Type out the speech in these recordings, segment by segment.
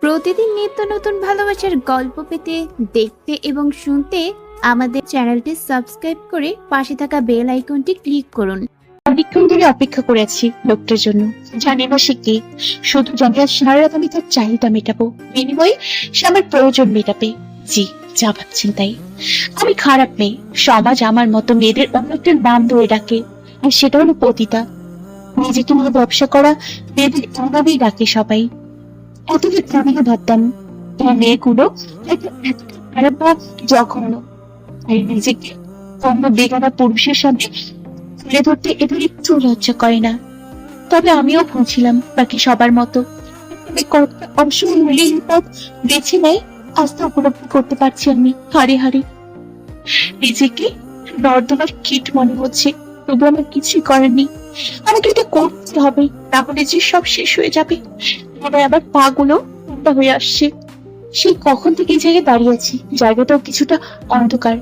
প্রতিদিন নিত্য নতুন ভালোবাসার গল্প পেতে, দেখতে এবং শুনতে আমাদের চ্যানেলটি সাবস্ক্রাইব করে পাশে থাকা বেল আইকনটি ক্লিক করুন। অনেকক্ষণ ধরে অপেক্ষা করে আছি লোকটার জন্য। জানি না সে কে, শুধু জানি আজ সারা রাত আমি তার চাহিদা মেটাবো, বিনিময়ে সে আমার প্রয়োজন মেটাবে। জি, যা ভাবছেন তাই। আমি খারাপ মেয়ে, সমাজ আমার মতো মেয়েদের অন্য একটা নাম ধরে ডাকে, আর সেটা হলো পতিতা। নিজেকে নিয়ে ব্যবসা করা মেয়েদের এভাবেই ডাকে সবাই। এতদিন আমিও ভাবতাম এই মেয়েগুলো এতটা খারাপ বা জঘন্য, আর নিজেকে অন্য বেগানা পুরুষের সামনে তুলে ধরতে এদের একটু লজ্জা করে না। তবে আমিও ভুলছিলাম বাকি সবার মতো। অংশ মিলিয়ে পথ বেছে নেয়, আস্থা উপলব্ধি করতে পারছি আমি হারে হারে। নিজেকে নর্দমার কীট মনে হচ্ছে, তবু আমার কিছুই করার নেই। আমাকে এটা করতে হবে, তাহলে যে সব শেষ হয়ে যাবে। মনে আবার পা গুলো উল্টা হয়ে আসছে। সেই কখন থেকে এই জায়গায় দাঁড়িয়ে আছি, জায়গাটাও কিছুটা অন্ধকার।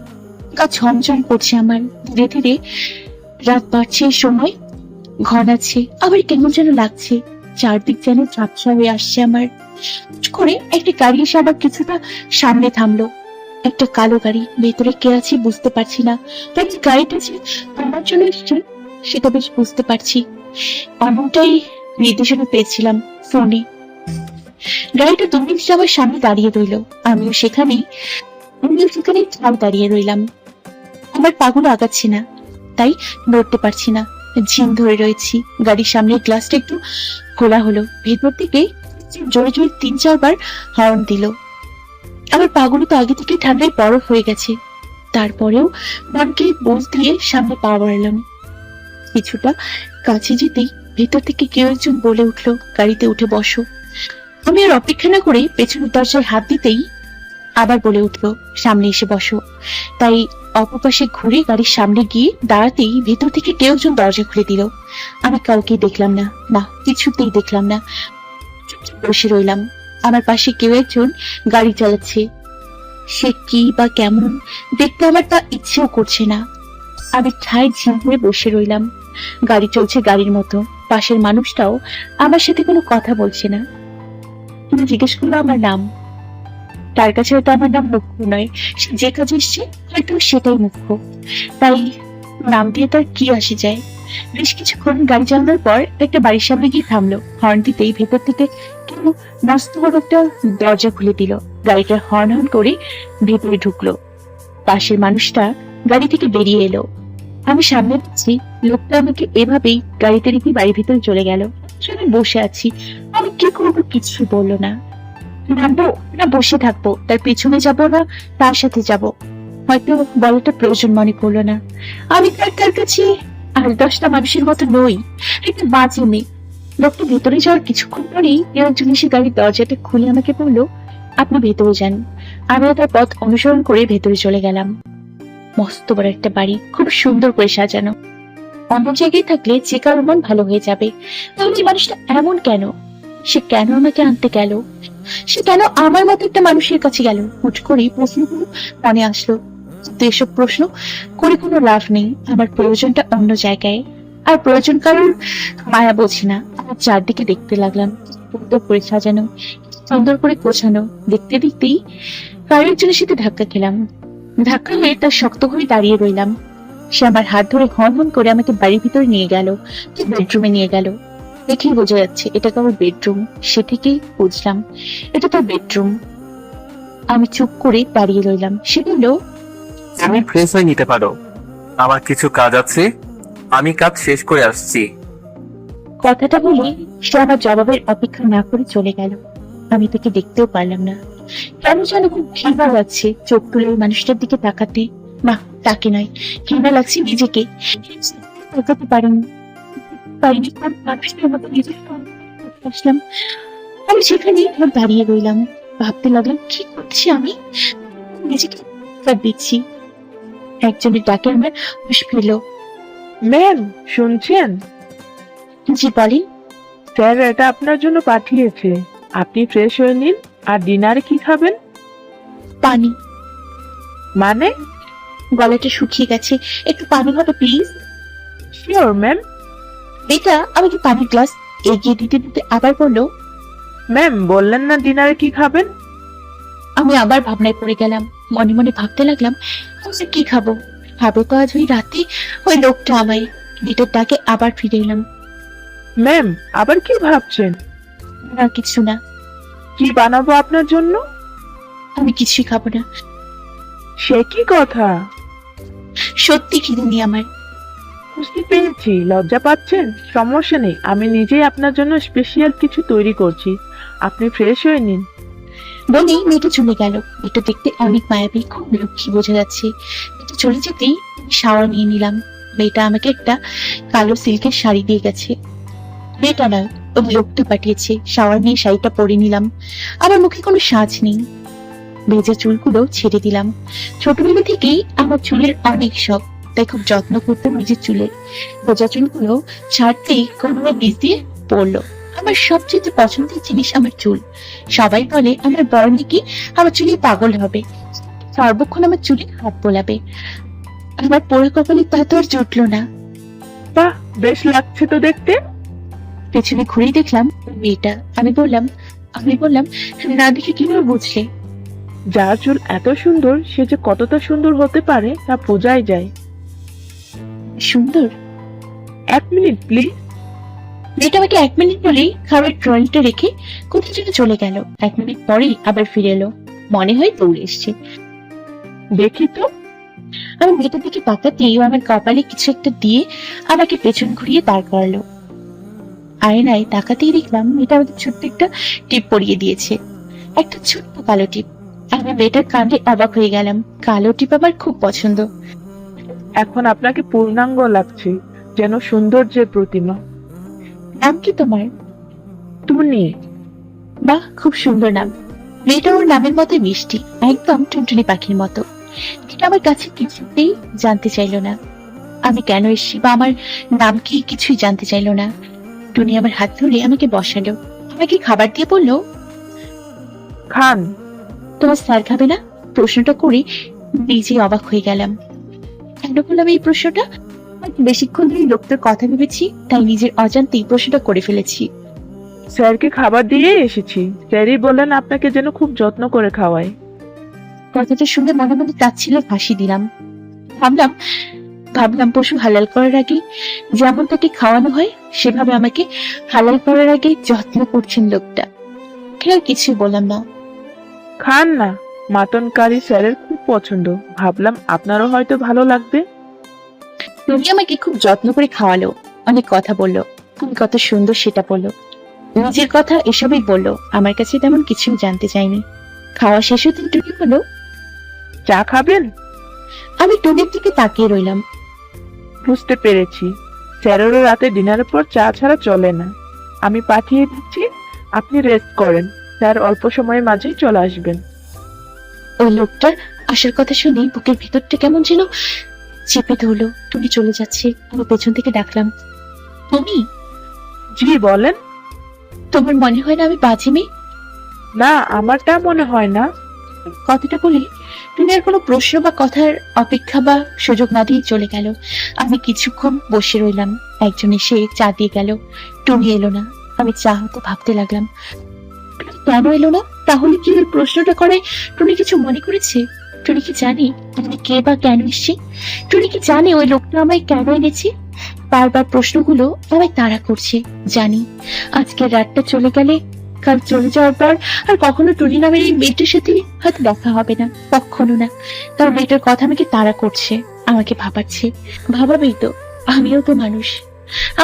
গা ঝমঝম করছে আমার। ধীরে ধীরে রাত বাড়ছে, সময় ঘনাচ্ছে, আবার কেমন যেন লাগছে। চারদিক যেন ঝাপসা হয়ে আসছে আমার। করে একটা গাড়ি এসে আবার কিছুটা সামনে থামলো। একটা কালো গাড়ি, ভেতরে কে আছে বুঝতে পারছি না। তবে গাড়িটা যে আমার জন্য এসছে সেটা বেশ বুঝতে পারছি। এমনটাই নির্দেশনা পেয়েছিলাম ফোনে। গাড়িটা 2 মিনিট আমার সামনে দাঁড়িয়ে রইলো। আমিও সেখানেই ঠাড় দাঁড়িয়ে রইলাম। আমার পাগুলো আগাচ্ছে না, তাই নড়তে পারছি না। ঝিম ধরে রয়েছি। গাড়ির সামনের গ্লাসটা একটু খোলা হলো। ভেতর থেকে জোরে জোরে 3-4 বার হর্ন দিল। আমার পাগুলো তো আগে থেকে ঠান্ডায় বরফ হয়ে গেছে। তারপরেও মনকে বোঝ দিয়ে সামনে পা বাড়ালাম। কিছুটা কাছে যেতেই ভেতর থেকে কেউ একজন বলে উঠলো, গাড়িতে উঠে বসো। আমি আর অপেক্ষা না করে পেছনের দরজায় হাত দিতেই আবার বলে উঠলো, সামনে এসে বসো। তাই অপপাশে ঘুরে গাড়ির সামনে গিয়ে দাঁড়াতেই ভেতর থেকে কেউ একজন দরজা খুলে দিল। আমি কাউকে দেখলাম না, না কিছুতেই দেখলাম না। চুপচাপ বসে রইলাম। আমার পাশে কেউ একজন গাড়ি চালাচ্ছে। সে কি বা কেমন দেখতে আমার তা ইচ্ছেও করছে না। আমি ঠায় ঝিম হয়ে বসে রইলাম। গাড়ি চলছে গাড়ির মতো। পাশের মানুষটাও আমার সাথে কোনো কথা বলছে না। তুমি জিজ্ঞেস করলো আমার নাম। তার কাছে হয়তো আমার নাম মুখ্য নয়, সে যে কাজে এসছে হয়তো সেটাই মুখ্য। তাই নাম দিয়ে তার কি আসে যায়। বেশ কিছুক্ষণ গাড়ি চালানোর পর একটা বাড়ির সামনে গিয়ে থামলো। হর্ন দিতেই ভেতর থেকে কেউ মস্ত বড় একটা দরজা খুলে দিল। গাড়িটা হর্ন হর্ন করে ভেতরে ঢুকলো। পাশের মানুষটা গাড়ি থেকে বেরিয়ে এলো। আমি সামনে পাচ্ছি লোকটা আমাকে এভাবেই গাড়িতে রেখে বাড়ির ভিতরে চলে গেল। আমি বসে আছি, আমি কি করবো কিছু বললো না। নামবো না বসে থাকবো, তার পেছনে যাবো না তার সাথে যাব, হয়তো বলাটা প্রয়োজন মনে করলো না। আমি তার কাছে আর 10টা মানুষের মতো নই, একটা বাজে মেয়ে। লোকটা ভেতরে যাওয়ার কিছুক্ষণ পরেই কেউ একজন এসে গাড়ির দরজাটা খুলে আমাকে বললো, আপনি ভেতরে যান। আমি তার পথ অনুসরণ করে ভেতরে চলে গেলাম। মস্ত বড় একটা বাড়ি, খুব সুন্দর করে সাজানো। অন্য জায়গায় থাকলে যে কারো মন ভালো হয়ে যাবে, তাহলে মানুষটা এমন কেন? সে কেন আমাকে আনতে গেল? সে কেন আমার মতো একটা মানুষের কাছে গেল? হুট করেই প্রশ্নগুলো মনে আসলো। তো এসব প্রশ্ন করে কোনো লাভ নেই। আমার প্রয়োজনটা অন্য জায়গায়। আর প্রয়োজন কারণ মায়া বোঝে না। আমার চারদিকে দেখতে লাগলাম, সুন্দর করে সাজানো, সুন্দর করে গোছানো। দেখতে দেখতেই কারো একজনের সাথে ধাক্কা খেলাম। ধাক্কা হয়ে তার শক্ত হয়ে দাঁড়িয়ে রইলাম। সে আমার হাত ধরে হন হন করে আমাকে বাড়ির ভিতরে নিয়ে গেল, বেডরুমে নিয়ে গেল। দেখেই বোঝা যাচ্ছে এটা কারোর বেডরুম। সে থেকেই বুঝলাম এটা তার বেডরুম। আমি চুপ করে দাঁড়িয়ে রইলাম। সে বলল, তুমি ফ্রেশ হয়ে নিতে পারো, আমার কিছু কাজ আছে, আমি কাজ শেষ করে আসছি। কথাটা বলে সে আমার জবাবের অপেক্ষা না করে চলে গেল। আমি তাকে দেখতেও পারলাম না। কেন যেন খুব ঘৃণা লাগছে চোখ তুলে ওই মানুষটার দিকে তাকাতে। না, তাকে নয়, ঘৃণা লাগছে নিজেকে। তাকাতে পারিনি। মানুষটার মতো নিজের আসলাম। আমি সেখানে দাঁড়িয়ে রইলাম, ভাবতে লাগলাম কি করছি আমি। নিজেকে দিচ্ছি। একজনের ডাকে আমার হুঁশ ফিরল। ম্যাম, শুনছেন? জি বলেন। স্যার এটা আপনার জন্য পাঠিয়েছে, আপনি ফ্রেশ হয়ে নিন। আর ডিনারে কি খাবেন? পানি। মানে? গলাটা শুকিয়ে গেছে, একটু পানি হবে প্লিজ। Sure ma'am. মেয়েটা আমাকে পানির গ্লাস এগিয়ে দিতে দিতে আবার বললো। ম্যাম বললেন না ডিনারে কি খাবেন? আমি আবার ভাবনায় পড়ে গেলাম, মনে মনে ভাবতে লাগলাম আমি কি খাবো। ভাবো তো আজ ওই রাতে ওই লোকটা আমায়। মেয়েটার ডাকে আবার ফিরে এলাম। ম্যাম আবার কি ভাবছেন? না কিছু না, কি বানাবো আপনার জন্য? আমি কিছুই খাবো না। সে কি কথা? সত্যি খিদে নেই আমার। বুঝতে পেরেছি, লজ্জা পাচ্ছেন। সমস্যা নেই, আমি নিজেই আপনার জন্য স্পেশাল কিছু তৈরি করছি। আপনি ফ্রেশ হয়ে নিন। বলেই মেয়েটা চলে গেল। মেয়েটা দেখতে অনেক মায়াবী, খুব লক্ষ্মী বোঝা যাচ্ছে। মেয়েটা চলে যেতেই শাওয়ার নিয়ে নিলাম। মেয়েটা আমাকে একটা কালো সিল্কের শাড়ি দিয়ে গেছে। মেয়েটা নয়, ওই লোকটা পাঠিয়েছে। শাওয়ার নিয়ে শাড়িটা পরে নিলাম। আমার মুখে কোনো সাজ নেই, ভেজা চুলগুলো ছেড়ে দিলাম। ছোটবেলা থেকেই আমার চুলের অনেক শখ, তাই খুব যত্ন করতাম নিজের চুলের। ভেজা চুলগুলো ছাড়তেই কোনো নিচ দিয়ে পড়লো। আমার সবচেয়ে পছন্দের জিনিস আমার চুল। সবাই বলে আমার বড় নাকি আমার চুলে পাগল হবে, সর্বক্ষণ আমার চুলে হাত বোলাবে। আমার পোড়া কপালে তা তো আর জুটলো না। বাহ, বেশ লাগছে তো দেখতে। পেছনে ঘুরে দেখলাম মেয়েটা। আমি বললাম না দেখে কিভাবে বুঝলে? যার চুল এত সুন্দর সে যে কতটা সুন্দর হতে পারে তা বোঝাই যায়। সুন্দর? 1 মিনিট প্লিজ। মেয়েটা আমাকে 1 মিনিট বলেই খাবার ট্রলিটা রেখে কোথায় যেন চলে গেল। 1 মিনিট পরেই আবার ফিরে এলো, মনে হয় দৌড়ে এসছে। দেখি তো। আমি মেয়েটার দিকে তাকাতেই আমার কপালে কিছু একটা দিয়ে আমাকে পেছন ঘুরিয়ে দাঁড় করালো। আয়নায় তাকাতেই দেখলাম মেয়েটা আমাকে ছোট্ট একটা টিপ পরিয়ে দিয়েছে, একটা ছোট্ট কালো টিপ। আমি মেয়েটার কাণ্ডে অবাক হয়ে গেলাম। কালো টিপ আমার খুব পছন্দ। এখন আপনাকে পূর্ণাঙ্গ লাগছে, যেন সৌন্দর্যের প্রতিমা। নাম কি তোমার? টুনি। বাহ, খুব সুন্দর নাম। মেয়েটা ওর নামের মতো মিষ্টি, একদম টুনটুনি পাখির মতো। এটা আমার কাছে কিছুতেই জানতে চাইলো না আমি কেন এসেছি বা আমার নাম কি, কিছুই জানতে চাইলো না। টুনি আমার হাত ধরে আমাকে বসালো, আমাকে খাবার দিয়ে বললো, খান। তোমার স্যার খাবে না? প্রশ্নটা করে নিজেই অবাক হয়ে গেলাম। কেন বললাম এই প্রশ্নটা? বেশিক্ষণ ধরে লোকটার কথা ভেবেছি, তাই নিজের অজান্তেই প্রশ্নটা করে ফেলেছি। স্যারকে খাবার দিয়ে এসেছি। স্যারই বললেন আপনাকে যেন খুব যত্ন করে খাওয়াই। কথাটা শুনে মনে মনে তাচ্ছিল হাসি দিলাম। ভাবলাম পশু হালাল করার আগে যেমন তাকে খাওয়ানো হয় সেভাবে আমাকে হালাল করার আগে যত্ন করছেন লোকটা। কেউ কিছু বললাম না। খান না, মাটন কারি স্যারের খুব পছন্দ। ভাবলাম আপনারও হয়তো ভালো লাগবে। তুমি আমাকে খুব যত্ন করে খাওয়ালো, অনেক কথা বললো, আমি কত সুন্দর সেটা বললো, নিজের কথা এসবই বললো। আমার কাছে তেমন কিছু জানতে চাইনি। খাওয়া শেষ হতে টুনি হলো, চা খাবেন? আমি টুনির দিকে তাকিয়ে রইলাম। বুঝতে পেরেছি, স্যারেরও রাতে ডিনারের পর চা ছাড়া চলে না। আমি পাঠিয়ে দিচ্ছি, আপনি রেস্ট করেন। স্যার অল্প সময়ের মাঝেই চলে আসবেন। ওই লোকটার আসার কথা শুনে বুকের ভিতরটা কেমন যেন চেপে ধরলো। টুনি চলে যাচ্ছে, আমি পেছন থেকে ডাকলাম, তুমি? জি বলেন। তোমার মনে হয় না আমি বাজে মেয়ে? না, আমার তা মনে হয় না। কথাটা বলে তুমি আর কোনো প্রশ্ন বা কথার অপেক্ষা বা সুযোগ না দিয়ে চলে গেল। আমি কিছুক্ষণ বসে রইলাম। একজন এসে চা দিয়ে গেল, টুনি এলো না। আমি চা হতে ভাবতে লাগলাম, কেন এলো না? তাহলে কি ওই প্রশ্নটা করে টুনি কিছু মনে করেছে? টুনি কি জানি আমি কে বা কেন এসেছি? টুনি কি জানে ওই লোকটা আমায় কেন এনেছে? বারবার প্রশ্নগুলো আমায় তাড়া করছে। জানি আজকের রাতটা চলে গেলে, কাল চলে যাওয়ার পর আর কখনো টুনি নামের এই মেয়েটার সাথে হয়তো দেখা হবে না, কখনো না। কারণ মেয়েটার কথা আমাকে তাড়া করছে, আমাকে ভাবাচ্ছে। ভাবাবেই তো, আমিও তো মানুষ,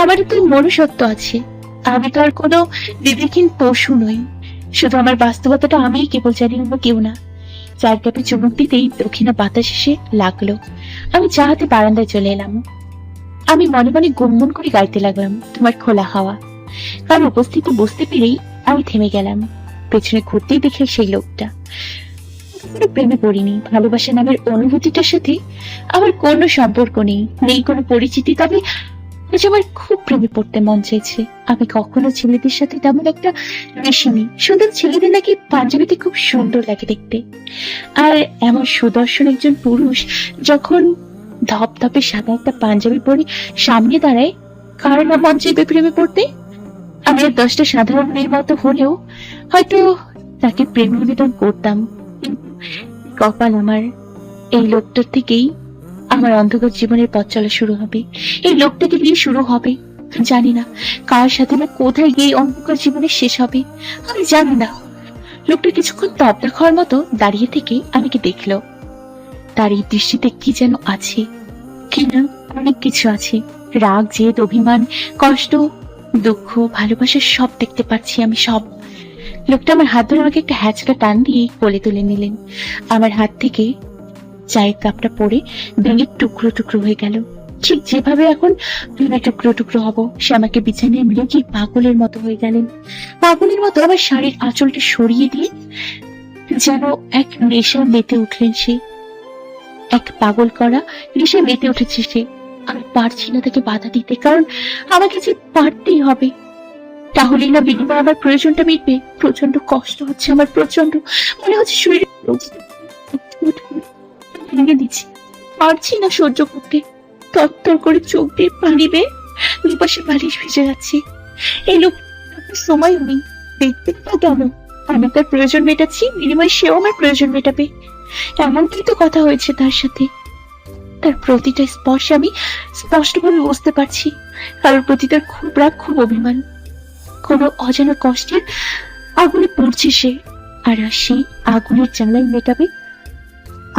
আমারও তো মনুষ্যত্ব আছে। আমি তো আর কোনো বিবেকহীন পশু নই। শুধু আমার বাস্তবতাটা আমিই কেবল জানি, অন্য কেউ না। চার কাপে চুমুক দিতেই দক্ষিণা বাতাস এসে লাগলো। আমি চা হাতে বারান্দায় চলে এলাম। আমি মনে মনে গুনগুন করে গাইতে লাগলাম, তোমার খোলা হাওয়া। তার উপস্থিতি বুঝতে পেরেই আমি থেমে গেলাম। পেছনে ঘুরতেই দেখে সেই লোকটা। কোনো প্রেমে পড়িনি, ভালোবাসা নামের অনুভূতিটার সাথে আমার কোনো সম্পর্ক নেই, নেই কোনো পরিচিতি। তবে আজ আমার খুব প্রেমে পড়তে মন চাইছে। আমি কখনো ছেলেদের সাথে তেমন একটা মিশিনি। সুন্দর ছেলেদের নাকি পাঞ্জাবিতে খুব সুন্দর লাগে দেখতে, আর এমন সুদর্শন একজন পুরুষ যখন ধপধপে সাদা একটা পাঞ্জাবি পরে সামনে দাঁড়ায়, কার না মন চাইবে প্রেমে পড়তে? আমি আর 10টা সাধারণ মেয়ের মতো হলেও হয়তো তাকে প্রেম নিবেদন করতাম। কপাল আমার, এই লোকটার থেকেই আমার অন্ধকার জীবনের পথ চলা শুরু হবে। এই লোকটাকে দিয়ে শুরু হবে। জানি না কার সাথে বা কোথায় গিয়ে অন্ধকার জীবনের শেষ হবে, আমি জানি না। লোকটা কিছুক্ষণ তবদা খাওয়ার মতো দাঁড়িয়ে থেকে আমাকে দেখলো। তার এই দৃষ্টিতে কি যেন আছে, কি না অনেক কিছু আছে। রাগ, জেদ, অভিমান, কষ্ট, দুঃখ, ভালোবাসা সব দেখতে পাচ্ছি আমি, সব। লোকটা আমার হাত ধরে আমাকে একটা হ্যাচকা টান দিয়ে কোলে তুলে নিলেন। আমার হাত থেকে চায়ের কাপটা পড়ে ভেঙে টুকরো টুকরো হয়ে গেল। ঠিক যেভাবে এখন ভেঙে টুকরো টুকরো হব, সে আমাকে বিছানায় মিলে কি পাগলের মতো হয়ে গেলেন। পাগলের মতো আমার শাড়ির আঁচলটা সরিয়ে দিয়ে যেন এক নেশায় মেতে উঠলেন সে। এক পাগল করা নেশায় মেতে উঠেছে সে। আমি পারছি না তাকে বাধা দিতে, কারণ আমাকে যে পারতেই হবে। তাহলেই না বিনিময়ে আমার প্রয়োজনটা মিটবে। প্রচন্ড কষ্ট হচ্ছে আমার, প্রচন্ড মনে হচ্ছে শরীরে ভেঙে দিচ্ছি, পারছি না সহ্য করতে। তত্তর করে চোখ দিয়ে পানি বেয়ে দুপাশে বালিশ ভিজে যাচ্ছি। এই লোক সময় নেই, দেখতে না কেন আমি তার প্রয়োজন মেটাচ্ছি, বিনিময়ে সেও আমার প্রয়োজন মেটাবে। এমনটাই তো কথা হয়েছে তার সাথে। তার প্রতিটা স্পর্শে আমি স্পষ্টভাবে বুঝতে পারছি কারোর প্রতি তার খুব রাগ, খুব অভিমান। কোনো অজানা কষ্টের আগুনে পড়ছে সে, আর সেই আগুনের জ্বালাই মেটাবে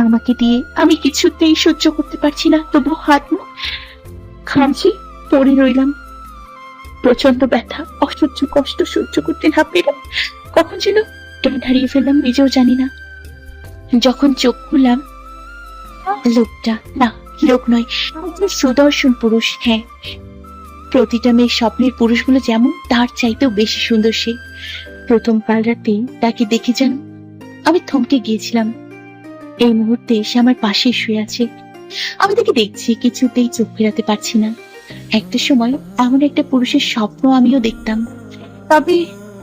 আমাকে দিয়ে। আমি কিছুতেই সহ্য করতে পারছি না, তবু হাত মুখ খামছি পড়ে রইলাম। প্রচন্ড ব্যথা, অসহ্য কষ্ট সহ্য করতে না পেরে কখন যেন জ্ঞান হারিয়ে ফেললাম, নিজেও জানি না। যখন চোখ খুললাম, লোকটা না, লোক নয়, একজন সুদর্শন পুরুষ। হ্যাঁ, প্রতিটা মেয়ের স্বপ্নের পুরুষগুলো যেমন, তার চাইতেও বেশি সুন্দর সে। প্রথম কাল রাতে তাকে দেখে যেন আমি থমকে গিয়েছিলাম। এই মুহূর্তে সে আমার পাশে শুয়ে আছে। আমি তাকে দেখছি, কিছুতেই চোখ ফেরাতে পারছি না। একটা সময় এমন একটা পুরুষের স্বপ্ন আমিও দেখতাম, তবে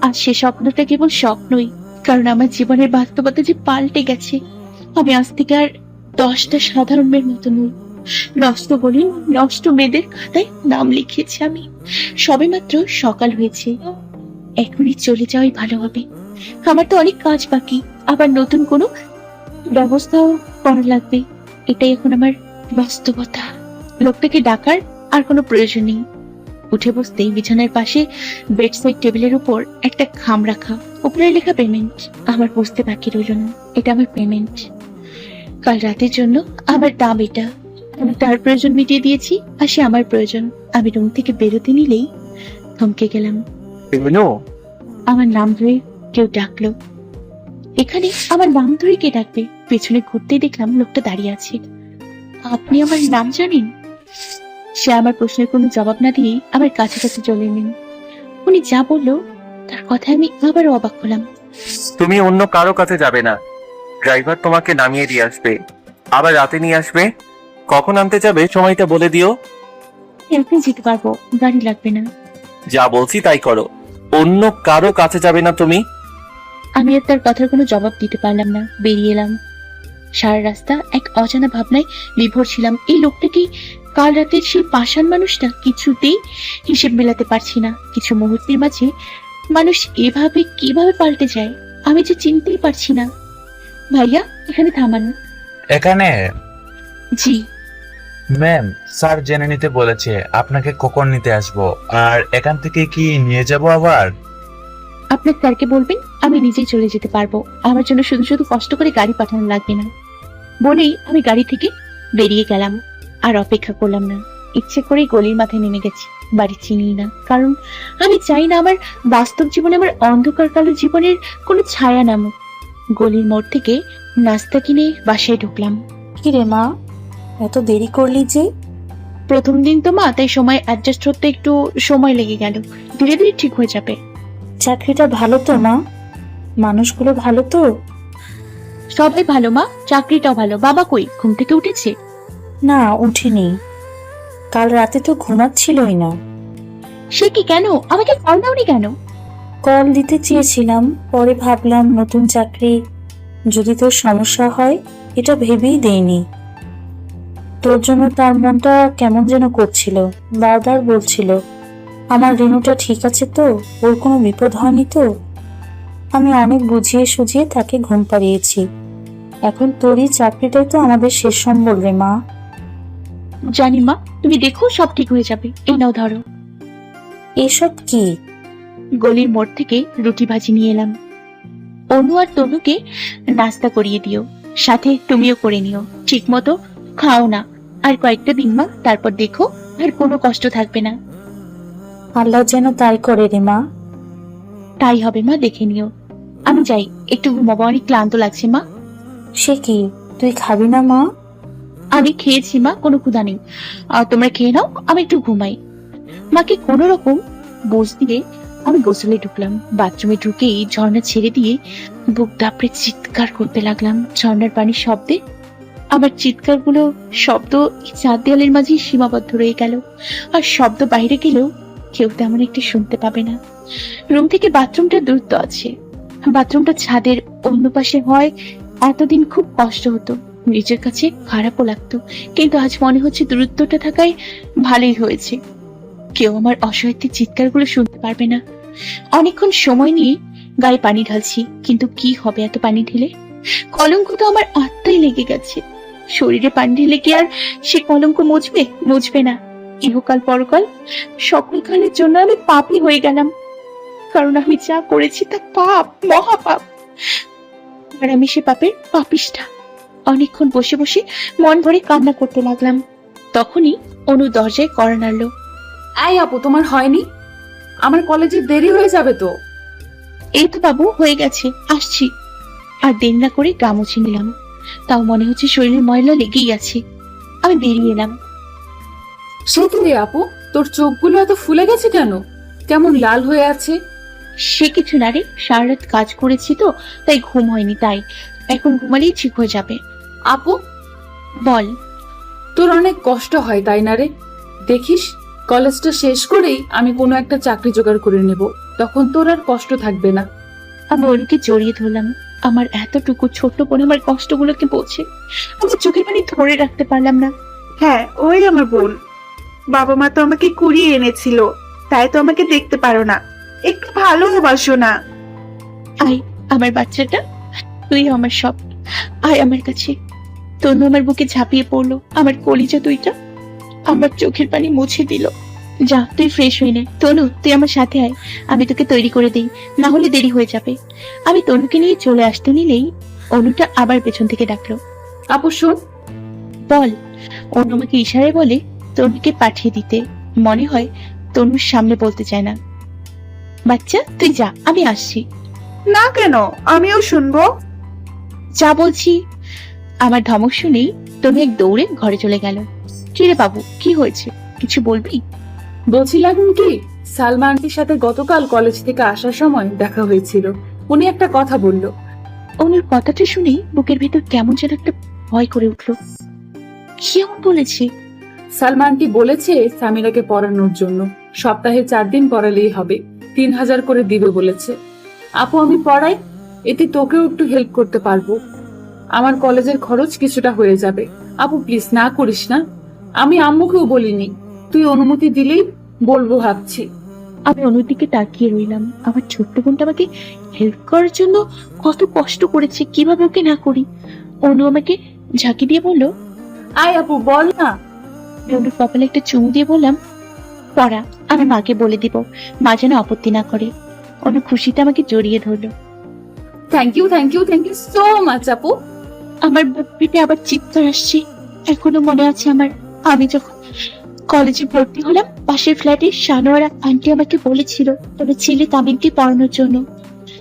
আজ সে স্বপ্নটা কেবল স্বপ্নই, কারণ আমার জীবনের বাস্তবতা যে পাল্টে গেছে। আমি আজ থেকে আর 10টা সাধারণ মেয়ের মতো নই। নষ্ট বলি, নষ্ট মেয়েদের খাতায় নাম লিখিয়েছি আমি। সবেমাত্র সকাল হয়েছে, এখনই চলে যাওয়াই ভালো হবে। আমার তো অনেক কাজ বাকি, আবার নতুন কোনো ব্যবস্থাও করা লাগবে। এটাই এখন আমার বাস্তবতা। লোকটাকে ডাকার আর কোনো প্রয়োজন নেই। উঠে বসতেই বিছানার পাশে বেডসাইড টেবিলের উপর একটা খাম রাখা, উপরে লেখা পেমেন্ট। আমার বুঝতে বাকি রইল না, এটা আমার পেমেন্ট। কাল রাতের জন্য আমার দাম এটা। আমি তার প্রয়োজন মিটিয়ে দিয়েছি, আর সে আমার প্রয়োজন। আমি রুম থেকে বেরোতে নিলেই থমকে গেলাম। আমার নাম ধরে কেউ ডাকলো। এখানে আমার নাম ধরে কে ডাকবে? পেছনে ঘুরতেই দেখলাম লোকটা দাঁড়িয়ে আছে। আপনি আমার নাম জানেন? সে আমার প্রশ্নের কোনো জবাব না দিয়ে আমার কাছাকাছি চলে এলেন। উনি যা বললো তার কথায় আমি আবারও অবাক হলাম। তুমি অন্য কারো কাছে যাবে না, ড্রাইভার তোমাকে নামিয়ে দিয়ে আসবে, আবার রাতে নিয়ে আসবে। কখন আনতে যাবে সময়টা বলে দিও। এমনি যেতে পারবো, গাড়ি লাগবে না। যা বলছি তাই করো, অন্য কারো কাছে যাবে না তুমি। আমি আর তার কথার কোনো জবাব দিতে পারলাম না, বেরিয়ে এলাম। সারা রাস্তা এক অজানা ভাবনায় বিভোর ছিলাম। এই লোকটাকে, কাল রাতের সেই পাষাণ মানুষটা, কিছুতেই হিসেব মেলাতে পারছি না। কিছু মুহূর্তের মাঝে মানুষ এভাবে কিভাবে পাল্টে যায় আমি যে চিনতেই পারছি না। ভাইয়া, এখানে থামানো। এখানে? জি। ম্যাম, স্যার জেনে নিতে বলেছে আপনাকে কখন নিতে আসবো, আর এখান থেকে কি নিয়ে যাব আবার? আপনার স্যারকে বলবেন আমি নিজেই চলে যেতে পারবো, আমার জন্য শুধু শুধু কষ্ট করে গাড়ি পাঠানো লাগবে না। বলেই আমি গাড়ি থেকে বেরিয়ে গেলাম। আর অপেক্ষা করলাম না, ইচ্ছে করেই গলির মাথায় নেমে গেছি। বাড়ি চিনি না, কারণ আমি চাই না আমার বাস্তব জীবনে, আমার অন্ধকার কালো জীবনের কোনো ছায়া নামুক। গলির মোড় থেকে নাস্তা কিনে বাসায় ঢুকলাম। কি রে মা, এত দেরি করলি যে? প্রথম দিন তো মা, তাই সময় অ্যাডজাস্ট হতে একটু সময় লেগে গেল। ধীরে ধীরে ঠিক হয়ে যাবে। চাকরিটা ভালো তো মা? মানুষগুলো ভালো তো? সবাই ভালো মা, চাকরিটাও ভালো। বাবা কই, ঘুম থেকে উঠেছে? না, উঠিনি। কাল রাতে তো ঘুমাচ্ছিলই না। সে কি, কেন আমাকে কল দাওনি কেন? কল দিতে চেয়েছিলাম, পরে ভাবলাম নতুন চাকরি, যদি তোর সমস্যা হয় এটা ভেবেই দেইনি। তোর জন্য তার মনটা কেমন যেন করছিল, বারবার বলছিল আমার রেণুটা ঠিক আছে তো, ওর কোনো বিপদ হয়নি তো। আমি অনেক বুঝিয়ে সুঝিয়ে তাকে ঘুম পাড়িয়েছি। এখন তোরই চাকরিটাই তো আমাদের শেষ সম্বল রে মা। জানি মা, তুমি দেখো সব ঠিক হয়ে যাবে। এই নাও ধরো। এসব কি? গলির মোড় থেকে রুটি ভাজি নিয়ে এলাম। অনু আর তনুকে নাস্তা করিয়ে দিও, সাথে তুমিও করে নিও। ঠিক মতো খাও না, আর কয়েকটা দিন মা, তারপর দেখো আর কোনো কষ্ট থাকবে না। আল্লাহ যেন তাই করে রে মা। তাই হবে মা, দেখে নিও। আমি যাই, একটু ঘুমাবো, অনেক ক্লান্ত লাগছে মা। সে কি, তুই খাবি না মা? আমি খেয়েছি মা, কোনো ক্ষুধা নেই। তোমরা খেয়ে নাও, আমি একটু ঘুমাই। মাকে কোন রকম বোঝ দিয়ে আমি গোসলে ঢুকলাম। বাথরুমে ঢুকেই ঝর্ণা ছেড়ে দিয়ে বুক দাপড়ে চিৎকার করতে লাগলাম ঝর্ণার পানির শব্দে। আমার চিৎকারগুলো শব্দ এই চার দেয়ালের মাঝেই সীমাবদ্ধ রয়ে গেল, আর শব্দ বাইরে গেলেও কেউ তেমন একটু শুনতে পাবে না। রুম থেকে বাথরুমটা দূরত্ব আছে, বাথরুমটা ছাদের অন্য পাশে হয়। এতদিন খুব কষ্ট হতো, নিজের কাছে খারাপও লাগতো, কিন্তু আজ মনে হচ্ছে দূরত্বটা থাকায় ভালোই হয়েছে। কেউ আমার অসহায়ত্বের চিৎকারগুলো শুনতে পারবে না। অনেকক্ষণ সময় নিয়ে গায়ে পানি ঢালছি, কিন্তু কি হবে এত পানি ঢেলে? কলঙ্ক তো আমার আত্মায় লেগে গেছে। শরীরে পানি ঢেলে কি আর সে কলঙ্ক মুছবে? মুছবে না। ইহকাল পরকাল সকল কালের জন্য আমি পাপী হয়ে গেলাম, কারণ আমি যা করেছি তা পাপ, মহাপাপ। আর আমি সে পাপের পাপিষ্ঠা। অনেকক্ষণ বসে বসে মন ভরে কান্না করতে লাগলাম। তখনই অনু দরজায় কড়া নাড়ল। এই আপু, তোমার হয়নি? আমার কলেজে দেরি হয়ে যাবে তো। এই তো বাবু, হয়ে গেছে, আসছি। আর দেরি না করে গা মুছে নিলাম, তাও মনে হচ্ছে শরীরের ময়লা লেগেই আছে। আমি বেরিয়ে এলাম। সে কি রে আপু, তোর চোখগুলো এত ফুলে গেছে কেন? কেমন লাল হয়ে আছে? সে কিছু না রে, সারা রাত কাজ করেছি তো, তাই ঘুম হয়নি, তাই এখন ঘুমালেই ঠিক হয়ে যাবে। আপু, বল। তোর অনেক কষ্ট হয় তাই না রে? দেখিস, কলেজটা শেষ করেই আমি কোনো একটা চাকরি জোগাড় করে নেব, তখন তোর আর কষ্ট থাকবে না। আমি ওরকে জড়িয়ে ধরলাম। আমার এতটুকু ছোট্ট বোন আমার কষ্টগুলোকে বোঝে। আমি চোখের পানি ধরে রাখতে পারলাম না। হ্যাঁ, ওই আমার বোন। বাবা মা তো আমাকে কুড়িয়ে এনেছিল, তাই তো আমাকে দেখতে পারো না। একটু ভালোবাসো না। আয় আমার বাচ্চাটা, তুই আমার সব। আয় আমার কাছে। তনু আমার বুকে ঝাঁপিয়ে পড়লো, আমার কলিজা দুইটা আমার চোখের পানি মুছে দিল। যা, তুই ফ্রেশ হয়ে নে। তনু, তুই আমার সাথে আয়, আমি তোকে তৈরি করে দিই, না হলে দেরি হয়ে যাবে। আমি তনুকে নিয়ে চলে আসতে নিলেই অনুটা আবার পেছন থেকে ডাকলো। আপু শোন। বল। অনু আমাকে ইশারায় বলে তনুকে পাঠিয়ে দিতে। মনে হয় তনুর সামনে বলতে চায় না। বাচ্চা, তুই যা, আমি আসছি। না কেন, আমিও শুনবো। যা বলছি। আমার ধমক শুনেই তনু এক দৌড়ে ঘরে চলে গেল। কি রে বাবু, কি হয়েছে? কিছু বলবি? বলছিলাম কি, সালমা আন্টির সাথে গতকাল কলেজ থেকে আসার সময় দেখা হয়েছিল। উনি একটা কথা বলল। অনুর কথাটা শুনেই বুকের ভেতর কেমন যেন একটা ভয় করে উঠলো। কি এমন বলেছে? সালমা আন্টি বলেছে সামিরাকে পড়ানোর জন্য সপ্তাহে 4 দিন পড়ালেই হবে, 3000 করে দিবে বলেছে। আপু, আমি পড়াই, এতে তোকেও একটু হেল্প করতে পারবো। আমার কলেজের খরচ কিছুটা হয়ে যাবে। আপু প্লিজ, না করিস না। আমি আম্মুকেও বলিনি, তুই অনুমতি দিলেই বলবো ভাবছি। আমি অনুর দিকে তাকিয়ে রইলাম। আমার ছোট্ট বোনটা আমাকে হেল্প করার জন্য কত কষ্ট করেছে, কিভাবে ওকে না করি? অনু আমাকে ঝাঁকি দিয়ে বলল, আয় আপু, বল না। অনুর কপালে একটা চুমু দিয়ে বললাম, পড়া, আমি মাকে বলে দিব, মা যেন আপত্তি না করে। অনু খুশিতে আমাকে জড়িয়ে ধরলো। Thank you, thank you, thank you so much আপু। আমার বুক পেটে আবার চিৎকার আসছে। এখনো মনে আছে আমার, আমি যখন কলেজে ভর্তি হলাম, পাশের ফ্ল্যাটে শানোয়ারা আন্টি আমাকে বলেছিল তবে ছেলে তামিমকে পড়ানোর জন্য।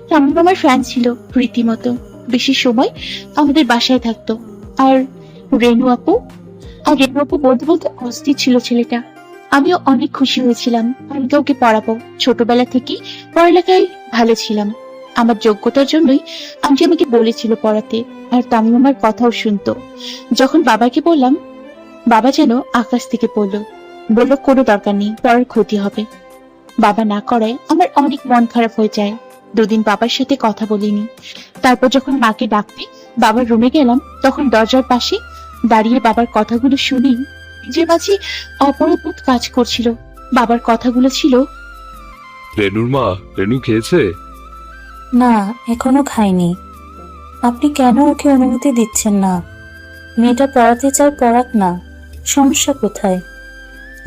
তামিম আমার ফ্যান ছিল রীতিমতো, বেশি সময় আমাদের বাসায় থাকতো। আর রেনু আপু বলতে বলতে অস্থির ছিল ছেলেটা। আমিও অনেক খুশি হয়েছিলাম, আমি তো ওকে পড়াবো। ছোটবেলা থেকেই পড়ালেখায় ভালো ছিলাম, আমার যোগ্যতার জন্যই আন্টি আমাকে বলেছিল পড়াতে। আর তামিম আমার কথাও শুনতো। যখন বাবাকে বললাম, বাবা যেন আকাশ থেকে পড়লো। বলল কোনো দরকার নেই, পরের ক্ষতি হবে। বাবা না করায় আমার অনেক মন খারাপ হয়ে যায়। দুদিন বাবার সাথে কথা বলিনি। তারপর যখন মাকে ডাকতে বাবার রুমে গেলাম, তখন দরজার পাশে দাঁড়িয়ে বাবার কথাগুলো শুনি যে মাঝে অপরাধ কাজ করছিল। বাবার কথাগুলো ছিল, রেনুর মা, রেনু খেয়েছে? না, এখনো খাইনি। আপনি কেন ওকে অনুমতি দিচ্ছেন না? মেয়েটা পড়াতে চায়, পড়াক না, সমস্যা কোথায়?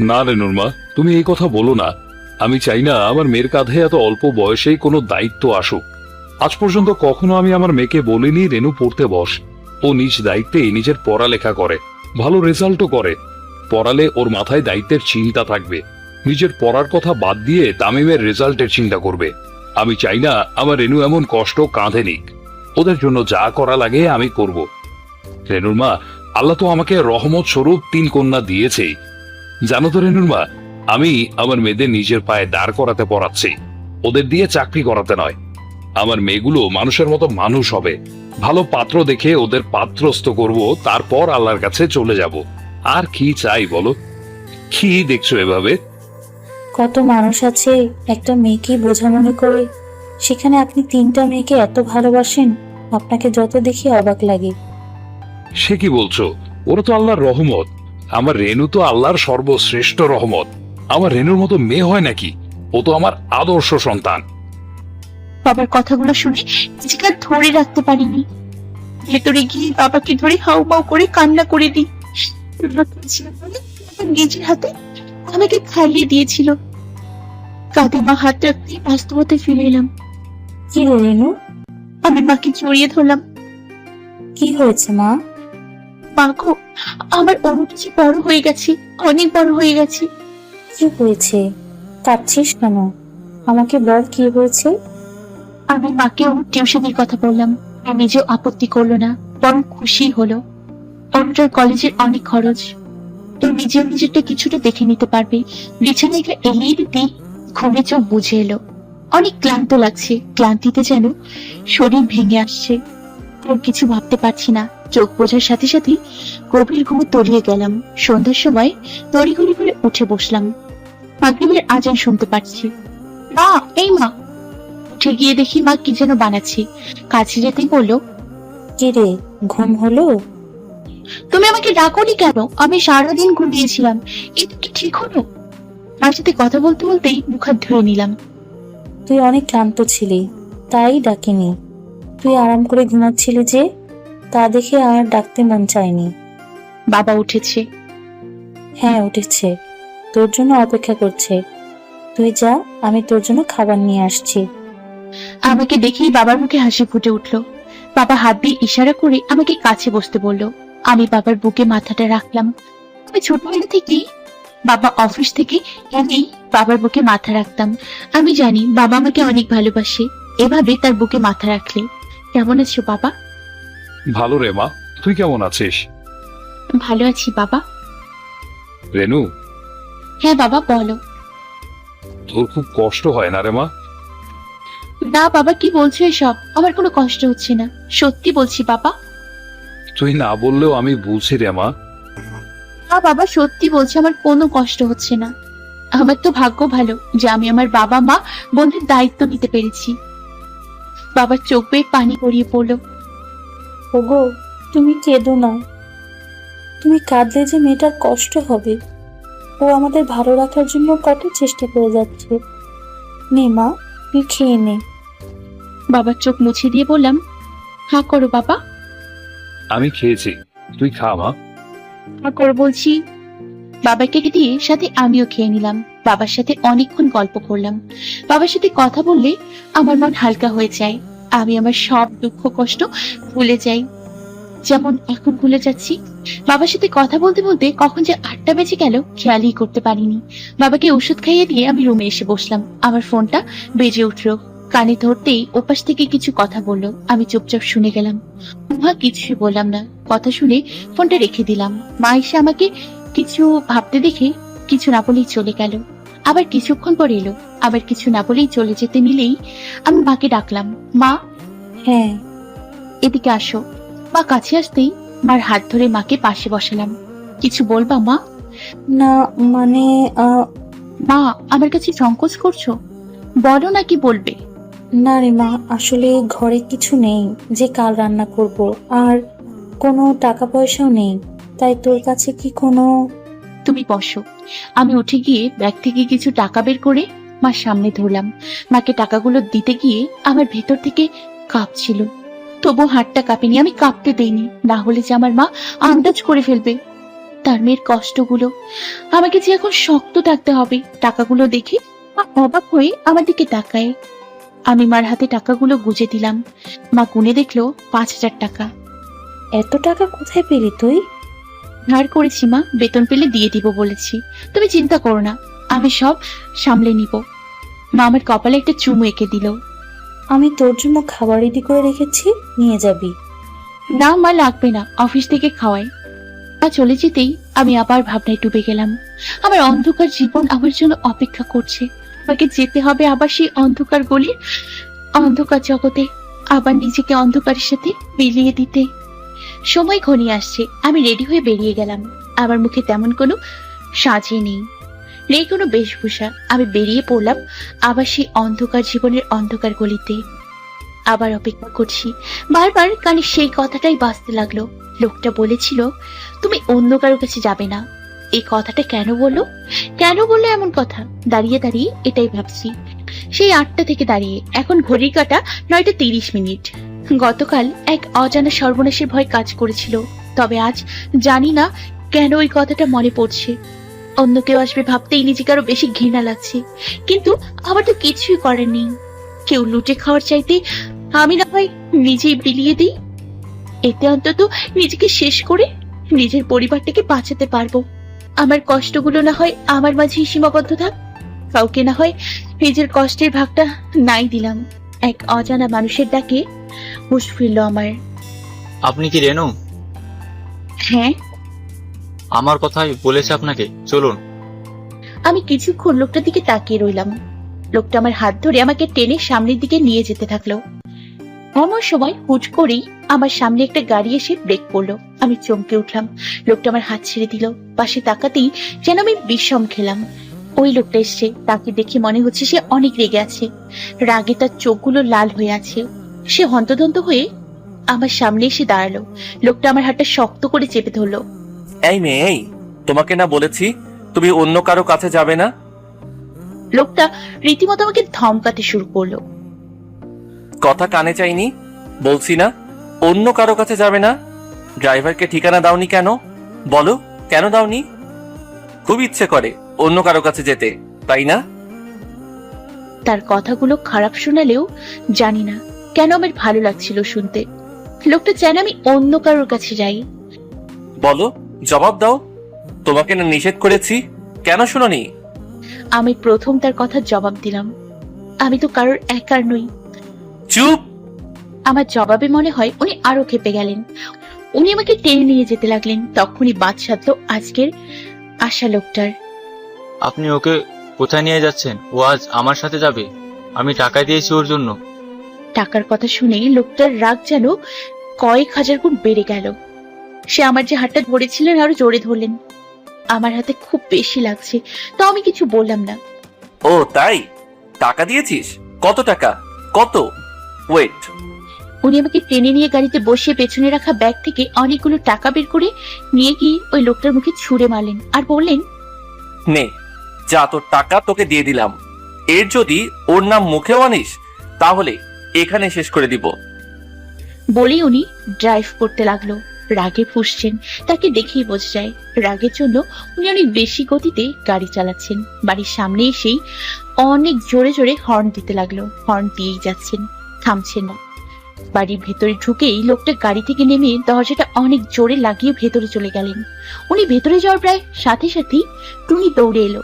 না রেনুর মা, তুমি এই কথা বলো না। আমি চাই না আমার মেয়ের কাঁধে এত অল্প বয়সেই কোনো দায়িত্ব আসুক। আজ পর্যন্ত কখনো আমি আমার মেয়েকে বলিনি রেনু পড়তে বস। ও নিজ দায়িত্বে নিজের পড়ালেখা করে, ভালো রেজাল্টও করে। পড়ালে ওর মাথায় দায়িত্বের চিন্তা থাকবে। নিজের পড়ার কথা বাদ দিয়ে তামিমের রেজাল্টের চিন্তা করবে। আমি চাই না আমার রেনু এমন কষ্ট কাঁধে নিক। ওদের জন্য যা করা লাগে আমি করব। রেনুর মা, আল্লাহ তো আমাকে রহমত স্বরূপ 3 কন্যা দিয়েছেই। জানো তো রেনুর মা, আমি আমার মেয়েদের নিজের পায়ে দাঁড় করাতে পড়াচ্ছি, ওদের দিয়ে চাকরি করাতে নয়। আমার মেয়েগুলো মানুষের মতো মানুষ হবে। ভালো পাত্র দেখে ওদের পাত্রস্থ করব, তারপর আল্লাহর কাছে চলে যাব। আর কি চাই বলো? কি দেখছো এভাবে? কত মানুষ আছে একটা মেয়েকে বোঝা মনে করে, সেখানে আপনি 3টা মেয়েকে এত ভালোবাসেন। আপনাকে যত দেখি অবাক লাগে। সে কি বলছো? ওরা তো আল্লাহর রহমত। আমার রেনু তো আল্লাহর সর্বশ্রেষ্ঠ রহমত। আমার রেনুর মতো মেয়ে হয় নাকি? ও তো আমার আদর্শ সন্তান। বাবার কথাগুলো শুনে নিজেকে আর ধরে রাখতে পারিনি। ভেতরে গিয়ে বাবাকে ধরে হাউমাউ করে কান্না করে দিই। নিজের হাতে আমাকে খাইয়ে দিয়েছিল। কাঁধে মা হাত রাখতে বাস্তবতায় ফিরে এলাম। কি রে রেনু, আমি মাকে জড়িয়ে ধরলাম। কি হয়েছে মা? মা গো, আমার অনুটি বড় হয়ে গেছে, অনেক বড় হয়ে গেছে। কি হয়েছে? কাঁদছিস কেন? আমাকে বল কি হয়েছে। আমি মাকে ওর টিউশনের কথা বললাম। ও নিজেও আপত্তি করলো না, বরং খুশি হলো। অনুটার কলেজের অনেক খরচ, তো নিজেও নিজেরটা কিছুটা দেখে নিতে পারবে। বিছানায় এলিয়ে দিতে ঘুমে চোখ বুঝে এলো। অনেক ক্লান্ত লাগছে, ক্লান্তিতে যেন শরীর ভেঙে আসছে। ওর কিছু ভাবতে পারছি না। চোখ বোঝার সাথে সাথে গভীর ঘুমে তলিয়ে গেলাম। সন্ধ্যার সময় তড়িঘড়ি করে উঠে বসলাম। মাগরিবের আজান শুনতে পাচ্ছি। মা, এই মা। উঠে গিয়ে দেখি মা কি যেন বানাচ্ছে। কাছে যেতেই বললো, কি রে, ঘুম হলো? তুমি আমাকে ডাকোনি কেন? আমি সারাদিন ঘুমিয়েছিলাম, এটা কি ঠিক হলো? মার সাথে কথা বলতে বলতেই মুখ হাত ধুয়ে নিলাম। তুই অনেক ক্লান্ত ছিলি, তাই ডাকিনি। তুই আরাম করে ঘুমাচ্ছিলি যে, তা দেখে আর ডাকতে মন চায়নি। বাবা উঠেছে। হ্যাঁ, উঠেছে, তোর জন্য অপেক্ষা করছে। তুই যা, আমি তোর জন্য খাবার নিয়ে আসছি। আমাকে দেখেই বাবার মুখে হাসি ফুটে উঠলো। বাবা হাত দিয়ে ইশারা করে আমাকে কাছে বসতে বললো। আমি বাবার বুকে মাথাটা রাখলাম। আমি ছোটবেলা থেকেই বাবা অফিস থেকে এনেই বাবার বুকে মাথা রাখতাম। আমি জানি বাবা আমাকে অনেক ভালোবাসে। এভাবে তার বুকে মাথা রাখলে। কেমন আছো বাবা? ভালো রে মা, তুই কেমন আছিস? ভালো আছি বাবা। রেনু, হ্যাঁ বাবা, বলো। তোর খুব কষ্ট হয় না রে মা? না বাবা, কি বলছো এসব? আমার কোনো কষ্ট হচ্ছে না, সত্যি বলছি বাবা। তুই না বললেও আমি বুঝি রে মা। না বাবা, সত্যি বলছি, আমার কোনো কষ্ট হচ্ছে না। আমার তো ভাগ্য ভালো যে আমি আমার বাবা মা বোনদের দায়িত্ব নিতে পেরেছি। বাবার চোখ বেয়ে পানি গড়িয়ে পড়লো। ওগো, তুমি কেঁদো না। তুমি কাঁদলে যে মেয়েটার কষ্ট হবে। ও আমাদের ভালো রাখার জন্য কত চেষ্টা করে যাচ্ছে। নে মা, তুই খেয়ে নে। বাবার চোখ মুছে দিয়ে বললাম, হা করো বাবা। আমি খেয়েছি, তুই খা মা। হা করো বলছি। বাবাকে দিয়ে সাথে আমিও খেয়ে নিলাম। বাবার সাথে অনেকক্ষণ গল্প করলাম। বাবার সাথে কথা বললে আমার মন হালকা হয়ে যায়। আমি আমার সব দুঃখ কষ্ট ভুলে যাই, যেমন এখন ভুলে যাচ্ছি। বাবার সাথে কথা বলতে বলতে কখন যে 8টা বেজে গেল খেয়ালই করতে পারিনি। বাবাকে ওষুধ খাইয়ে দিয়ে আমি রুমে এসে বসলাম। আমার ফোনটা বেজে উঠলো। কানে ধরতেই ওপাশ থেকে কিছু কথা বললো। আমি চুপচাপ শুনে গেলাম। মা কিছুই বললাম না। কথা শুনে ফোনটা রেখে দিলাম। মা এসে আমাকে কিছু ভাবতে দেখে কিছু না বলেই চলে গেল। আবার কিছুক্ষণ পর এলো। আবার কিছু না বলেই চলে যেতে নিলেই আমি মাকে ডাকলাম, মা হ্যাঁ, এদিকে আসো। মা কাছে আসতেই মার হাত ধরে মাকে পাশে বসালাম। কিছু বলবা মা? না মানে মা, আমার কাছে সংকোচ করছো? বলো না কি বলবে। না রে মা, আসলে ঘরে কিছু নেই যে কাল রান্না করব, আর কোনো টাকা পয়সাও নেই, তাই তোর কাছে কি কোনো... তুমি বসো। আমি উঠে গিয়ে ব্যাগ থেকে কিছু টাকা বের করে মার সামনে ধরলাম। মাকে টাকাগুলো দিতে গিয়ে আমার ভেতর থেকে কাঁপছিল, তবু হাতটা কাঁপেনি। আমি কাঁপতে দেইনি, না হলে যে আমার মা আন্দাজ করে ফেলবে তার মেয়ের কষ্টগুলো। আমাকে যে এখন শক্ত থাকতে হবে। টাকাগুলো দেখে মা অবাক হয়ে আমার দিকে তাকায়। আমি মার হাতে টাকাগুলো গুজে দিলাম। মা গুনে দেখলো 5,000 টাকা। এত টাকা কোথায় পেলি তুই? ধার করেছি মা, বেতন পেলে দিয়ে দিব বলেছি। তুমি চিন্তা করো না, আমি সব সামলে নিব। মা আমার কপালে একটা চুমু এঁকে দিল। আমি তোর জন্য খাবার রেডি করে রেখেছি, নিয়ে যাবি। না মা, লাগবে না, অফিস থেকে খাওয়াই। মা চলে যেতেই আমি আবার ভাবনায় ডুবে গেলাম। আমার অন্ধকার জীবন আমার জন্য অপেক্ষা করছে। আমাকে যেতে হবে আবার সেই অন্ধকার গলির অন্ধকার জগতে, আবার নিজেকে অন্ধকারের সাথে মিলিয়ে দিতে। সময় ঘনিয়ে আসছে, আমি রেডি হয়ে বেরিয়ে গেলাম। আমার মুখে তেমন কোনো সাজে নেই কোনো বেশভূষা। আমি বেরিয়ে পড়লাম আবার সেই অন্ধকার জীবনের অন্ধকার গলিতে। আবার অপেক্ষা করছি। বারবার কানে সেই কথাটাই বাজতে লাগলো। লোকটা বলেছিল তুমি অন্য কারো কাছে যাবে না। এই কথাটা কেন বললো এমন কথা? দাঁড়িয়ে দাঁড়িয়ে এটাই ভাবছি। সেই 8টা থেকে দাঁড়িয়ে এখন ঘড়ির কাঁটা 9:30। গতকাল এক অজানা সর্বনাশের ভয় কাজ করেছিল, তবে আজ জানি না কেন ওই কথাটা মনে পড়ছে। অন্য কেউ আসবে ভাবতেই নিজেকে আরো বেশি ঘৃণা লাগছে, কিন্তু আমার তো কিছুই করার নেই। কেউ লুটে খাওয়ার চাইতে আমি না হয় নিজেই বিলিয়ে দিই। এতে অন্তত নিজেকে শেষ করে নিজের পরিবারটাকে বাঁচাতে পারবো। আমার কষ্টগুলো না হয় আমার মাঝেই সীমাবদ্ধ থাক, কাউকে না হয় নিজের কষ্টের ভাগটা নাই দিলাম। এক অজানা মানুষের ডাকে হুঁশ ফিরল আমার। আপনি কি রেনু? হ্যাঁ। আমার কথাই বলেছে আপনাকে, চলুন। আমি কিছুক্ষণ লোকটার দিকে তাকিয়ে রইলাম। লোকটা আমার হাত ধরে আমাকে টেনে সামনের দিকে নিয়ে যেতে থাকলো। এমন সময় হুট করেই আমার সামনে একটা গাড়ি এসে ব্রেক করলো। আমি চমকে উঠলাম। লোকটা আমার হাত ছেড়ে দিল। পাশে তাকাতেই যেন আমি বিষম খেলাম। ওই লোকটা এসছে, তাকে দেখে মনে হচ্ছে সে অনেক রেগে আছে। রাগে তার চোখগুলো লাল হয়ে আছে। সে হন্তদন্ত হয়ে আমার সামনে এসে দাঁড়ালো। লোকটা আমার হাতটা শক্ত করে চেপে ধরলো। এই মেয়ে, এই তোমাকে না বলেছি তুমি অন্য কারো কাছে যাবে না? লোকটা রীতিমতো আমাকে ধমকাতে শুরু করলো। কথা কানে চাইনি? বলছি না অন্য কারো কাছে যাবে না। ড্রাইভারকে ঠিকানা দাওনি কেন? বলো কেন দাওনি? খুব ইচ্ছে করে অন্য কারো কাছে যেতে, তাই না? তার কথাগুলো খারাপ শোনালেও জানি না কেন আমার ভালো লাগছিল শুনতে। লোকটা চায় না আমি অন্য কারোর কাছে যাই। বলো, জবাব দাও। তোমাকে না নিষেধ করেছি, কেন শুনোনি? আমি প্রথম তার কথা জবাব দিলাম। আমি তো কারোর একার নই। চুপ! আমার জবাবে মনে হয় উনি আরো ক্ষেপে গেলেন। উনি আমাকে টেনে নিয়ে যেতে লাগলেন। তখনই বাদ সাধলো আজকের আশা লোকটার। আপনি ওকে কোথায় নিয়ে যাচ্ছেন? ও আজ আমার সাথে যাবে। আমি টাকা দিয়েছি ওর জন্য। টাকার কথা শুনে লোকটার রাগ যেন কয়েক হাজার গুণ বেড়ে গেল। সে আমার যে হাতটা ধরেছিলেন আরো জোরে ধরলেন। আমার হাতে খুব বেশি লাগছে, তো আমি কিছু বললাম না। ও তাই? টাকা দিয়েছিস? কত টাকা? কত? ওয়েট। উনি আমাকে টেনে নিয়ে গাড়িতে বসিয়ে পেছনে রাখা ব্যাগ থেকে অনেকগুলো টাকা বের করে নিয়ে গিয়ে ওই লোকটার মুখে ছুঁড়ে মারলেন আর বললেন, নে, যা তোর টাকা তোকে দিয়ে দিলাম। এর যদি ওর নাম মুখেও আনিস তাহলে এখানে শেষ করে দিব। বলেই উনি ড্রাইভ করতে লাগলো। রাগে ফুঁসছেন, তাকে দেখেই বোঝা যায় রাগের জন্য উনি অনেক বেশি গতিতে গাড়ি চালাচ্ছেন। বাড়ির সামনে এসেই অনেক জোরে জোরে হর্ন দিতে লাগলো। হর্ন দিয়েই যাচ্ছেন, থামছেন না। বাড়ির ভেতরে ঢুকেই লোকটা গাড়ি থেকে নেমে দরজাটা অনেক জোরে লাগিয়ে ভেতরে চলে গেলেন। উনি ভেতরে যাওয়ার প্রায় সাথে সাথেই টুনি দৌড়ে এলো।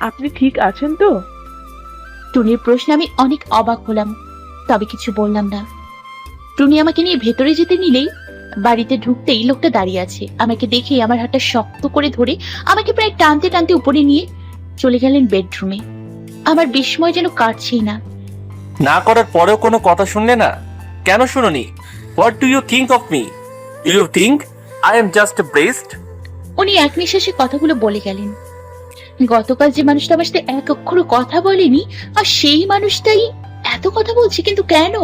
আপনি ঠিক আছেন তো? টুনির প্রশ্নে আমি অনেক অবাক হলাম, তবে কিছু বললাম না। টুনি আমাকে নিয়ে ভেতরে যেতে নিলেই বাড়িতে ঢুকতেই লোকটা দাঁড়িয়ে আছে। আমাকে দেখে আমার হাতটা শক্ত করে ধরে আমাকে প্রায় টানতে টানতে উপরে নিয়ে চলে গেলেন বেডরুমে। আমার বিস্ময় যেন কাটছেই না। না করার পরেও কোনো কথা শুনলে না? কেন শুনোনি? What do you think of me? Do you think I am just breast? উনি এক নিঃশ্বাসে কথাগুলো বলে গেলেন। গতকাল যে মানুষটা আমার সাথে এক অক্ষরও কথা বলেনি, আর সেই মানুষটাই এত কথা বলছে, কিন্তু কেন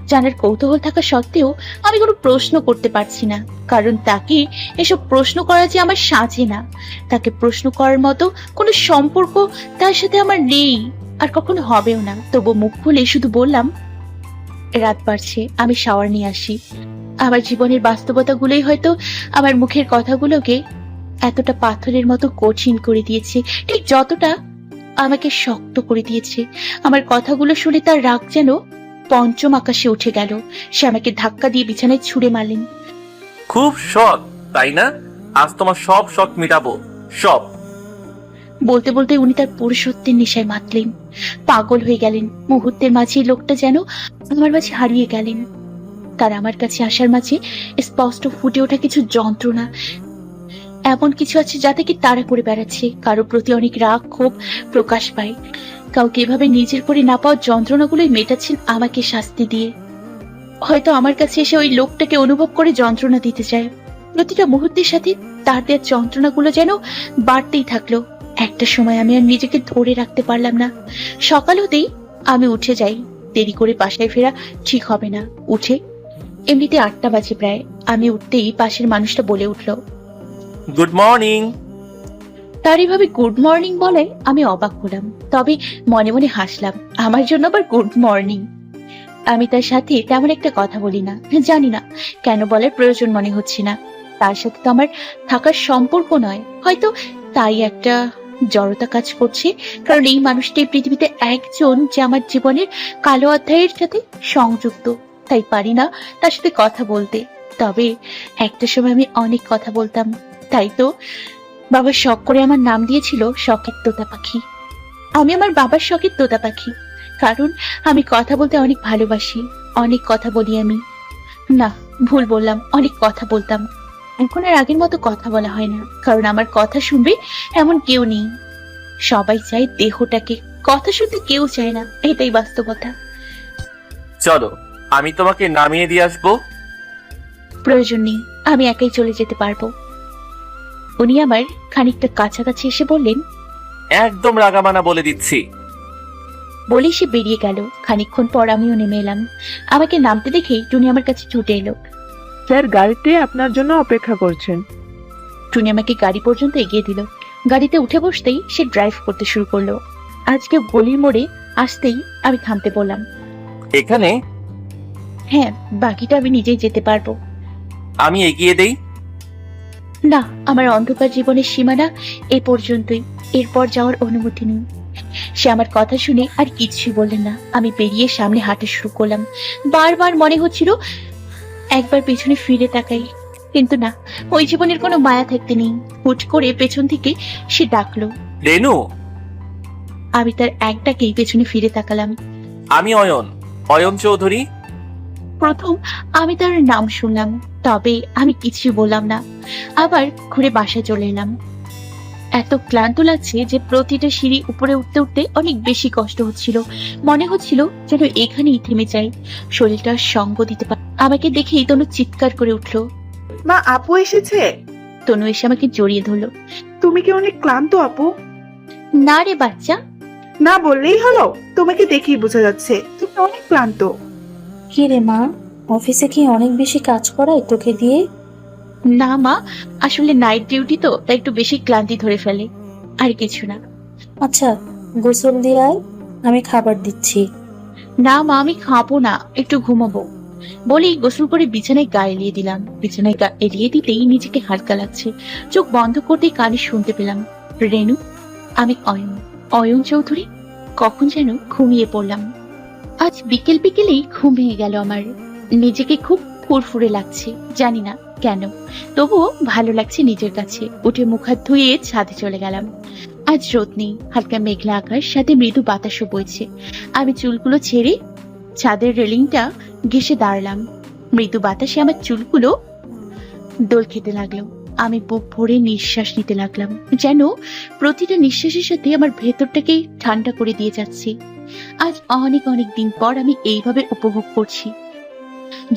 জানার কৌতূহল থাকা সত্ত্বেও আমি কোনো প্রশ্ন করতে পারছি না, কারণ তাকে এসব প্রশ্ন করা যে আমার সাজে না। তাকে প্রশ্ন করার মতো কোনো সম্পর্ক তার সাথে আমার নেই, আর কখনো হবেও না। তবু মুখ খুলে শুধু বললাম, রাত বাড়ছে, আমি শাওয়ার নিয়ে আসি। আমার জীবনের বাস্তবতাগুলোই হয়তো আমার মুখের কথাগুলোকে এতটা পাথরের মতো কঠিন করে দিয়েছে, ঠিক যতটা আমাকে শক্ত করে দিয়েছে। আমার কথাগুলো শুনে তার রাগ যেন পঞ্চম আকাশে উঠে গেল। সে আমাকে ধাক্কা দিয়ে বিছানায় ছুঁড়ে মারলেন। খুব শখ তাই না? আজ তোমার সব শখ মিটাবো, সব। বলতে বলতে উনি তার পুরুষত্বের নেশায় মাতলেন, পাগল হয়ে গেলেন। মুহূর্তের মাঝে লোকটা যেন আমার মাঝে হারিয়ে গেলেন। তার আমার কাছে আসার মাঝে স্পষ্ট ফুটে ওঠা কিছু যন্ত্রণা, এমন কিছু আছে যা থেকে তাড়া করে বেড়াচ্ছে। কারো প্রতি অনেক রাগ ক্ষোভ প্রকাশ পায়। কাউকে এভাবে নিজের করে না পাওয়া যন্ত্রণাগুলোই মেটাচ্ছেন আমাকে শাস্তি দিয়ে। হয়তো আমার কাছে এসে ওই লোকটাকে অনুভব করে যন্ত্রণা দিতে চায়। প্রতিটা মুহূর্তের সাথে তার দেওয়ার যন্ত্রণাগুলো যেন বাড়তেই থাকলো। একটা সময় আমি আর নিজেকে ধরে রাখতে পারলাম না। সকাল হতেই আমি উঠে যাই। দেরি করে বাসায় ফেরা ঠিক হবে না। উঠে এমনিতে 8টা বাজে প্রায়। আমি উঠতেই পাশের মানুষটা বলে উঠলো, গুড মর্নিং। তার এইভাবে গুড মর্নিং বলে আমি অবাক হলাম, তবে মনে মনে হাসলাম। আমার জন্য আবার গুড মর্নিং। আমি তার সাথে তেমন একটা কথা বলি না, জানি না কেন বলার প্রয়োজন মনে হচ্ছে না। তার সাথে তো আমার থাকার সম্পর্ক নয়, হয়তো তাই একটা জড়তা কাজ করছে। কারণ এই মানুষটি পৃথিবীতে একজন যে আমার জীবনের কালো অধ্যায়ের সাথে সংযুক্ত, তাই পারি না তার সাথে কথা বলতে। তবে একটা সময় আমি অনেক কথা বলতাম। তাই তো বাবা শখ করে আমার নাম দিয়েছিল শখের তোতা পাখি। আমি আমার বাবার শখের তোতা পাখি, কারণ আমি কথা বলতে অনেক ভালোবাসি। অনেক কথা বলি আমি। না, ভুল বললাম, অনেক কথা বলতাম। এখন আর আগের মতো কথা বলা হয় না, কারণ আমার কথা শুনবে এমন কেউ নেই। সবাই চায় দেহটাকে, কথা শুনতে কেউ চায় না। এটাই বাস্তবতা। চলো আমি তোমাকে নামিয়ে দিয়ে আসবো। প্রয়োজন নেই, আমি একাই চলে যেতে পারবো। উনি আমার খানিকটা কাছাকাছি এসে বললেন, একদম রাগামানা বলে দিচ্ছি। বলেই সে বেরিয়ে গেল। খানিকক্ষণ পর আমিও নেমে এলাম। আমাকে নামতে দেখেই টুনি আমার কাছে ছুটে এলো। স্যার গাড়িতে আপনার জন্য অপেক্ষা করছেন। টুনি আমাকে গাড়ি পর্যন্ত এগিয়ে দিল। গাড়িতে উঠে বসতেই সে ড্রাইভ করতে শুরু করলো। আজকে গলির মোড়ে আসতেই আমি থামতে বললাম, এখানে? হ্যাঁ, বাকিটা আমি নিজেই যেতে পারবো। আমি এগিয়ে দেই। না, আমার অন্ধকার জীবনের সীমানা এ পর্যন্তই, এরপর যাওয়ার অনুমতি নেই। সে আমার কথা শুনে আর কিছুই বললেন না। আমি বেরিয়ে সামনে হাঁটা শুরু করলাম। বারবার মনে হচ্ছিল একবার পেছনে ফিরে তাকাই, কিন্তু না, ওই জীবনের কোনো মায়া থাকতে নেই। হুট করে পেছন থেকে সে ডাকলো, রেনু। আমি তার এক ডাকেই পেছনে ফিরে তাকালাম। আমি অয়ন, অয়ন চৌধুরী। প্রথম আমি তার নাম শুনলাম, তবে আমি কিছুই বললাম না। আবার ঘুরে বাসায় চলে এলাম। এত ক্লান্ত লাগছে যে প্রতিটা সিঁড়ি উপরে উঠতে উঠতে অনেক বেশি কষ্ট হচ্ছিল। মনে হচ্ছিল যেন এখানেই থেমে যাই, শরীরটা সঙ্গ দিতে পারে। আমাকে দেখেই তনু চিৎকার করে উঠলো। মা, আপু এসেছে। তনু এসে আমাকে জড়িয়ে ধরলো। তুমি কি অনেক ক্লান্ত আপু? না রে বাচ্চা, না বললেই হলো, তোমাকে দেখেই বোঝা যাচ্ছে তুমি অনেক ক্লান্ত। কি রে মা, অফিসে কি অনেক বেশি কাজ করায় তোকে দিয়ে? না মা, আসলে নাইট ডিউটি তো, তাই একটু বেশি ক্লান্তি ধরে ফেলে, আর কিছু না। আচ্ছা, গোসল দিয়ে আয়, আমি খাবার দিচ্ছি। না মা, আমি খাবো না, একটু ঘুমাবো। বলেই গোসল করে বিছানায় গা এলিয়ে দিলাম। বিছানায় গা এলিয়ে দিতেই নিজেকে হালকা লাগছে। চোখ বন্ধ করতেই কানে শুনতে পেলাম, রেনু, আমি অয়ন, অয়ন চৌধুরী। কখন যেন ঘুমিয়ে পড়লাম। আজ বিকেল বিকেলেই ঘুম ভেঙে গেল আমার। নিজেকে খুব ফুরফুরে লাগছে, জানি না কেন, তবুও ভালো লাগছে নিজের কাছে। উঠে মুখ হাত ধুয়ে ছাদে চলে গেলাম। আজ রোদ নেই, হালকা মেঘলা আকাশ, সাথে মৃদু বাতাসও বইছে। আমি চুলগুলো ছেড়ে ছাদের রেলিংটা ঘেঁষে দাঁড়ালাম। মৃদু বাতাসে আমার চুলগুলো দোল খেতে লাগলো। আমি বুক ভরে নিঃশ্বাস নিতে লাগলাম, যেন প্রতিটা নিঃশ্বাসের সাথে আমার ভেতরটাকে ঠান্ডা করে দিয়ে যাচ্ছে। আজ অনেক অনেক দিন পর আমি এইভাবে উপভোগ করছি।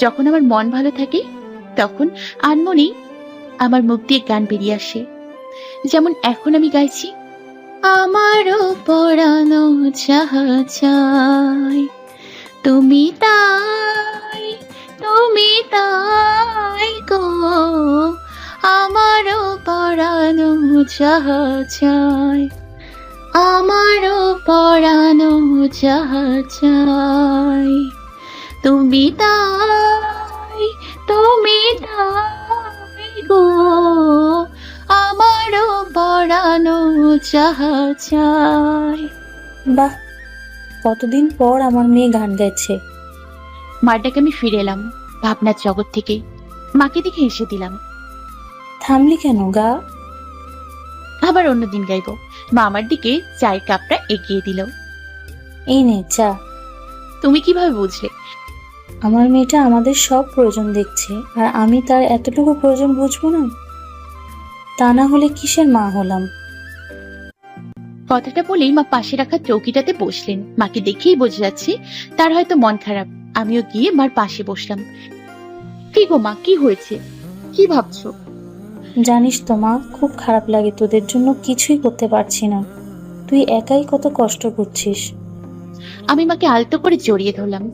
যখন আমার মন ভালো থাকে তখন আনমনেই আমার মুখ দিয়ে গান বেরিয়ে আসে। যেমন এখন আমি গাইছি, আমারও পরানো চাহা চাই, তুমি তাই গো, আমারও পরানো চাহা চাই, আমারও পরানো চাহা চাই, তুমি তাই গো, আমারও পরানো চাহা চাই। বাহ, কতদিন পর আমার মেয়ে গান গাইছে। মার ডাকে আমি ফিরে এলাম ভাবনার জগৎ থেকে। মাকে দেখে হেসে দিলাম। থামলি কেন গা? আবার অন্যদিন গাইবো। মা আমার দিকে চায়ের কাপটা এগিয়ে দিল। এই নে চা। তুমি কিভাবে বুঝলে? আমার মেয়েটা আমাদের সব প্রয়োজন দেখছে, আর আমি তার এতটুকু প্রয়োজন বুঝবো না? তা না হলে কিসের মা হলাম? কথাটা বলেই মা পাশে রাখা চৌকিটাতে বসলেন। মাকে দেখেই বোঝা যাচ্ছে তার হয়তো মন খারাপ। আমিও গিয়ে মার পাশে বসলাম। কি গো মা, কি হয়েছে? কি ভাবছো? জানিস তো মা, খুব খারাপ লাগে, তোদের জন্য কিছুই করতে পারছি না। তুই একাই কত কষ্ট করছিস। আমি মাকে আলতো করে জড়িয়ে ধরলাম।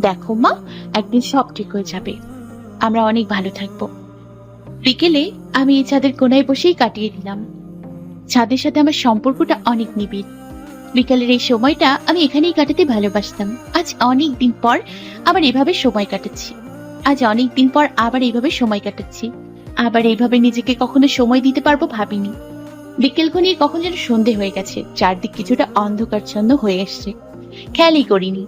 দেখো মা, একদিন সব ঠিক হয়ে যাবে, আমরা অনেক ভালো থাকবো। বিকেলে আমি এই ছাদের কোনায় বসেই কাটিয়ে দিলাম। ছাদের সাথে আমার সম্পর্কটা অনেক নিবিড়। বিকালের এই সময়টা আমি এখানেই কাটাতে ভালোবাসতাম। আজ অনেক দিন পর আবার এইভাবে সময় কাটাচ্ছি। আবার এইভাবে নিজেকে কখনো সময় দিতে পারবো ভাবিনি। বিকেল ঘনিয়ে কখন যেন সন্ধে হয়ে গেছে, চারদিক কিছুটা অন্ধকারচ্ছন্ন হয়ে এসছে। খেয়ালই করিনি,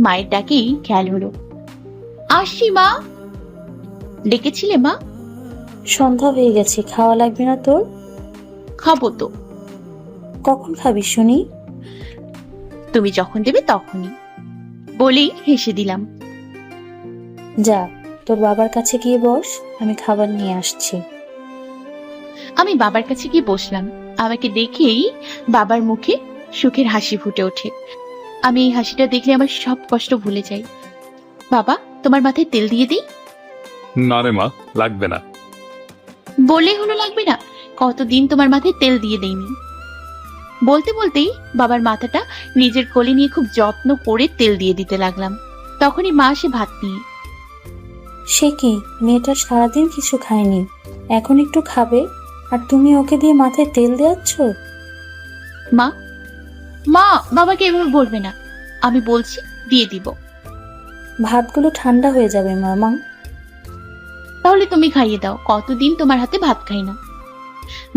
মায়ের ডাকেই খেয়াল হলো। আসছি মা। ডেকেছিলে মা? সন্ধ্যা হয়ে গেছে, খাওয়া লাগবে না তোর? খাবো তো। কখন খাবি শুনি? তুমি যখন দেবে তখনই, বলেই হেসে দিলাম। যা, তোর বাবার কাছে গিয়ে বস, আমি খাবার নিয়ে আসছি। আমি বাবার কাছে গিয়ে বসলাম। আমাকে দেখেই বাবার মুখে সুখের হাসি ফুটে ওঠে। আমি এই হাসিটা দেখলে আমার সব কষ্ট ভুলে যাই। বাবা, তোমার মাথায় তেল দিয়ে দিই? না রে মা, লাগবে না। বললেই হলো লাগবে না? কতদিন তোমার মাথায় তেল দিয়ে দেইনি। বলতে বলতেই বাবার মাথাটা নিজের কোলে নিয়ে খুব যত্ন করে তেল দিয়ে দিতে লাগলাম। তখনই মা আসে ভাত নিয়ে। সে কি, মেয়েটা সারাদিন কিছু খায়নি, এখন একটু খাবে, আর তুমি ওকে দিয়ে মাথায় তেল দেওয়াচ্ছ? মা, বাবাকে এভাবে বলবে না, আমি বলছি দিয়ে দিব। ভাতগুলো ঠান্ডা হয়ে যাবে মামা। তাহলে তুমি খাইয়ে দাও, কতদিন তোমার হাতে ভাত খাই না।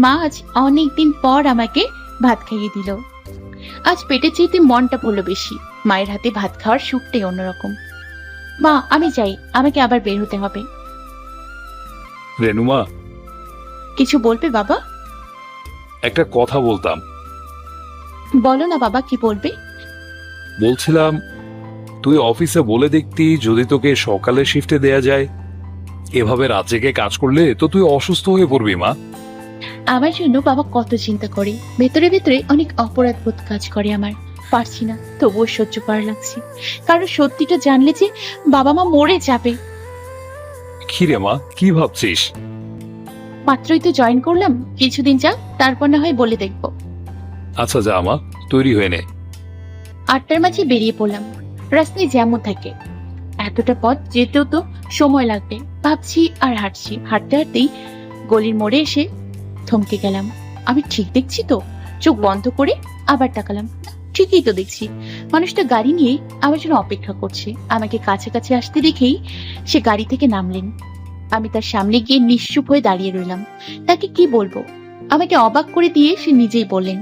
মা আজ অনেকদিন পর আমাকে ভাত খাইয়ে দিল। আজ পেটে চাইতে মনটা পড়লো বেশি। মায়ের হাতে ভাত খাওয়ার সুখটাই অন্যরকম। মা, আমি যাই, আমাকে আবার বের হতে হবে। রেনুমা, কিছু বলবে বাবা? একটা কথা বলতাম। বলো না বাবা, কি বলবে? বলছিলাম, তুই অফিসে বলে দেখতি যদি তোকে সকালে শিফটে দেয়া যায়। এভাবে রাত জেগে কাজ করলে তো তুই অসুস্থ হয়ে পড়বি মা। আমার জন্য বাবা কত চিন্তা করে, ভেতরে ভেতরে অনেক অপরাধ বোধ কাজ করে আমার। পারছি না, তবুও সহ্য করা লাগছে, কারণ সত্যিটা জানলে যে বাবা মা মরে যাবে। খিরে মা, কি ভাবছিস? মাত্রই তো জয়েন করলাম, কিছুদিন যাক, তারপর না হয় বলে দেখবো। আচ্ছা যা মা, তৈরি হয়ে নে। 8টার মাঝে বেরিয়ে পড়লাম। রাস্তায় জ্যামও থাকে, এতটা পথ যেতেও তো সময় লাগবে ভাবছি, আর হাঁটছি। হাঁটতে হাঁটতেই গলির মোড়ে এসে থমকে গেলাম। আমি ঠিক দেখছি তো? চোখ বন্ধ করে আবার তাকালাম। ঠিকই তো দেখছি, মানুষটা গাড়ি নিয়ে আমার জন্য অপেক্ষা করছে। আমাকে কাছাকাছি আসতে দেখেই সে গাড়ি থেকে নামলেন। আমি তার সামনে গিয়ে নিশ্চুপ হয়ে দাঁড়িয়ে রইলাম। তাকে কি বলবো? আমাকে অবাক করে দিয়ে সে নিজেই বললেন,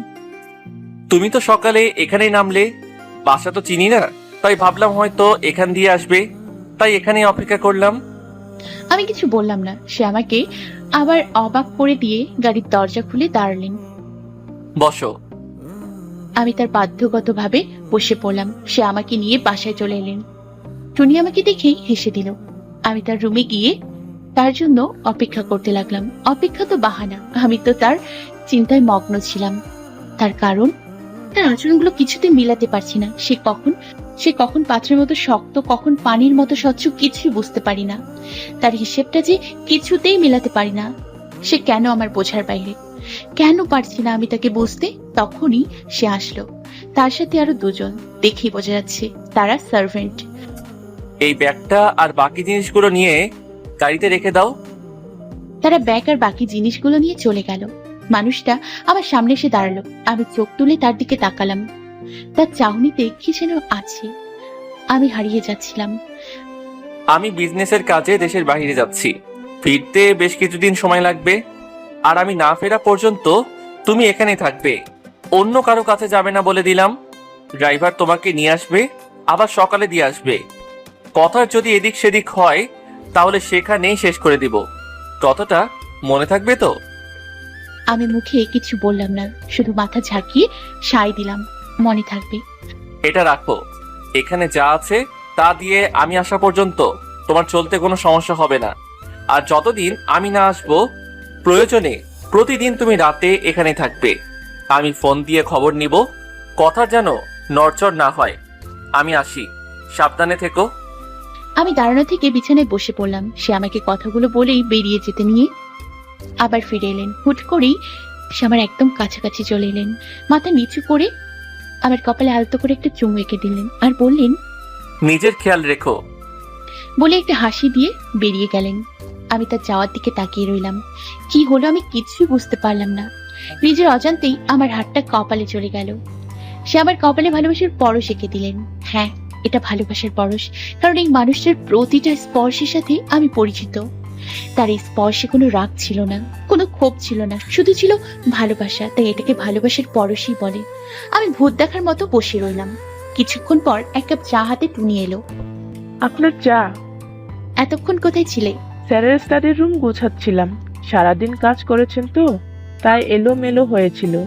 তুমি তো সকালে এখানেই নামলে, বাসা তো চিনি না, তাই ভাবলাম হয়তো এখান দিয়ে আসবে, তাই এখানেই অপেক্ষা করলাম। আমি কিছু বললাম না। সে আমাকে আবার অবাক করে দিয়ে গাড়ির দরজা খুলে দাঁড়ালেন। বসো। আমি তার বাধ্যগতভাবে বসে পড়লাম। সে আমাকে নিয়ে বাসায় চলে এলেন। টুনি আমাকে দেখেই হেসে দিল। আমি তার রুমে গিয়ে তার জন্য অপেক্ষা করতে লাগলাম। অপেক্ষা তো বাহানা, আমি তো তার চিন্তায় মগ্ন ছিলাম। তার কারণ, তার আচরণগুলো কিছুতেই মিলাতে পারছি না। সে কখন পাত্রের মতো শক্ত, কখন পানির মতো স্বচ্ছ, কিছুই বুঝতে পারি না। তার হিসেবটা যে কিছুতেই মেলাতে পারি না। সে কেন আমার বোঝার বাইরে। কেন পারছি না আমি তাকে বুঝতে। তখনই সে আসলো, তার সাথে আরো দুজন। দেখেই বোঝা যাচ্ছে তারা সার্ভেন্ট। এই ব্যাগটা আর বাকি জিনিসগুলো নিয়ে গাড়িতে রেখে দাও। তারা ব্যাগ আর বাকি জিনিসগুলো নিয়ে চলে গেল। মানুষটা আমার সামনে এসে দাঁড়ালো। আমি চোখ তুলে তার দিকে তাকালাম। তার চাহনিতে কি যেন আছে। আমি হারিয়ে যাচ্ছিলাম। আমি বিজনেসের কাজে দেশের বাইরে যাচ্ছি, ফিরতে বেশ কিছুদিন সময় লাগবে। আর আমি না ফেরা পর্যন্ত তুমি এখানেই থাকবে, অন্য কারো কাছে যাবে না বলে দিলাম। ড্রাইভার তোমাকে নিয়ে আসবে, আবার সকালে দিয়ে আসবে। কথার যদি এদিক সেদিক হয় তাহলে সেখানেই শেষ করে দিব। কথাটা মনে থাকবে তো? আমি মুখে কিছু বললাম না, শুধু মাথা ঝাঁকিয়ে সায় দিলাম, মনে থাকবে। এটা রাখো, এখানে যা আছে তা দিয়ে আমি আসা পর্যন্ত তোমার চলতে কোনো সমস্যা হবে না। আর যতদিন আমি না আসবো, প্রয়োজনে প্রতিদিন তুমি রাতে এখানে থাকবে। আমি ফোন দিয়ে খবর নিব, কথা যেন নড়চড় না হয়। আমি আসি, সাবধানে থেকো। আমি দাঁড়ানো থেকে বিছানায় বসে পড়লাম। সে আমাকে কথাগুলো বলেই বেরিয়ে যেতে নিয়ে আবার ফিরে এলেন। হুট করেই সে আমার একদম কাছাকাছি চলে এলেন। মাথা নিচু করে আমার কপালে আলতো করে একটা চুমু এঁকে দিলেন আর বললেন, নিজের খেয়াল রেখো। বলে একটা হাসি দিয়ে বেরিয়ে গেলেন। আমি তার যাওয়ার দিকে তাকিয়ে রইলাম। কি হলো আমি কিছুই বুঝতে পারলাম না। নিজের অজান্তেই আমার হাতটা কপালে চলে গেল। সে আমার কপালে ভালোবাসার পরশ এঁকে দিলেন। হ্যাঁ, এটা ভালোবাসার পরশ, কারণ এই মানুষটার প্রতিটা স্পর্শের সাথে আমি পরিচিত। তার এই স্পর্শে কোনো রাগ ছিল না, কোনো ক্ষোভ ছিল না, শুধু ছিল ভালোবাসা। তাই এটাকে ভালোবাসার পরশই বলে। আমি ভূত দেখার মতো বসে রইলাম। কিছুক্ষণ পর এক কাপ চা হাতে টুনি এলো। আপনার চা? এতক্ষণ কোথায় ছিলে? স্যারের স্টাডি রুম গোছাচ্ছিলাম। সারাদিন কাজ করেছেন তো, তাই এলোমেলো হয়েছিল।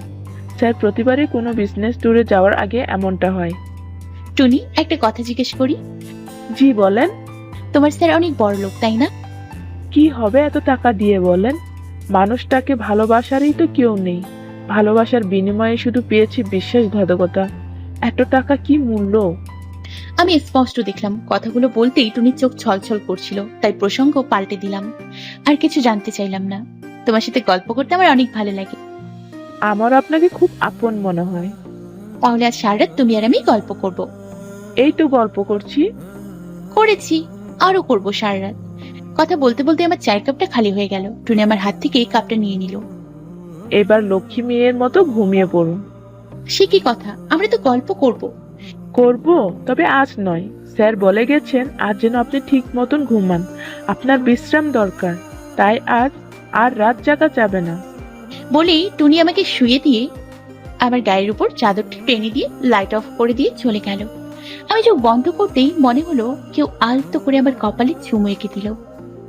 স্যার প্রতিবারই কোনো বিজনেস ট্যুরে যাওয়ার আগে এমনটা হয়। টুনি, একটা কথা জিজ্ঞেস করি? জি বলেন। তোমার স্যার অনেক বড় লোক, তাই না? কি হবে এত টাকা দিয়ে বলেন? মানুষটাকে ভালোবাসারই তো কেউ নেই। ভালোবাসার বিনিময়ে শুধু পেয়েছি বিশ্বাসঘাতকতা। এত টাকা কি মূল্য? আমি স্পষ্ট দেখলাম। কথাগুলো বলতেই টুনির চোখ ছলছল করছিল, তাই প্রসঙ্গ পাল্টে দিলাম। আর কিছু জানতে চাইলাম না। তোমার সাথে গল্প করতে আমার অনেক ভালো লাগে। আমার আপনাকে খুব আপন মনে হয়। তাহলে আজ সারা রাত তুমি আর আমি গল্প করব। এই তো গল্প করছি। করেছি, আরো করব সারা রাত। কথা বলতে বলতে আমার চায়ের কাপটা খালি হয়ে গেল। টুনি আমার হাত থেকে এই কাপটা নিয়ে নিল। এবার লক্ষ্মী মেয়ের মতো ঘুমিয়ে পড়ুন। সে কি কথা? আমরা তো গল্প করব। করব, তবে আজ নয়। স্যার বলে গেছেন আজ যেন আপনি ঠিক মতন ঘুমান। আপনার বিশ্রাম দরকার, তাই আজ আর রাত জাগা যাবে না। বলেই টুনি আমাকে শুয়ে দিয়ে আমার গায়ের উপর চাদরটা টেনে দিয়ে লাইট অফ করে দিয়ে চলে গেল। আমি চোখ বন্ধ করতেই মনে হলো কেউ আলতো করে আমার কপালে চুমু এঁকে দিল।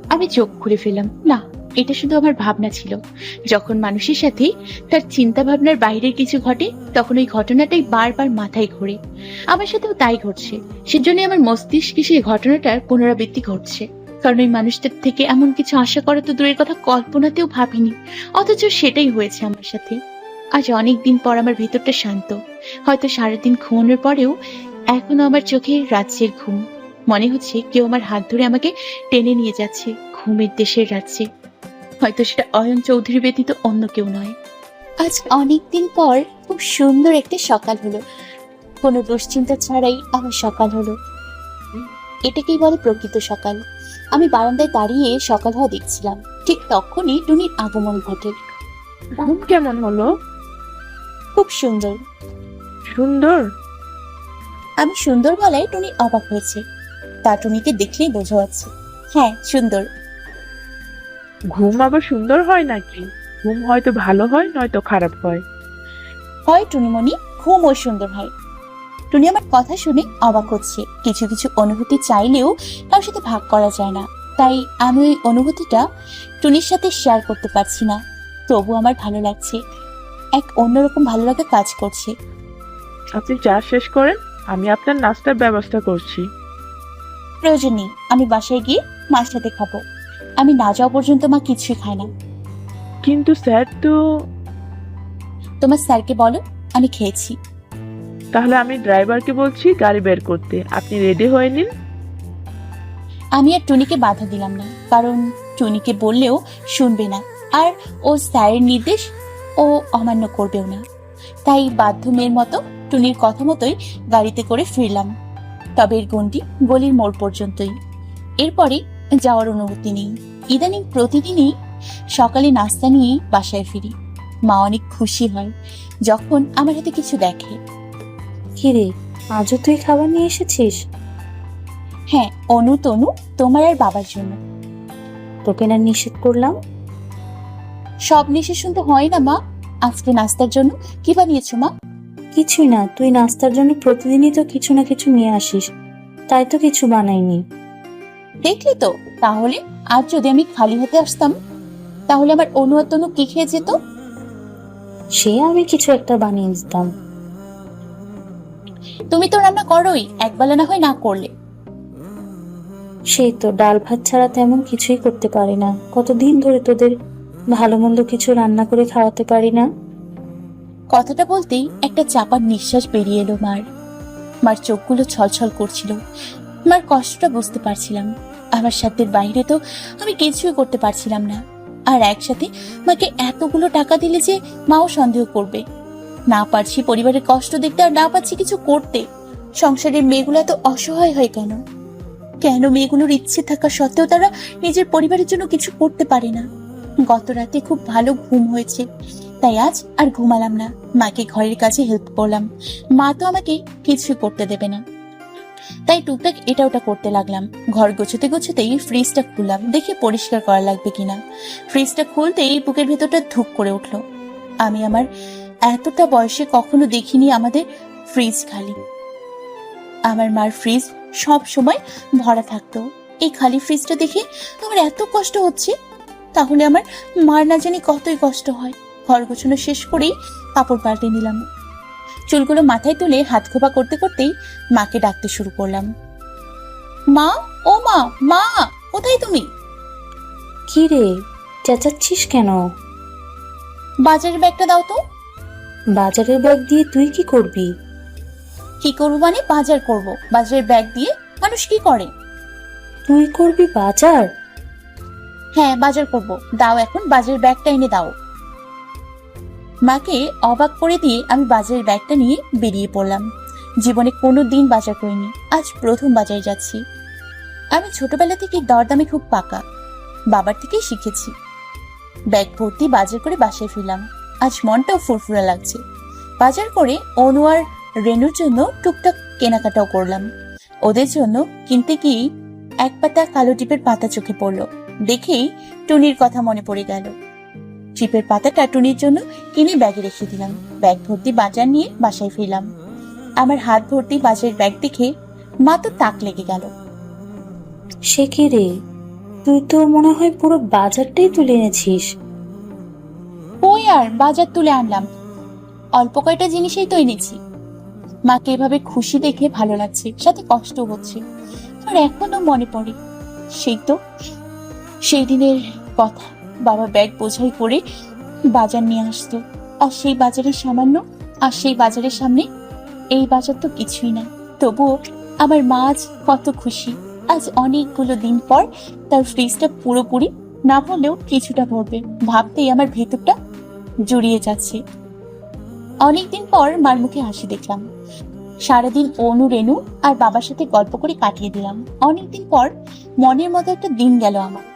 আমি চোখ খুলে ফেললাম। না, এটা শুধু আমার ভাবনা ছিল। যখন মানুষের সাথে তার চিন্তা ভাবনার বাইরের কিছু ঘটে, তখন ওই ঘটনাটাই বারবার মাথায় ঘোরে। আমার সাথেও তাই ঘটছে। সেজন্য আমার মস্তিষ্কে সেই ঘটনাটার পুনরাবৃত্তি ঘটছে। কারণ ওই মানুষটার থেকে এমন কিছু আশা করা তো দূরের কথা, কল্পনাতেও ভাবিনি। অথচ সেটাই হয়েছে আমার সাথে। আজ অনেকদিন পর আমার ভিতরটা শান্ত। হয়তো সারাদিন ঘুমানোর পরেও এখনো আমার চোখে রাজ্যের ঘুম। মনে হচ্ছে কেউ আমার হাত ধরে আমাকে টেনে নিয়ে যাচ্ছে ঘুমের দেশের রাজ্যে। হয়তো সেটা অয়ন চৌধুরী ব্যতীত অন্য কেউ নয়। আজ অনেকদিন পর খুব সুন্দর একটা সকাল হলো। কোনো দুশ্চিন্তা ছাড়াই আমার সকাল হলো। এটাকেই বলে প্রকৃত সকাল। আমি বারান্দায় দাঁড়িয়ে সকাল হওয়া দেখছিলাম। ঠিক তখনই টুনির আগমন ঘটে। ঘুম কেমন হলো? খুব সুন্দর। সুন্দর? আমি সুন্দর বলায় টুনি অবাক হয়েছে। তা টুনিকে দেখলেই বোঝা যাচ্ছে। হ্যাঁ, সুন্দর। ঘুম আবার সুন্দর হয় নাকি? ঘুম হয়তো ভালো হয়, নয়তো খারাপ হয়। হয় টুনিমণি, ঘুমও সুন্দর হয়। টুনি আমার কথা শুনে অবাক হচ্ছে। কিছু কিছু অনুভূতি চাইলেও কারোর সাথে ভাগ করা যায় না। তাই আমি ওই অনুভূতিটা টুনির সাথে শেয়ার করতে পারছি না। তবু আমার ভালো লাগছে। এক অন্যরকম ভালো লাগা কাজ করছে। আপনি চা শেষ করেন, আমি আপনার নাস্তার ব্যবস্থা করছি। প্রয়োজন নেই, আমি বাসায় গিয়ে মার সাথে খাবো। আমি না যাওয়া পর্যন্ত মা কিছুই খায় না। কিন্তু স্যার তো। তোমার স্যারকে বলো আমি খেয়েছি। তাহলে আমি ড্রাইভারকে বলছি গাড়ি বের করতে, আপনি রেডি হয়ে নিন। আমি আর টুনিকে বাধা দিলাম না, কারণ টুনিকে বললেও শুনবে না। আর ও স্যারের নির্দেশ ও অমান্য করবেও না। তাই বাধ্য মেয়ের মতো টুনির কথা মতোই গাড়িতে করে ফিরলাম। তবে এর গণ্ডি গলির মোড় পর্যন্তই, এরপরে যাওয়ার অনুমতি নেই। ইদানিং প্রতিদিনই সকালে নাস্তা নিয়েই বাসায় ফিরি। মা অনেক খুশি হয় যখন আমার হাতে কিছু দেখে। কিরে, আজও তুই খাবার নিয়ে এসেছিস? হ্যাঁ, অনু তনু, তোমার আর বাবার জন্য। তোকে না নিষেধ করলাম? সব নিষেধ শুনতে হয় না মা। আজকে নাস্তার জন্য কি বানিয়েছো মা? কিছুই না, তুই নাস্তার জন্য প্রতিদিনই তো কিছু না কিছু নিয়ে আসিস, তাই তো কিছু বানাইনি। দেখলি তো, তাহলে আজ যদি আমি খালি হাতে আসতাম তাহলে আমার অনু আর তনু কি খেয়ে যেত? সে আমি কিছু একটা বানিয়ে দিতাম। তুমি তো রান্না করোই, একবেলা না হয় না করলে। সেই তো, ডাল ভাত ছাড়া তেমন কিছুই করতে পারি না। কতদিন ধরে তোদের ভালো মন্দ কিছু রান্না করে খাওয়াতে পারি না। কথাটা বলতেই একটা চাপার নিঃশ্বাস বেরিয়ে এলো মার। মার চোখগুলো ছলছল করছিল। মার কষ্টটা বুঝতে পারছিলাম। আমার সাধ্যের বাইরে তো আমি কিছুই করতে পারছিলাম না। আর একসাথে মাকে এতগুলো টাকা দিলে যে মাও সন্দেহ করবে। না পারছি পরিবারের কষ্ট দেখতে, আর না পারছি কিছু করতে। সংসারের মেয়েগুলো এত অসহায় হয় কেন? কেন মেয়েগুলোর ইচ্ছে থাকা সত্ত্বেও তারা নিজের পরিবারের জন্য কিছু করতে পারে না? গত রাতে খুব ভালো ঘুম হয়েছে, তাই আজ আর ঘুমালাম না। মাকে ঘরের কাজে হেল্প করলাম। মা তো আমাকে কিছু করতে দেবে না, তাই টুকটাক এটা ওটা করতে লাগলাম। ঘর গোছাতে গোছাতেই ফ্রিজটা খুললাম, দেখি পরিষ্কার করা লাগবে কিনা। ফ্রিজটা খুলতেই বুকের ভেতরটা ধুক করে উঠলো। আমি আমার এতটা বয়সে কখনো দেখিনি আমাদের ফ্রিজ খালি। আমার মার ফ্রিজ সব সময় ভরা থাকতো। এই খালি ফ্রিজটা দেখে আমার এত কষ্ট হচ্ছে, তাহলে আমার মার না জানি কতই কষ্ট হয়। ঘর গোছানো শেষ করেই কাপড় পাল্টে নিলাম। চুলগুলো মাথায় তুলে হাত খোপা করতে করতেই মাকে ডাকতে শুরু করলাম। মা, ও মা, মা, কোথায় তুমি? কি রে, চেঁচাচ্ছিস কেন? বাজারের ব্যাগটা দাও তো। বাজারের ব্যাগ দিয়ে তুই কি করবি? কি করবো মানে বাজার করব। বাজারের ব্যাগ দিয়ে মানুষ কি করে? তুই করবি বাজার? হ্যাঁ, বাজার করব। দাও এখন বাজারের ব্যাগটা এনে দাও। মাকে অবাক করে দিয়ে আমি বাজারের ব্যাগটা নিয়ে বেরিয়ে পড়লাম। জীবনে কোনো দিন বাজার করিনি, আজ প্রথম বাজারে যাচ্ছি। আমি ছোটবেলা থেকে দরদামে খুব পাকা, বাবার থেকেই শিখেছি। ব্যাগ ভর্তি বাজার করে বাসায় ফিরলাম। আজ মনটাও ফুরফুরা লাগছে। বাজার করে অনু আর রেনুর জন্য টুকটাক কেনাকাটাও করলাম। ওদের জন্য কিনতে গিয়ে এক পাতা কালো টিপের পাতা চোখে পড়লো। দেখেই টুনির কথা মনে পড়ে গেল। টিপের পাতাটা টুনির জন্য কিনে ব্যাগে রেখে দিলাম। ব্যাগ ভর্তি বাজার নিয়ে বাসায় ফিরলাম। আমার হাত ভর্তি বাজারের ব্যাগ দেখে মা তো তাক লেগে গেল। সে কি রে, তুই তো মনে হয় পুরো বাজারটাই তুলে এনেছিস। ওই আর বাজার তুলে আনলাম, অল্প কয়টা জিনিসই তো এনেছি। মাকে এভাবে খুশি দেখে ভালো লাগছে, সাথে কষ্ট হচ্ছে। আর এখনো মনে পড়ে সেই দিনের কথা। বাবা ব্যাগ বোঝাই করে বাজার নিয়ে আসতো, আর সেই বাজারের সামনে এই বাজার তো কিছুই না। তবুও আমার মা আজ কত খুশি। আজ অনেকগুলো দিন পর তার ফ্রিজটা পুরোপুরি না ভরলেও কিছুটা ভরবে, ভাবতেই আমার ভেতরটা জুড়িয়ে যাচ্ছে। অনেকদিন পর মার মুখে হাসি দেখলাম। সারাদিন অনু, রেনু আর বাবার সাথে গল্প করে কাটিয়ে দিলাম। অনেকদিন পর মনের মতো একটা দিন গেল আমার।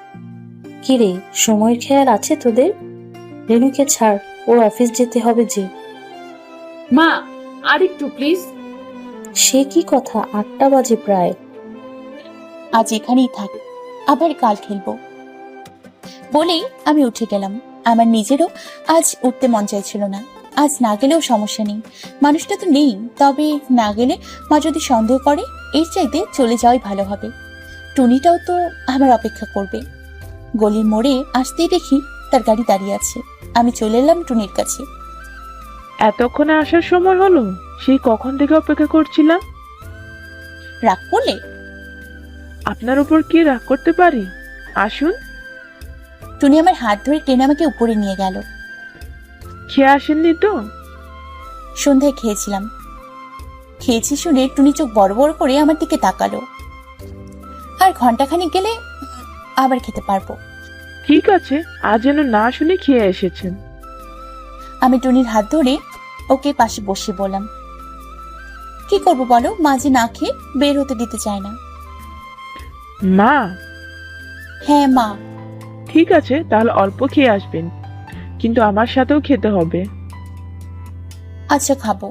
কিরে, সময়ের খেয়াল আছে তোদের? রেনুকে ছাড়, ওর অফিস যেতে হবে যে। মা, আর একটু প্লিজ। সে কি কথা, 8টা বাজে প্রায়। আজ এখানেই থাক, আবার কাল খেলবো বলেই আমি উঠে গেলাম। আমার নিজেরও আজ উঠতে মন চাইছিল না। আজ না গেলেও সমস্যা নেই, মানুষটা তো নেই। তবে না গেলে মা যদি সন্দেহ করে, এর চাইতে চলে যাওয়াই ভালো হবে। টুনিটাও তো আমার অপেক্ষা করবে। গলির মোড়ে আসতেই দেখি তার গাড়ি দাঁড়িয়ে আছে। আমি চলে এলাম টুনির কাছে। এতক্ষণে আসার সময় হলো? সেই কখন থেকে অপেক্ষা করছিলাম। রাগ করলে? আপনার উপর কি রাগ করতে পারি? আসুন। টুনি আমার হাত ধরে টেনে আমাকে উপরে নিয়ে গেল। খেয়ে আসেননি তো? সন্ধ্যায় খেয়েছিলাম। খেয়েছি শুনে টুনি চোখ বড় বড় করে আমার দিকে তাকালো। আর ঘন্টাখানিক গেলে আবার খেতে পারবো। ঠিক আছে, আজ যেন না শুনে খেয়ে এসেছেন। আমি টুনির হাত ধরে ওকে পাশে বসে বললাম, কি করব বলো, মা যে না খেয়ে বের হতে দিতে চায় না। মা, হ্যাঁ মা। ঠিক আছে, তাহলে অল্প খেয়ে আসবেন, কিন্তু আমার সাথেও খেতে হবে। আচ্ছা খাবো।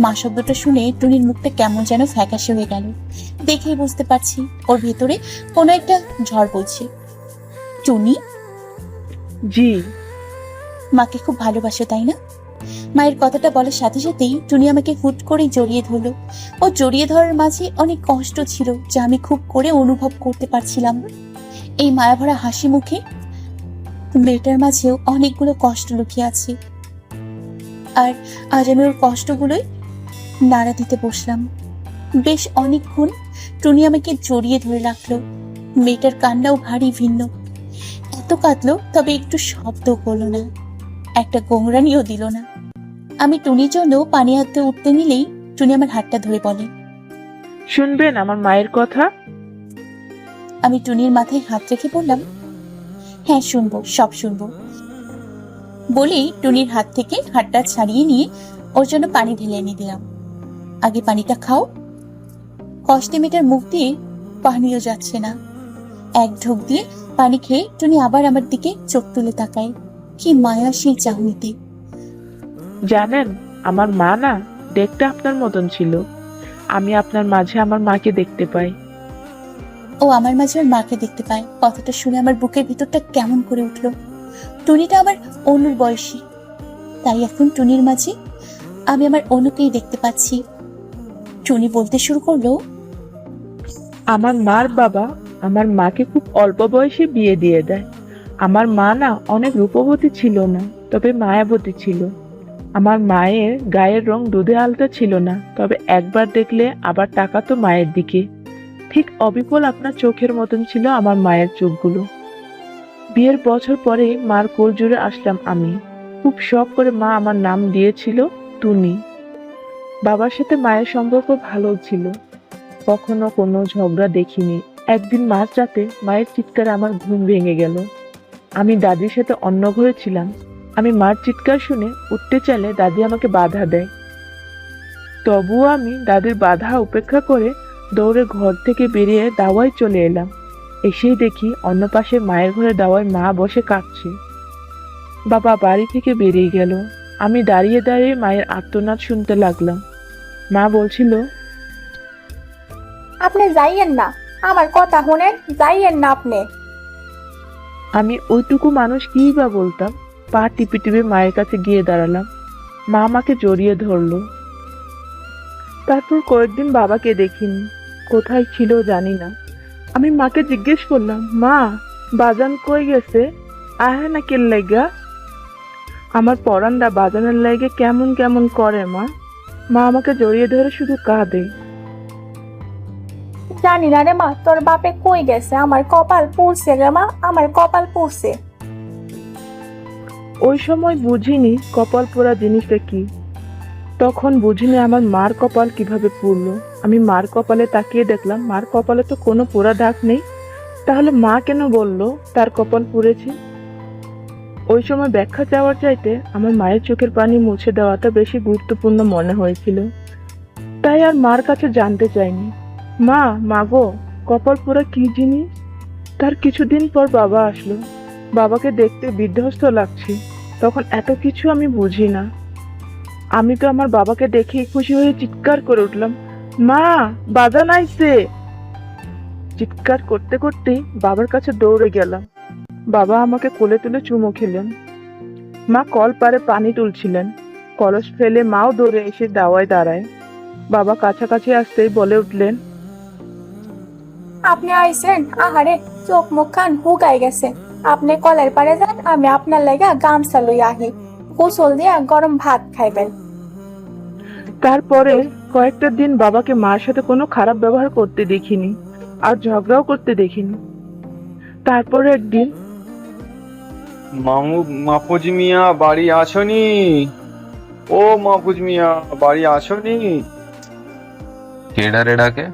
মা শব্দটা শুনে টুনির মুখটা কেমন যেন ফ্যাকাশে হয়ে গেল। দেখেই বুঝতে পারছি ওর ভেতরে কোনো একটা ঝড় বইছে। টুনি, জি। মাকে খুব ভালোবাসো তাই না? মায়ের কথাটা বলার সাথে সাথেই টুনি আমাকে হুট করে জড়িয়ে ধরলো। ও জড়িয়ে ধরার মাঝে অনেক কষ্ট ছিল যা আমি খুব করে অনুভব করতে পারছিলাম। এই মায়াভরা হাসি মুখে মেয়েটার মাঝেও অনেকগুলো কষ্ট লুকিয়ে আছে, আর আজ আমি ওর কষ্টগুলোই নাড়া দিতে বসলাম। বেশ অনেকক্ষণ টুনি আমাকে জড়িয়ে ধরে রাখলো। মেয়েটার কান্নাও ভারী ভিন্ন। এত কাঁদলো তবে একটু শব্দ করলো না, একটা গোংরানিও দিল না। আমি টুনির জন্য পানি হাতে উঠতে নিলেই টুনি আমার হাতটা ধরে বলে, শুনবেন আমার মায়ের কথা? আমি টুনির মাথায় হাত রেখে বললাম, হ্যাঁ শুনবো, সব শুনবো। বলেই টুনির হাত থেকে হাতটা ছাড়িয়ে নিয়ে ওর জন্য পানি ঢেলে এনে দিলাম। আগে পানিটা খাও। কষ্টে মেয়েটার মুখ দিয়ে পানিও যাচ্ছে না। এক ঢোক দিয়ে পানি খেয়ে টুনি আবার আমার দিকে চোখ তুলে তাকায়। কি মায়া সেই চাহনিতে। জানেন, আমার মা না দেখতে আপনার মতন ছিল। আমি আপনার মাঝে আমার মাকে দেখতে পাই। ও আমার মাঝে ওর মাকে দেখতে পায়, কথাটা শুনে আমার বুকের ভিতরটা কেমন করে উঠলো। টুনিটা আবার অনুর বয়সী, তাই এখন টুনির মাঝে আমি আমার অনুকেই দেখতে পাচ্ছি। টুনি বলতে শুরু করলো, আমার মার বাবা আমার মাকে খুব অল্প বয়সে বিয়ে দিয়ে দেয়। আমার মা না অনেক রূপবতী ছিল না, তবে মায়াবতী ছিল। আমার মায়ের গায়ের রং দুধে আলতা ছিল না, তবে একবার দেখলে আবার তাকাতো মায়ের দিকে। ঠিক অবিকল আপনার চোখের মতন ছিল আমার মায়ের চোখগুলো। বিয়ের বছর পরে মার কোল জুড়ে আসলাম আমি। খুব শখ করে মা আমার নাম দিয়েছিল টুনি। বাবার সাথে মায়ের সম্পর্ক ভালো ছিল, কখনো কোনো ঝগড়া দেখিনি। একদিন মাঝরাতে মায়ের চিৎকারে আমার ঘুম ভেঙে গেল। আমি দাদির সাথে অন্য ঘরে ছিলাম। আমি মার চিৎকার শুনে উঠতে চাইলে দাদি আমাকে বাধা দেয়। তবুও আমি দাদির বাধা উপেক্ষা করে দৌড়ে ঘর থেকে বেরিয়ে দাওয়ায় চলে এলাম। এসেই দেখি অন্য পাশে মায়ের ঘরে দাওয়ায় মা বসে কাঁদছে। বাবা বাড়ি থেকে বেরিয়ে গেল। আমি দাঁড়িয়ে দাঁড়িয়ে মায়ের আর্তনাদ শুনতে লাগলাম। মা বলছিল, আপনি যাইয়েন না, আমার কথা শুনেন, যাইয়েন না আপনি। আমি ওইটুকু মানুষ কি বা বলতাম। পা টিপে টিপে মায়ের কাছে গিয়ে দাঁড়ালাম। মা আমাকে জড়িয়ে ধরলো। তারপর কয়েকদিন বাবাকে দেখিনি, কোথায় ছিল জানি না। আমি মাকে জিজ্ঞেস করলাম, মা বাজান কই গেছে, আহে না কেন লাগা? আমার পরানটা বাজানের লাগে কেমন কেমন করে মা। মা আমাকে জড়িয়ে ধরে শুধু কাঁদে। জানি না রে মা, তোর বাপে কই গেছে, আমার কপাল পুড়ছে রে মা, আমার কপাল পুড়ছে। ওই সময় বুঝিনি কপাল পোড়া জিনিসটা কি। তখন বুঝিনি আমার মার কপাল কিভাবে পুড়লো। আমি মার কপালে তাকিয়ে দেখলাম মার কপালে তো কোনো পোড়া দাগ নেই। তাহলে মা কেন বললো তার কপাল পুড়েছে? ওই সময় ব্যাখ্যা চাওয়ার চাইতে আমার মায়ের চোখের পানি মুছে দেওয়াটা বেশি গুরুত্বপূর্ণ মনে হয়েছিল। তাই আর মার কাছে জানতে চাইনি। মা, মাগো, কপাল পোড়া কি জিনিস? তার কিছুদিন পর বাবা আসলো। বাবাকে দেখতে বিধ্বস্ত লাগছে। তখন এত কিছু আমি বুঝি না। আমি তো আমার বাবাকে দেখে খুশি হয়ে চিৎকার করে উঠলাম, মা বাজান আইছে। চিৎকার করতে করতেই বাবার কাছে দৌড়ে গেলাম। বাবা আমাকে কোলে তুলে চুমো খেলেন। মা কল পারে পানি তুলছিলেন। কলস ফেলে মাও দৌড়ে এসে দাওয়ায় দাঁড়ায়। বাবা কাছাকাছি আসতেই বলে উঠলেন, আপনি আইছেন? আহারে, চোখ মুখ খান হুগাই গেছে। আপনি কলের পারে যান, আমি আপনার লাগা গামছা লই আহি, গোসল দিয়া গরম ভাত খাইবেন। তারপরে কয়েকটা দিন বাবাকে মার সাথে কোনো খারাপ ব্যবহার করতে দেখিনি, আর ঝগড়াও করতে দেখিনি। তারপরে একদিন, মাপুজ মিয়া বাড়ি আসনি? ও মাপুজ মিয়া বাড়ি আসনি? কেডা রেডাকে?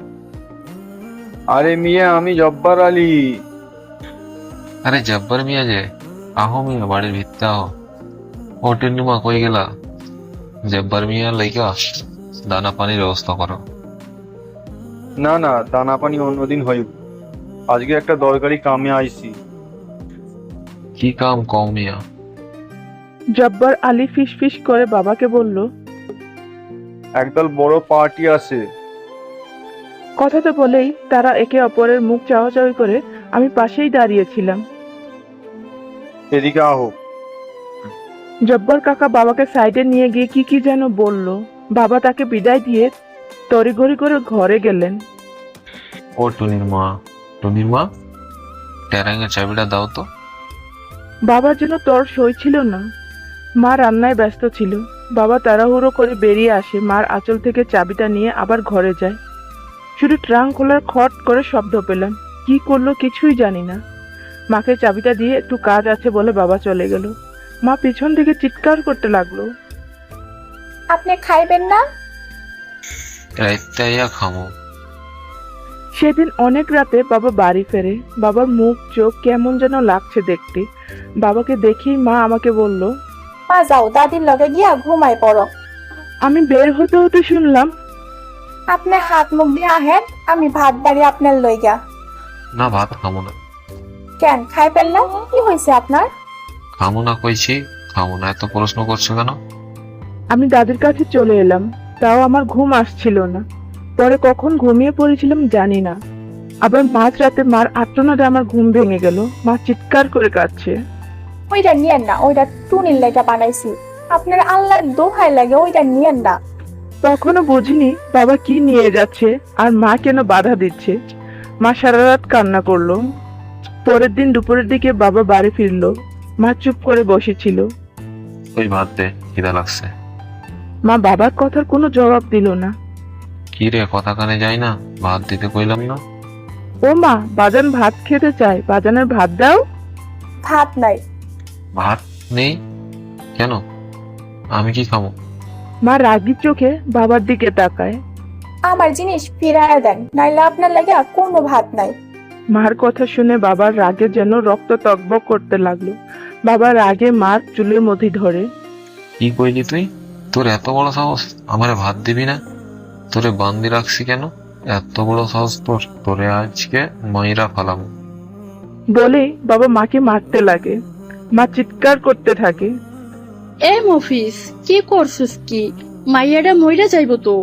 আরে মিয়া, আমি জব্বার আলী। আরে জব্বর মিয়া যে, আহো মিয়া বাড়ির ভিতরে আহো। ও টিন্নুমা কই গেলা? জব্বার মিয়া লাইকা দানা পানির ব্যবস্থা করো। না না, দানা পানি অন্যদিন হইব। আজকে একটা দরকারি কামে আইছি। কি কাম কও মিয়া? জব্বার আলী ফিস ফিস করে বাবাকে বলল, একদল বড় পার্টি আছে। কথাটা বলেই তারা একে অপরের মুখ চাওয়াচাওয়ি করে আমি পাশেই দাঁড়িয়েছিলাম। এদিকে আহো। জব্বার কাকা বাবাকে সাইডে নিয়ে গিয়ে কি কি যেন বলল। বাবা তাকে বিদায় দিয়ে তড়িঘড়ি করে ঘরে গেলেন। ও টুনির মা ট্যারাঙ্গের চাবিটা দাও তো। বাবার জন্য তর সই ছিল না। মা রান্নায় ব্যস্ত ছিল। বাবা তাড়াহুড়ো করে বেরিয়ে আসে, মার আঁচল থেকে চাবিটা নিয়ে আবার ঘরে যায়। শুধু ট্রাঙ্ক খোলার খট করে শব্দ পেলাম। কি করলো কিছুই জানি না। মাকে চাবিটা দিয়ে একটু কাজ আছে বলে বাবা চলে গেল। মা পিছন থেকে চিৎকার করতে লাগলো, আপনি খাইবেন না? রাইতে আইয়া খামো। সেদিন অনেক রাতে বাবা বাড়ি ফেরে। বাবার মুখ চোখ কেমন যেন লাগছে দেখতে। বাবাকে দেখেই মা আমাকে বলল, মা যাও, দাদির লগে গিয়া ঘুমাই পড়ো। আমি বের হতে হতে শুনলাম, আপনি হাত মুখ দিয়ে আহেন, আমি ভাত বাড়ি আপনার লইগা। না ভাত খামো না। কেন খাইবেন না? কি হয়েছে আপনার? খামো না কইছি, খামো না। এত প্রশ্ন করছো কেন? আমি দাদির কাছে চলে এলাম। তাও আমার ঘুম আসছিল না। পরে কখন ঘুমিয়ে পড়েছিলাম জানি না। আবার মাঝ রাতে মার আর্তনাদে আমার ঘুম ভেঙে গেল। মা চিৎকার করে কাঁদছে। ওইটা নিয়েন না, ওইটা টুনির লেগা বানাইছি। আপনার আল্লাহর দোহাই লাগে, ওইটা নিয়েন না। তখনও বুঝিনি বাবা কি নিয়ে যাচ্ছে আর মা কেন বাধা দিচ্ছে। মা সারা রাত কান্না করলো। পরের দিন দুপুরের দিকে বাবা বাড়ি ফিরলো। মা চুপ করে বসেছিল। ওই ভাত দে, খিদা লাগছে। মা বাবার কথার কোনো জবাব দিল না। কি রে, কথা কানে যায় না? ভাত দিতে কইলাম না? ও মা, বাজান ভাত খেতে চায়, বাজানের ভাত দাও। ভাত নাই। ভাত নেই কেন? আমি কি খাবো? মা রাগি চোখে বাবার দিকে তাকায়। আমার জিনিস ফিরায় দেন, নাইলে আপনার লাগে কোনো ভাত নাই। মার কথা শুনে বাবার রাগে যেন রক্ত টকবক করতে লাগলো। বাবা রাগে মার চুলের মধ্যে ধরে। কি কইলি তুই? তোর এত বড় সাহস আমারে ভাত দিবি না? তোরে বান্দি রাখছি কেন? এত বড় সাহস তোর? তোরে আজকে মাইরা ফালাম। বলেই বাবা মাকে মারতে লাগে। মা চিৎকার করতে থাকে, এ মফিস, কি করছিস? কি মাইয়াটা মইরা যাইবো তো।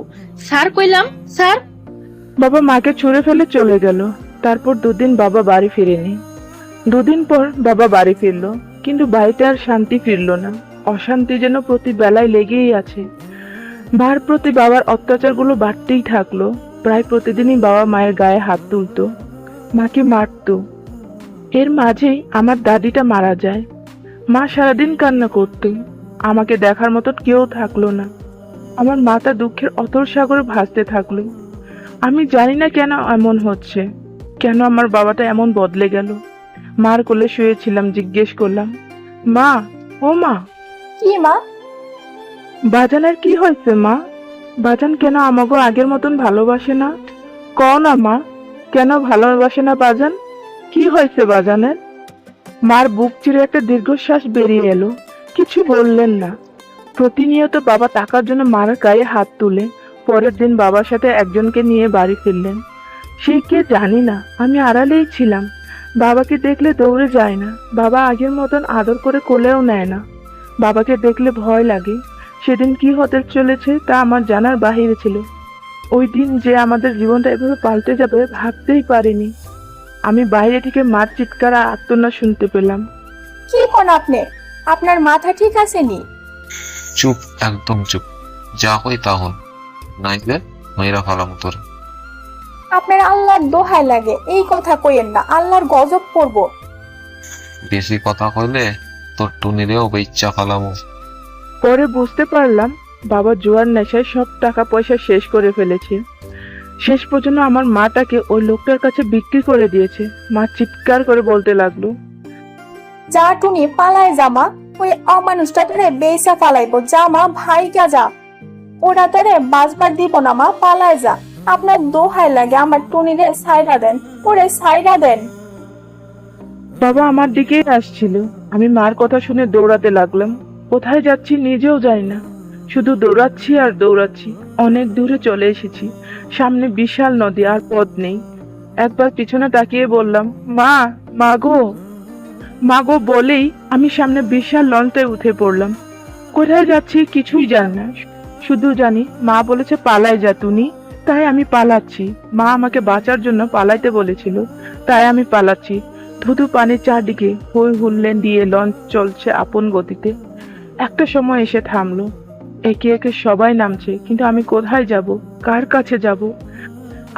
স্যার কইলাম, স্যার। বাবা মাকে ছুঁড়ে ফেলে চলে গেল। তারপর দুদিন বাবা বাড়ি ফিরেনি। দুদিন পর বাবা বাড়ি ফিরলো, কিন্তু বাড়িতে আর শান্তি ফিরলো না। অশান্তি যেন প্রতি বেলায় লেগেই আছে। বার প্রতি বাবার অত্যাচারগুলো বাড়তেই থাকলো। প্রায় প্রতিদিনই বাবা মায়ের গায়ে হাত তুলতো, মাকে মারতো। এর মাঝেই আমার দাদিটা মারা যায়। মা সারাদিন কান্না করতো। আমাকে দেখার মতো কেউ থাকলো না। আমার মাথা দুঃখের অতল সাগরে ভাসতে থাকলো। আমি জানি না কেন এমন হচ্ছে, কেন আমার বাবাটা এমন বদলে গেল। মার কোলে শুয়েছিলাম, জিজ্ঞেস করলাম, মা, ও মা। কি মা? বাজানের কি হয়েছে মা? বাজান কেন আমাকে আগের মতন ভালোবাসে না? কও না মা, কেন ভালোবাসে না বাজান? কি হয়েছে বাজানের? মার বুক চিরে একটা দীর্ঘশ্বাস বেরিয়ে এলো। কিছু বললেন না। প্রতিনিয়ত বাবা টাকার জন্য মার গায়ে হাত তুলে পরের দিন বাবার সাথে একজনকে নিয়ে বাড়ি ফিরলেন। সে কে জানি না, আমি আড়ালেই ছিলাম। বাবাকে দেখলে দৌড়ে যায় না। বাবা আগের মতন আদর করে কোলেও নেয় না। বাবাকে দেখলে ভয় লাগে। সেদিন কি হতে চলেছে তা আমার জানার বাহিরে ছিল। ওই দিন যে আমাদের জীবনটা এভাবে পাল্টে যাবে ভাবতেই পারিনি। আমি বাইরে থেকে মার চিৎকার আর আর্তনাদ শুনতে পেলাম। কি কোন আপনি? আপনার মাথা ঠিক আছে নি? চুপ, একদম চুপ। যা কই তা হন, নাইলে মাইরা ফালাম তোর। আপনার আল্লাহর দোহাই লাগে, এই কথা কইেন না, আল্লাহর গজব পড়ব। বেশি কথা কইলে তোর টুনিরেও বেচ্চা ফালামু। পরে বুঝতে পারলাম বাবা জুয়ার নেশায় সব টাকা পয়সা শেষ করে ফেলেছে। শেষ পর্যন্ত আমার মাটাকে ওই লোকটার কাছে বিক্রি করে দিয়েছে। মা চিৎকার করে বলতে লাগলো, যা টুনি, পালায় জামা। ওই অমানুষটা তোরে বেইসা ফালাইবো। জামা ভাইগা যা, ওরা তোরে বাজবার দিব না। মা পালায় যা, আপনার দোহাই লাগে, আমার টুনিরে সাইডা দেন, ওরে সাইডা দেন। বাবা আমার দিকেই আসছিল। আমি মার কথা শুনে দৌড়াতে লাগলাম। কোথায় যাচ্ছি নিজেও জানি না, শুধু দৌড়াচ্ছি আর দৌড়াচ্ছি। অনেক দূরে চলে এসেছি, সামনে বিশাল নদী আর পথ নেই। একবার পিছনে তাকিয়ে বললাম, মা, মাগো, মাগো বলেই আমি সামনে বিশাল লঞ্চে উঠে পড়লাম। কোথায় যাচ্ছি কিছুই জানি না, শুধু জানি মা বলেছে পালাই যা টুনি, তাই আমি পালাচ্ছি। মা আমাকে বাঁচার জন্য পালাইতে বলেছিল, তাই আমি পালাচ্ছি। ধুধু পানির চারদিকে হই হুল্লেন দিয়ে লঞ্চ চলছে আপন গতিতে। একটা সময় এসে থামলো, একে একে সবাই নামছে, কিন্তু আমি কোথায় যাব, কার কাছে যাব?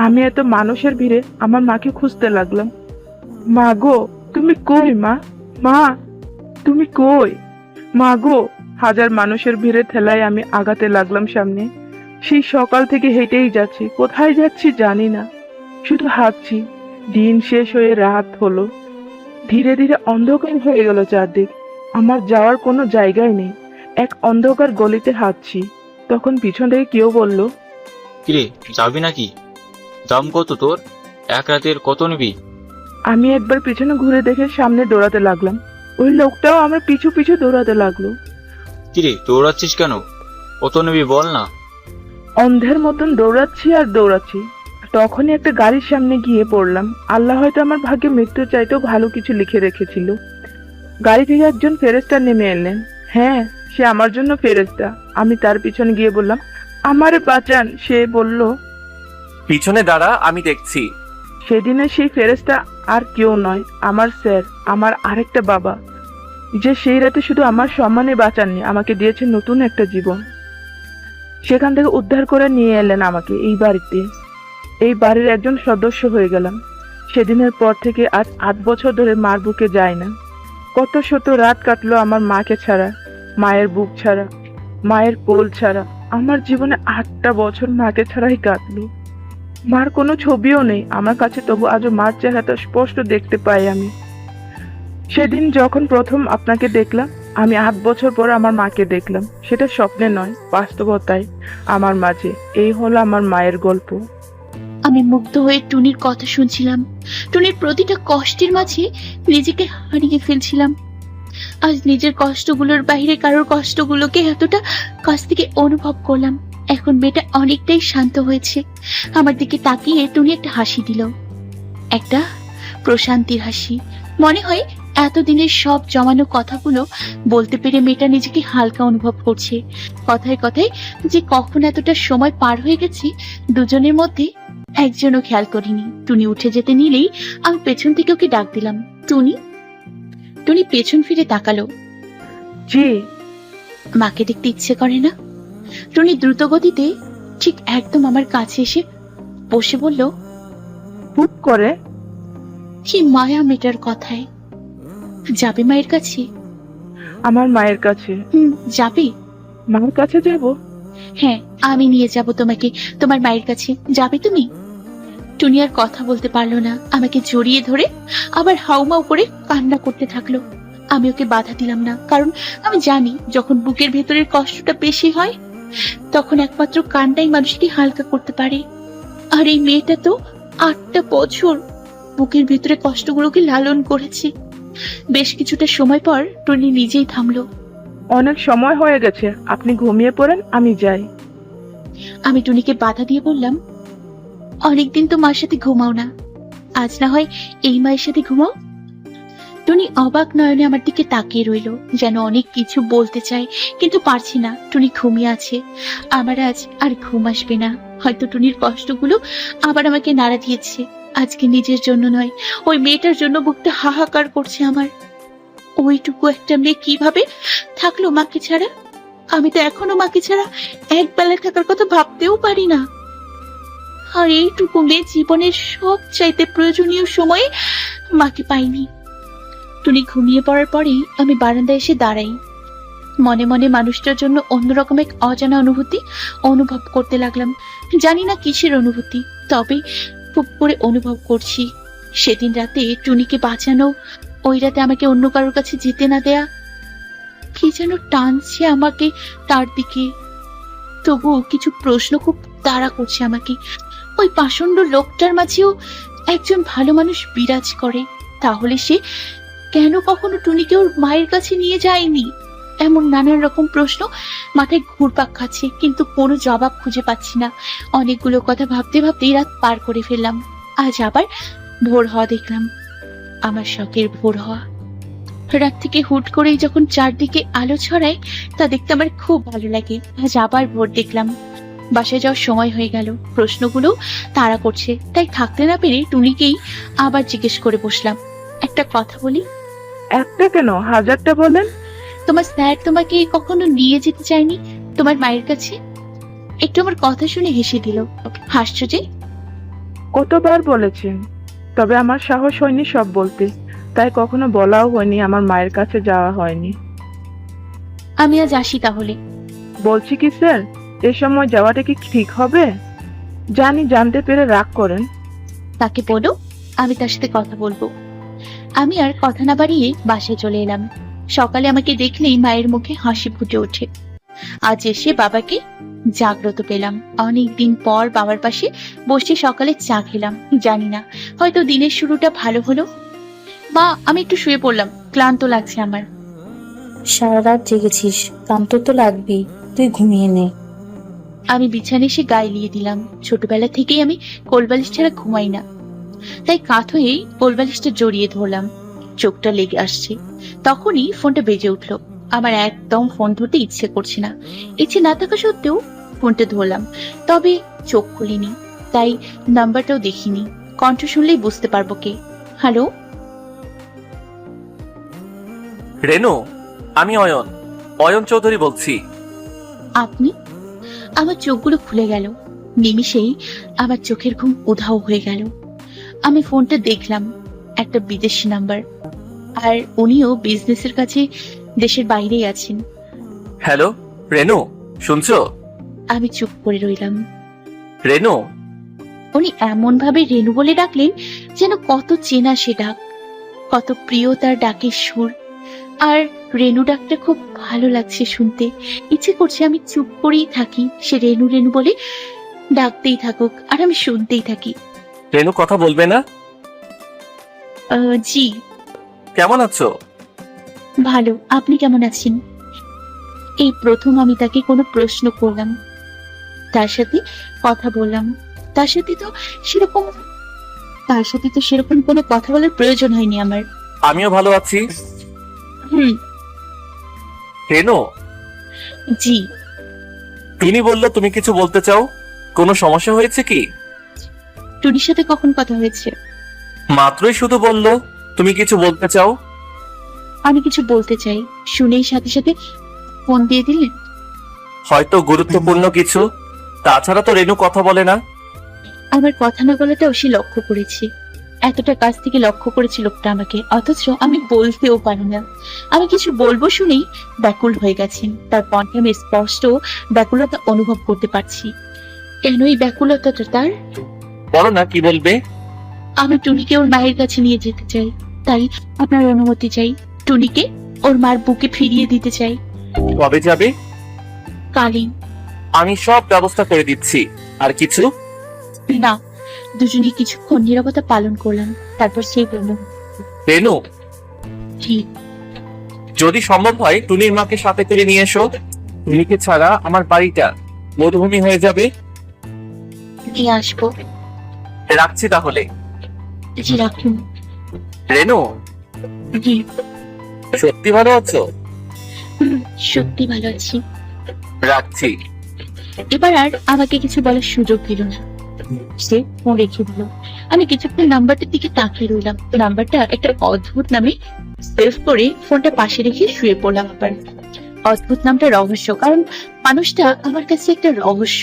আমি এত মানুষের ভিড়ে আমার মাকে খুঁজতে লাগলাম। মা গো, তুমি কই মা? মা, তুমি কই? মা গো! হাজার মানুষের ভিড়ে ঠেলায় আমি আগাতে লাগলাম সামনে। সেই সকাল থেকে হেঁটেই যাচ্ছি, কোথায় যাচ্ছি জানি না, শুধু হাঁটছি। দিন শেষ হয়ে রাত হলো, ধীরে ধীরে অন্ধকার হয়ে গেল চারদিক। আমার যাওয়ার কোনো জায়গায় নেই, এক অন্ধকার গলিতে হাঁটছি। তখন পিছন থেকে কেউ বলল, কিরে, যাবি নাকি? দাম কত তোর? এক রাতের কত নিবি? আমি একবার পিছনে ঘুরে দেখে সামনে দৌড়াতে লাগলাম। ওই লোকটাও আমার পিছু পিছু দৌড়াতে লাগলো। কিরে, দৌড়াচ্ছিস কেন? কত নিবি বল না। অন্ধের মতন দৌড়াচ্ছি আর দৌড়াচ্ছি, তখনই একটা গাড়ির সামনে গিয়ে পড়লাম। আল্লাহ হয়তো আমার ভাগ্যে মৃত্যু চাইতেও ভালো কিছু লিখে রেখেছিল। গাড়ি থেকে একজন ফেরেশতা নেমে এলেন। হ্যাঁ, সে আমার জন্য ফেরেশতা। আমি তার পিছনে গিয়ে বললাম, আমারে বাঁচান। সে বলল, পিছনে দাঁড়া, আমি দেখছি। সেদিনের সেই ফেরেশতা আর কেউ নয়, আমার স্যার, আমার আরেকটা বাবা, যে সেই রাতে শুধু আমার সম্মানে বাঁচাননি, আমাকে দিয়েছে নতুন একটা জীবন। সেখান থেকে উদ্ধার করে নিয়ে এলেন আমাকে এই বাড়িতে। এই বাড়ির একজন সদস্য হয়ে গেলাম। সেদিনের পর থেকে আজ 8 বছর ধরে মার বুকে যায় না। কত শত রাত কাটলো আমার মাকে ছাড়া, মায়ের বুক ছাড়া, মায়ের কোল ছাড়া। আমার জীবনে 8টা বছর মাকে ছাড়াই কাটলো। মার কোনো ছবিও নেই আমার কাছে, তবু আজও মার চেহারাটা স্পষ্ট দেখতে পাই আমি। সেদিন যখন প্রথম আপনাকে দেখলাম, আমি 8 বছর পর আমার মাকে দেখলাম। সেটা স্বপ্নে নয়, বাস্তবতায় আমার মাঝে। এই হলো আমার মায়ের গল্প। আমি মুগ্ধ হয়ে টুনির কথা শুনছিলাম। টুনির প্রতিটা কষ্টের মাঝে নিজেকে হারিয়ে ফেলছিলাম। আজ নিজের কষ্টগুলোর বাইরে কারোর কষ্টগুলোকে এতটা কাছ থেকে অনুভব করলাম। এখন মেয়েটা অনেকটাই শান্ত হয়েছে। আমার দিকে তাকিয়ে টুনি একটা হাসি দিল, একটা প্রশান্তির হাসি। মনে হয় এতদিনের সব জমানো কথাগুলো বলতে পেরে মেয়েটা নিজেকে হালকা অনুভব করছে। কথায় কথায় যে কখন এতটা সময় পার হয়ে গেছে দুজনের মধ্যে একজনও খেয়াল করিনি। টুনি উঠে যেতে নিলেই আমি পেছন থেকে ওকে ডাক দিলাম, টুনি। টুনি পেছন ফিরে তাকালো। জি। মাকে দেখতে ইচ্ছে করে না? টুনি দ্রুত গতিতে ঠিক একদম আমার কাছে এসে বসে বলল, হুট করে? কি মায়া মেটার কথায়। যাবে মায়ের কাছে? আমার মায়ের কাছে? যাবে? মায়ের কাছে যাব? হ্যাঁ, আমি নিয়ে যাব তোমাকে তোমার মায়ের কাছে। যাবে তুমি? টুনি আর কথা বলতে পারলো না, আমাকে জড়িয়ে ধরে আবার হাউমাউ করে কান্না করতে থাকলো। আমি ওকে বাধা দিলাম না, কারণ আমি জানি যখন বুকের ভেতরের কষ্টটা বেশি হয় তখন একমাত্র কান্নাই মানুষকে হালকা করতে পারে। আর এই মেয়েটা তো 8টা বছর বুকের ভেতরে কষ্টগুলোকে লালন করেছে। বেশ কিছুটা সময় পর টুনি নিজেই থামলো। অনেক সময় হয়ে গেছে, আপনি ঘুমিয়ে পড়েন, আমি যাই। আমি টুনিকে বাধা দিয়ে বললাম, অনেকদিন তো মার সাথে ঘুমাও না, আজ না হয় এই মায়ের সাথে ঘুমাও। টুনি অবাক নয়নে আমার দিকে তাকিয়ে রইল, যেন অনেক কিছু বলতে চায় কিন্তু পারছি না। টুনি ঘুমিয়ে আছে, আমার আজ আর ঘুম আসবে না। হয়তো টুনির কষ্টগুলো আবার আমাকে নাড়া দিয়েছে। আজকে নিজের জন্য নয়, ওই মেয়েটার জন্য বুকটা হাহাকার করছে আমার। ওইটুকু একটা মেয়ে কিভাবে থাকলো মাকে ছাড়া? আমি তো এখনো মাকে ছাড়া এক বেলায় থাকার কথা ভাবতেও পারি না। আর এইটুকু মেয়ে জীবনের সব চাইতে প্রয়োজনীয় সময়ে মাকে পাইনি। টুনি ঘুমিয়ে পড়ার পরেই আমি বারান্দায় এসে দাঁড়াই। মনে মনে মানুষটার জন্য অন্যরকম এক অজানা অনুভূতি অনুভব করতে লাগলাম। জানি না কিসের অনুভূতি, তবে খুব করে অনুভব করছি। সেদিন রাতে টুনিকে বাঁচানো, ওই রাতে আমাকে অন্য কারোর কাছে যেতে না দেয়া, কি যেন টানছে আমাকে তার দিকে। তবুও কিছু প্রশ্ন খুব তাড়া করছে আমাকে। ওই পাষণ্ড লোকটার মাঝেও একজন ভালো মানুষ বিরাজ করে, তাহলে সে কেন কখনো টুনিকে ওর মায়ের কাছে নিয়ে যায়নি? এমন নানান রকম প্রশ্ন মাথায় ঘুরপাক খাচ্ছে, কিন্তু কোনো জবাব খুঁজে পাচ্ছি না। অনেকগুলো কথা ভাবতে ভাবতেই রাত পার করে ফেললাম। আজ আবার ভোর হওয়া দেখলাম, আমার শখের ভোর হওয়া। রাত থেকে হুট করেই যখন চারদিকে আলো ছড়ায় তা দেখতে আমার খুব ভালো লাগে। আজ আবার ভোর দেখলাম। বাসায় যাওয়ার সময় হয়ে গেল, প্রশ্নগুলো তাড়া করছে, তাই থাকতে না পেরে টুনিকেই আবার জিজ্ঞেস করে বসলাম, একটা কথা বলি? একটা কেন, হাজারটা বলেন। তোমার স্যার তোমাকে কখনো নিয়ে যেতে চায়নি তোমার মায়ের কাছে? একটু আমার কথা শুনে হেসে দিল। হাসছো যে? কতবার বলেছেন, তবে আমার সাহস হয়নি সব বলতে, তাই কখনো বলাও হয়নি, আমার মায়ের কাছে যাওয়া হয়নি। আমি আজ আসি তাহলে। বলছি কি স্যার, এ সময় যাওয়াটা কি ঠিক হবে? জানি জানতে পেরে রাগ করেন। তাকে বলো আমি তার সাথে কথা বলবো। আমি আর কথা না বাড়িয়ে বাসায় চলে এলাম। সকালে আমাকে দেখলেই মায়ের মুখে হাসি ফুটে ওঠে। আজ এসে বাবাকে জাগ্রত পেলাম। অনেকদিন পর বাবার পাশে বসে সকালে চা খেলাম। জানি না, হয়তো দিনের শুরুটা ভালো হলো। মা, আমি একটু শুয়ে পড়লাম, ক্লান্ত লাগছে আমার। সারা রাত জেগেছিস, ক্লান্ত তো লাগবেই, তুই ঘুমিয়ে নে। আমি বিছানে এসে গায়ে লিয়ে দিলাম। ছোটবেলা থেকেই আমি কোলবালিশ ছাড়া ঘুমাই না, তাই কাত হয়ে কোলবালিশটা জড়িয়ে ধরলাম। চোখটা লেগে আসছে, তখনই ফোনটা বেজে উঠলো। আমার একদম ফোন ধরতে ইচ্ছে করছে না। ইচ্ছে না থাকা সত্ত্বেও ফোনটা ধরলাম, তবে চোখ খুলিনি, তাই নাম্বারটাও দেখিনি। কণ্ঠ শুনলেই বুঝতে পারবো কে। হ্যালো? রেনু, আমি অয়ন, অয়ন চৌধুরী বলছি। আপনি? আমার চোখগুলো খুলে গেল। নিমিষেই আমার চোখের ঘুম উধাও হয়ে গেল। আমি ফোনটা দেখলাম, একটা বিদেশি নাম্বার, আর উনিও বিজনেসের কাছে দেশের বাইরেই আছেন। হ্যালো রেনু, শুনছো? আমি চুপ করে রইলাম। রেনু। উনি এমন ভাবে রেনু বলে ডাকলেন যেন কত চেনা সে ডাক, কত প্রিয় তার ডাকের সুর। আর রেনু ডাকটা খুব ভালো লাগছে শুনতে। ইচ্ছে করছে আমি চুপ করেই থাকি, সে রেনু রেনু বলে ডাকতেই থাকুক আর আমি শুনতেই থাকি। রেনু কথা বলবে না? জি। কেমন আছো? ভালো, আপনি কেমন আছেন? এই প্রথম আমি তাকে কোনো প্রশ্ন করলাম, তার সাথে কথা বললাম। তার সাথে তো সেরকম কোনো কথা বলার প্রয়োজন হয়নি আমার। আমিও ভালো আছি। রেনু। জি। টুনি বললো তুমি কিছু বলতে চাও, কোনো সমস্যা হয়েছে কি? টুনির সাথে কখন কথা হয়েছে? মাত্রই শুধু বললো তুমি কিছু বলতে চাও। আমি কিছু বলতে চাই, শুনেই সাথে সাথে ফোন দিয়ে দিলেন। হয়তো গুরুত্বপূর্ণ কিছু, তাছাড়া তো রেনু কথা বলে না। আমার কথা না বলাটাও সে লক্ষ্য করেছে। এতটা কাছ থেকে লক্ষ্য করেছে লোকটা আমাকে, অথচ আমি বলতেও পারি না। আমি কিছু বলবো শুনেই ব্যাকুল হয়ে গেছেন। তার কণ্ঠে আমি স্পষ্ট ব্যাকুলতা অনুভব করতে পারছি। কেন এই ব্যাকুলতাটা তার? বলো না কি বলবে। আমি টুনিকে ওর মায়ের কাছে নিয়ে যেতে চাই, তাই আপনার অনুমতি চাই। টুনিকে ওর মার বুকে ফিরিয়ে দিতে চাই। কবে যাবে? কালই। আমি সব ব্যবস্থা করে দিচ্ছি। আর কিছু না, দুজনে কিছুক্ষণ নীরবতা পালন করলাম, তারপর সে বলল, রেনু, ঠিক, যদি সম্ভব হয় টুনির মাকে সাথে করে নিয়ে এসো। টুনিকে ছাড়া আমার বাড়িটা মরুভূমি হয়ে যাবে। নিয়ে আসবো। রাখছি তাহলে। জি, রাখুন। রেনু। জি। সত্যি ভালো আছো? সত্যি ভালো আছি। রাখছি। এবার আর আমাকে কিছু বলার সুযোগ দিল না, সে ফোন রেখে দিল। আমি কিছুক্ষণ নাম্বারটার দিকে তাকিয়ে রইলাম। নাম্বারটা একটা অদ্ভুত নামে সেভ করে ফোনটা পাশে রেখে শুয়ে পড়লাম। আবার অদ্ভুত নামটা রহস্য, কারণ মানুষটা আমার কাছে একটা রহস্য।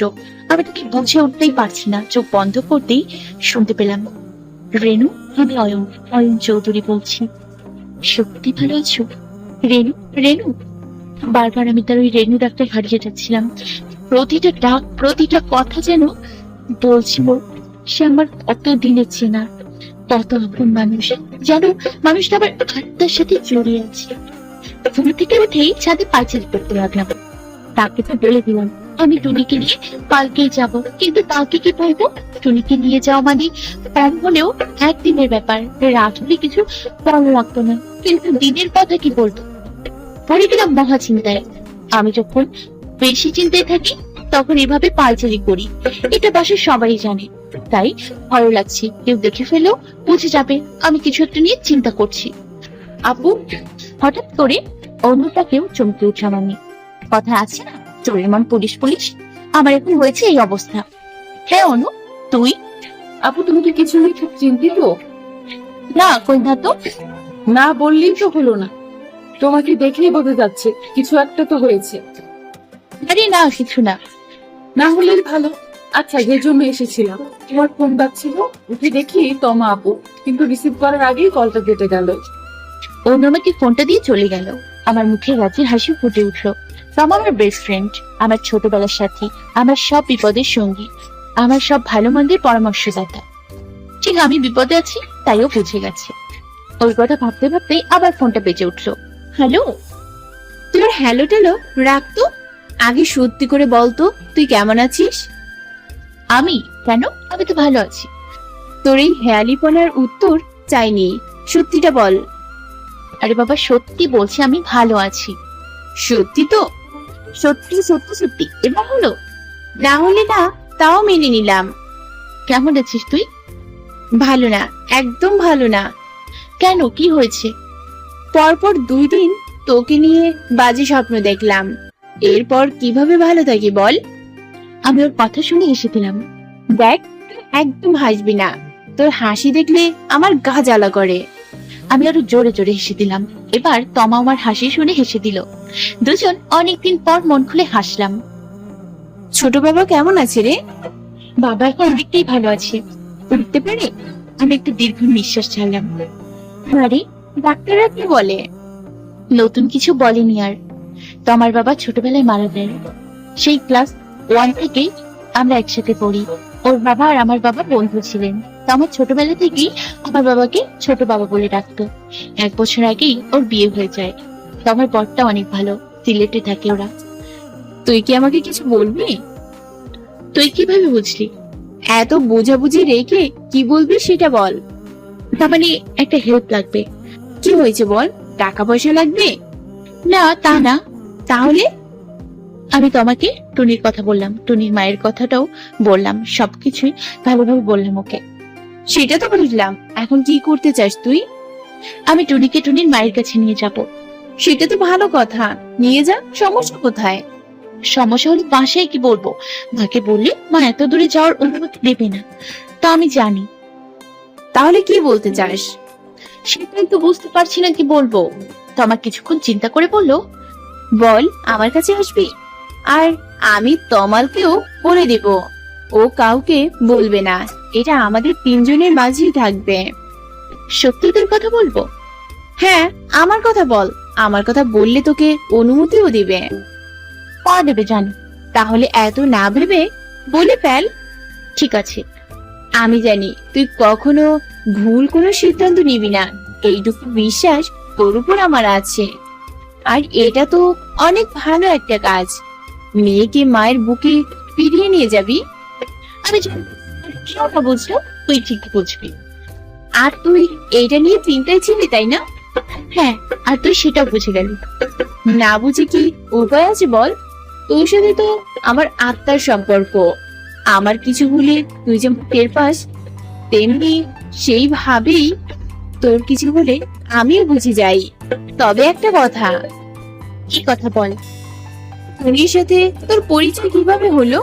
আমি তাকে বুঝে উঠতেই পারছি না। চোখ বন্ধ করতেই শুনতে পেলাম, রেনু, আমি অয়ন, অয়ন চৌধুরী বলছি। সত্যি ভালো আছো? রেনু, রেনু। বারবার আমি তার ওই রেনু ডাকতে হারিয়ে যাচ্ছিলাম। প্রতিটা ডাক, প্রতিটা কথা যেন বলছিল সে আমার কত দিনের চেনা, কত আপন মানুষ, যেন মানুষটা আবার আত্মার সাথে জড়িয়ে আছে। ঘুম থেকে উঠেই ছাদে পায়চারি করতে লাগলাম। তাকে তো বলে দিলাম আমি টুনিকে নিয়ে কালকেই যাব, কিন্তু কালকে কি বলবো? টুনিকে নিয়ে যাওয়া মানে কম হলেও একদিনের ব্যাপার, রাত হলে কিছু ভালো লাগতো না, কিন্তু দিনের কথা কি বলবো? পড়ে গেলাম মহা চিন্তায়। আমি যখন বেশি চিন্তায় থাকি তখন এভাবে পায়চারি করি, এটা বাসায় সবাই জানে। তাই ভালো লাগছে, কেউ দেখে ফেলেও বুঝে যাবে আমি কিছু একটা নিয়ে চিন্তা করছি। আপু, হঠাৎ করে অন্যটাকেও চমকে উঠলাম আমি। কথা আছে না, চোরের মন পুলিশ পুলিশ, আমার এখন হয়েছে এই অবস্থা। হ্যাঁ অনু, তুই? আপু তুমি কি কিছু নিয়ে খুব চিন্তিত? না, কই না তো। না বললেই তো হলো না, তোমাকে দেখেই বোঝা যাচ্ছে কিছু একটা তো হয়েছে। আরে না, কিছু না। না হলেই ভালো। আচ্ছা, যে জন্য এসেছিলাম, তোমার ফোন বাজছিল, উঠে দেখি তমা আপু, কিন্তু রিসিভ করার আগেই কলটা কেটে গেল। অন্য আমাকে ফোনটা দিয়ে চলে গেল। আমার মুখে রাজির হাসি ফুটে উঠলো। তমা আমার বেস্ট ফ্রেন্ড, আমার ছোটবেলার সাথী, আমার সব বিপদের সঙ্গী, আমার সব ভালো মন্দের পরামর্শদাতা। ঠিক আমি বিপদে আছি তাইও বুঝে গেছে। ওই কথা ভাবতে ভাবতে আবার ফোনটা বেজে উঠলো। হ্যালো। তোর হ্যালো টেলো রাখ তো, আগে সত্যি করে বলতো তুই কেমন আছিস? আমি কেন? আমি তো ভালো আছি। তোর এই হেয়ালিপনার উত্তর চাইনি, সত্যিটা বল। আরে বাবা, সত্যি বলছি আমি ভালো আছি। সত্যি তো? সত্যি সত্যি সত্যি। এবার হলো? না হলে না, তাও মেনে নিলাম। কেমন আছিস তুই? ভালো না, একদম ভালো না। কেন, কি হয়েছে? পরপর 2 দিন তোকে নিয়ে বাজে স্বপ্ন দেখলাম, এরপর কিভাবে ভালো থাকি বল? আমি ওর কথা শুনে হেসে দিলাম। দেখ, একদম হাসবি না, তোর হাসি দেখলে আমার গা জ্বালা করে। আমি আরো জোরে জোরে হেসে দিলাম। এবার তমা আমার হাসি শুনে হেসে দিল। দুজন অনেকদিন পর মন খুলে হাসলাম। ছোট বাবা কেমন আছে রে? বাবা এখন অনেকটাই ভালো আছে, উঠতে পারে। আমি একটু দীর্ঘ নিঃশ্বাস ছাড়লাম। আরে, ডাক্তাররা কি বলে? নতুন কিছু বলেনি আর। তমার বাবা ছোটবেলায় মারা যায়। সেই ক্লাস 1 থেকেই আমরা একসাথে পড়ি। ওর বাবা আর আমার বাবা বন্ধু ছিলেন। তো আমার ছোটবেলা থেকেই আমার বাবাকে ছোট বাবা বলে ডাকতো। 1 বছর আগেই ওর বিয়ে হয়ে যায়। তো আমার বরটা অনেক ভালো, সিলেটে থাকে ওরা। তুই কি আমাকে কিছু বলবি? তুই কিভাবে বুঝলি? এত বোঝাবুঝি রেখে কি বলবি সেটা বল। তার মানে একটা হেল্প লাগবে। কি হয়েছে বল? টাকা পয়সা লাগবে? না, তা না। তাহলে? আমি তোমাকে টুনির কথা বললাম, টুনির মায়ের কথাটাও বললাম, সবকিছুই ভালোভাবে বললাম ওকে। সেটা তো বুঝলাম, এখন কি করতে চাস তুই? আমি টুনিকে টুনির মায়ের কাছে নিয়ে যাব। সেটা তো ভালো কথা, নিয়ে যা, সমস্যা কোথায়? সমস্যা হলে বাসায় কি বলবো? মাকে বললে মা এত দূরে যাওয়ার অনুমতি দেবে না। তা আমি জানি। তাহলে কি বলতে চাস? সেটাই তো বুঝতে পারছি না কি বলবো। তো আমার কিছুক্ষণ চিন্তা করে বললো, বল, আমার কাছে আসবি, আর আমি তমালকেও বলে দেব, ও কাউকে বলবে না, এটা আমাদের 3 জনের মাঝেই থাকবে। সত্যি তোর কথা বলবো? হ্যাঁ, আমার কথা বল, আমার কথা বললে তোকে অনুমতিও দিবে। পা দেবে জানি। তাহলে এত না ভেবে বলে ফেল। ঠিক আছে। আমি জানি তুই কখনো ভুল কোনো সিদ্ধান্ত নিবি না, এইটুকু বিশ্বাস তোর উপর আমার আছে। আর এটা তো অনেক ভালো একটা কাজ, মেয়েকে মায়ের বুকে ফিরিয়ে নিয়ে যাবি। আমি কথা বুঝলো, তুই ঠিক বুঝবি। আর তুই এইটা নিয়ে চিন্তায় ছিলি, তাই না? হ্যাঁ, আর তুই সেটাও বুঝে গেলি। না বুঝে কি উপায় আছে বল? তোর সাথে তো আমার আত্মার সম্পর্ক, আমার কিছু হলে তুই যেমন টের পাস, তেমনি সেইভাবেই তোর কিছু হলে আমিও বুঝে যাই। তবে একটা কথা। কি কথা বল? টুনির সাথে তোর পরিচয় কিভাবে হলো?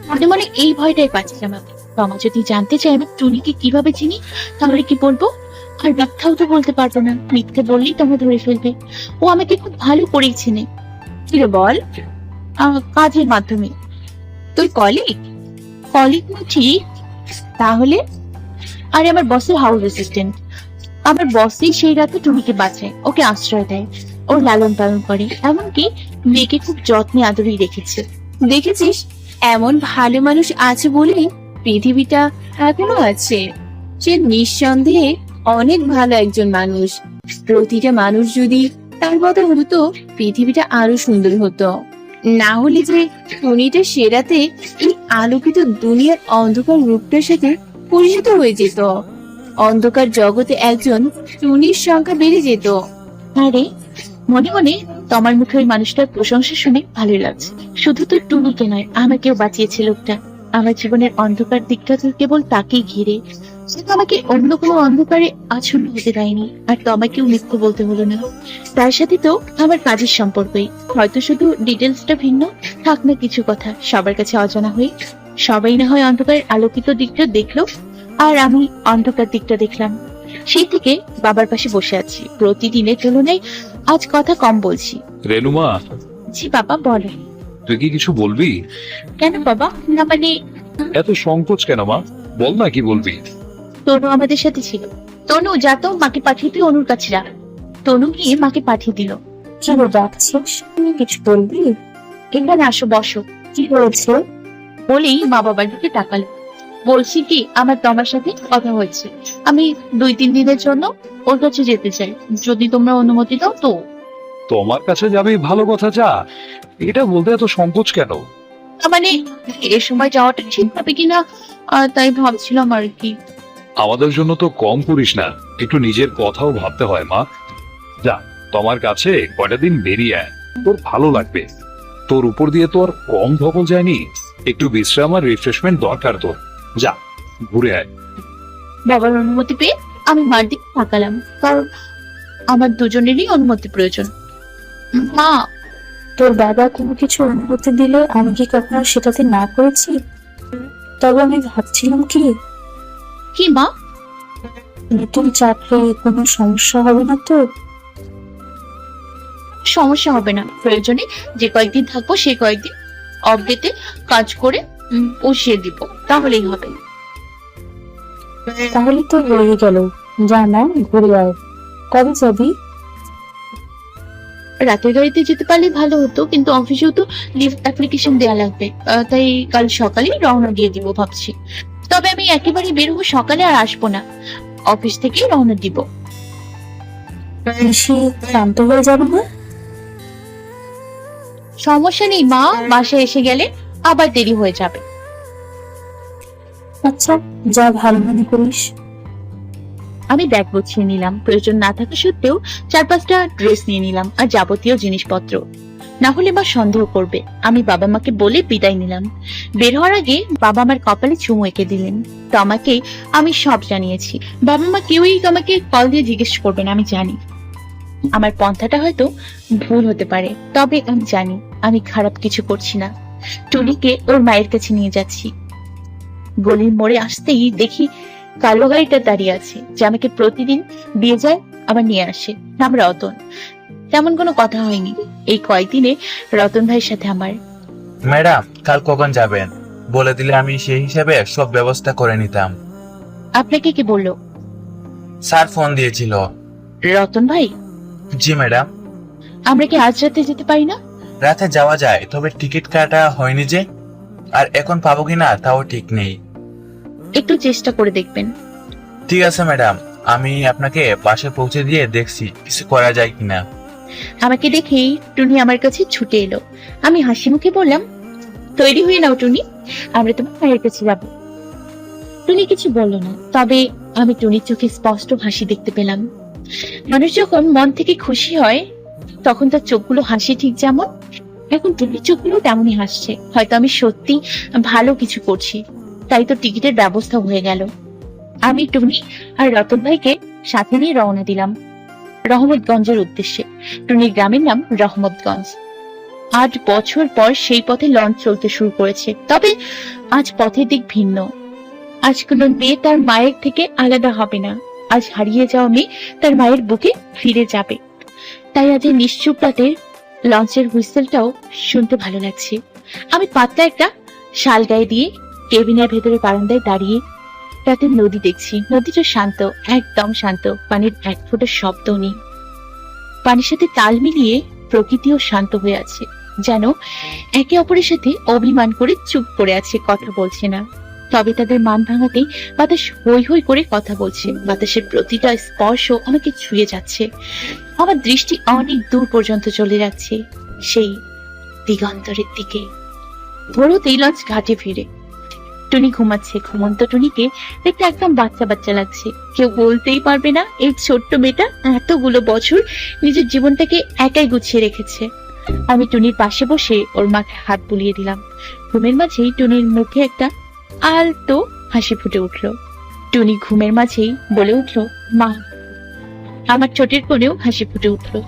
মনে মনে এই ভয়টাই পাচ্ছিলাম আমি। তমা যদি জানতে চাই আমি টুনিকে কিভাবে চিনি, তাহলে কি বলবো? আর মিথ্যাও তো বলতে পারবো না, মিথ্যে বললেই তোমরা ধরে ফেলবে। ও আমাকে খুব ভালো করেই চিনে। কি রে বল? কাজের মাধ্যমে। তোর কলিগ? কলিগ না ঠিক, তাহলে? আরে আমার বসের হাউস অ্যাসিস্ট্যান্ট। আমার বসই সেই রাতে টুনিকে বাঁচায়, ওকে আশ্রয় দেয়, ওর লালন পালন করে, এমনকি মেয়েকে খুব যত্নে আদরেই রেখেছে। দেখেছিস, এমন ভালো মানুষ আছে বলে পৃথিবীটা এখনো আছে। সে নিঃসন্দেহে অনেক ভালো একজন মানুষ। প্রতিটা মানুষ যদি তার মতো হতো, পৃথিবীটা আরো সুন্দর হতো। না হলে যে টুনিটা সেরাতে এই আলোকিত দুনিয়ার অন্ধকার রূপটার সাথে পরিচিত হয়ে যেত, অন্ধকার জগতে একজন টুনির সংখ্যা বেড়ে যেত। আরে মনে মনে তোমার মুখে ওই মানুষটার প্রশংসা শুনে ভালোই লাগছে। শুধু তো টুনিকে নয়, আমাকেও বাঁচিয়েছে লোকটা। আমার জীবনের অন্ধকার দিকটা তো কেবল তাকেই ঘিরে। সে তো আমাকে অন্য কোনো অন্ধকারে আচ্ছন্ন হতে দেয়নি, আর তোমাকেও মিথ্যে বলতে হলো না। তার সাথে তো আমার কাজের সম্পর্কই, হয়তো শুধু ডিটেলসটা ভিন্ন, থাক না কিছু কথা সবার কাছে অজানা হয়ে। সবাই না হয় অন্ধকারের আলোকিত দিকটা দেখলো, আর আমি অন্ধকার দিকটা দেখলাম। সেই থেকে বাবার পাশে বসে আছি। প্রতিদিনের তুলনায় আজ কথা কম বলছি। রেনুমা, জি বাবা, বলো। তুই কি কিছু বলবি? কেন বাবা? না মানে, এত সংকোচ কেন মা? বল না কি বলবি। তনু আমাদের সাথে ছিল। তনু, যা তো মাকে পাঠিয়ে তুই অনুর কাছে রাখ। তনু গিয়ে মাকে পাঠিয়ে দিল। কি ডাকছিস? কিছু বলবি? এখানে আসো, বসো। কি হয়েছে? বলেই মা বাবার দিকে তাকালো। বলছি কি, আমার তোমার সাথে কথা হয়েছে। আমি 2-3 দিনের জন্য ওর কাছে যেতে চাই, যদি তোমরা অনুমতি দাও তো। তোমার কাছে যাবি, ভালো কথা, যা। এটা বলতে এত সংকোচ কেন? মানে এ সময় যাওয়াটা ঠিক হবে কিনা তাই ভাবছিলাম আর কি। আমাদের জন্য তো কম করিস না, একটু নিজের কথাও ভাবতে হয় মা। যা, তোমার কাছে কয়টা দিন বেরিয়ে আয়, তোর ভালো লাগবে। তোর উপর দিয়ে তো আর কম ধকল যায়নি। একটু বিশ্রাম আর রিফ্রেশমেন্ট দরকার তোর। যা, ঘুরে আয়। বাবার অনুমতি পেয়ে আমি মার দিকে তাকালাম, কারণ আমার দুজনেরই অনুমতি প্রয়োজন। মা, তোর বাবা কোনো কিছু অনুমতি দিলে আমি কি কখনো সেটাতে না করেছি? তবে আমি ভাবছিলাম কি, কি মা? নতুন চাকরি কোনো সমস্যা হবে না তো? সমস্যা হবে না। প্রয়োজনে যে কয়েকদিন থাকবো সেই কয়েকদিন অফডেতে কাজ করে বসিয়ে দিব, তাহলেই হবে। তাহলে তো হয়ে গেল। যা না, ঘুরে আয়। কবে যাবি? রাতের গাড়িতে যেতে পারলে ভালো হতো, কিন্তু অফিসেও তো লিভ অ্যাপ্লিকেশন দেওয়া লাগবে, তাই কাল সকালে রওনা দিয়ে দিব ভাবছি। তবে আমি একেবারে বের হবো সকালে, আর আসবো না, অফিস থেকেই রওনা দিব। বেশি ক্লান্ত হয়ে যাবে না? সমস্যা নেই মা, বাসায় এসে গেলে আবার দেরি হয়ে যাবে। আচ্ছা, যা ভালো মনে করিস। আমি ব্যাগ গুছিয়ে নিলাম, প্রয়োজন না থাকা সত্ত্বেও 4-5টা ড্রেস নিয়ে নিলাম, আর যাবতীয় জিনিসপত্র। না হলে মা সন্দেহ করবে। আমি বাবা মাকে বলে বিদায় নিলাম। বের হওয়ার আগে বাবা আমার কপালে চুমু এঁকে দিলেন। তোমাকে আমি সব জানিয়েছি। বাবা মা কেউই তোমাকে কল দিয়ে জিজ্ঞেস করবেন, আমি জানি। আমার পন্থাটা হয়তো ভুল হতে পারে, তবে আমি জানি আমি খারাপ কিছু করছি না। টুনিকে ওর মায়ের কাছে নিয়ে যাচ্ছি। গলির মোড়ে আসতেই দেখি কালো গাড়িটা দাঁড়িয়ে আছে, যে আমাকে প্রতিদিন দিয়ে যায় আবার নিয়ে আসে। নাম রতন। তেমন কোনো কথা হয়নি এই কয়েকদিনে রতন ভাইয়ের সাথে আমার। ম্যাডাম, কাল কখন যাবেন বলে দিলে আমি সেই হিসাবে সব ব্যবস্থা করে নিতাম। আপনাকে কি বললো? স্যার ফোন দিয়েছিল। রতন ভাই? জি ম্যাডাম। আমরা কি আজ রাতে যেতে পারি না? রাতে যাওয়া যায়, তবে টিকিট কাটা হয়নি যে, আর এখন পাবো কিনা তাও ঠিক নেই। একটু চেষ্টা করে দেখবেন। ঠিক আছে ম্যাডাম, আমি আপনাকে বাসে পৌঁছে দিয়ে দেখছি কিছু করা যায় কিনা। আমাকে দেখেই টুনি আমার কাছে ছুটে এলো। আমি হাসি মুখে বললাম, তৈরি হয়ে নাও টুনি, আমরা তোমার মায়ের কাছে যাবো। টুনি কিছু বললো না, তবে আমি টুনির চোখে স্পষ্ট হাসি দেখতে পেলাম। মানুষ যখন মন থেকে খুশি হয় তখন তার চোখগুলো হাসে, ঠিক যেমন এখন টুনির চোখগুলো তেমনই হাসছে। হয়তো আমি সত্যি ভালো কিছু করছি, তাই তো টিকিটের ব্যবস্থা হয়ে গেল। আমি টুনি আর রতন ভাইকে সাথে নিয়ে রওনা দিলাম রহমতগঞ্জের উদ্দেশ্যে। টুনির গ্রামের নাম রহমতগঞ্জ। 8 বছর পর সেই পথে লঞ্চ চলতে শুরু করেছে, তবে আজ পথের দিক ভিন্ন। আজ কোনো মেয়ে তার মায়ের থেকে আলাদা হবে না। আজ হারিয়ে যাওয়া মেয়ে তার মায়ের বুকে ফিরে যাবে। তাই আজ এই নিশ্চুপ রাতের লঞ্চের হুইসেলটাও শুনতে ভালো লাগছে। আমি পাতলা একটা শাল গায়ে দিয়ে কেবিনের ভেতরে বারান্দায় দাঁড়িয়ে রাতের নদী দেখছি। নদীটা শান্ত, একদম শান্ত, পানির এক ফোঁটা শব্দ নেই। পানির সাথে তাল মিলিয়ে প্রকৃতিও শান্ত হয়ে আছে, যেন একে অপরের সাথে অভিমান করে চুপ করে আছে, কথা বলছে না। তবে তাদের মান ভাঙাতেই বাতাস হই হই করে কথা বলছে। বাতাসের প্রতিটা স্পর্শ আমাকে ছুঁয়ে যাচ্ছে। আমার দৃষ্টি অনেক দূর পর্যন্ত চলে যাচ্ছে, সেই দিগন্তরের দিকে। ভোরতেই লঞ্চ ঘাটে ফিরে। টুনি ঘুমাচ্ছে। ঘুমন্ত টুনিকে দেখতে একদম বাচ্চা বাচ্চা লাগছে। কেউ বলতেই পারবে না এই ছোট্ট মেয়েটা এতগুলো বছর নিজের জীবনটাকে একাই গুছিয়ে রেখেছে। আমি টুনির পাশে বসে ওর মাথায় হাত বুলিয়ে দিলাম। ঘুমের মাঝেই টুনির মুখে একটা আলতো হাসি ফুটে উঠলো। টুনি ঘুমের মাঝেই বলে উঠলো, মা। আমার ছোটের কোণেও হাসি ফুটে উঠলো।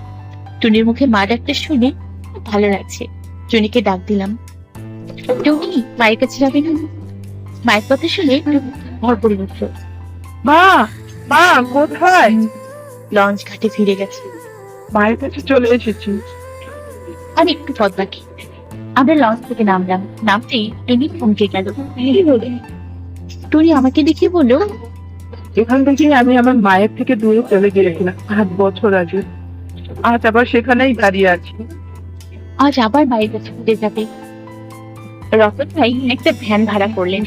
টুনির মুখে মা ডাকতে শুনে খুব ভালো লাগছে। টুনিকে ডাক দিলাম, টুনি মায়ের কাছে যাবে না? মায়ের কথা শুনে ভর পড়ে উঠলো। মা, মা কোথায়? লঞ্চ ঘাটে ফিরে গেছে। মায়ের কাছে চলে এসেছি। আর একটু পথ বাকি। আমরা লঞ্চ থেকে নামলাম। নামতেই টুনি থমকে গেল। টুনি আমাকে দেখে বলল, এখান থেকে আমি আমার মায়ের থেকে দূরে চলে গিয়েছিলাম 8 বছর আগে। আজ আবার সেখানেই দাঁড়িয়ে আছি। আজ আবার মায়ের কাছে ফিরে যাবে। রতন ভাই একটা ভ্যান ভাড়া করলেন।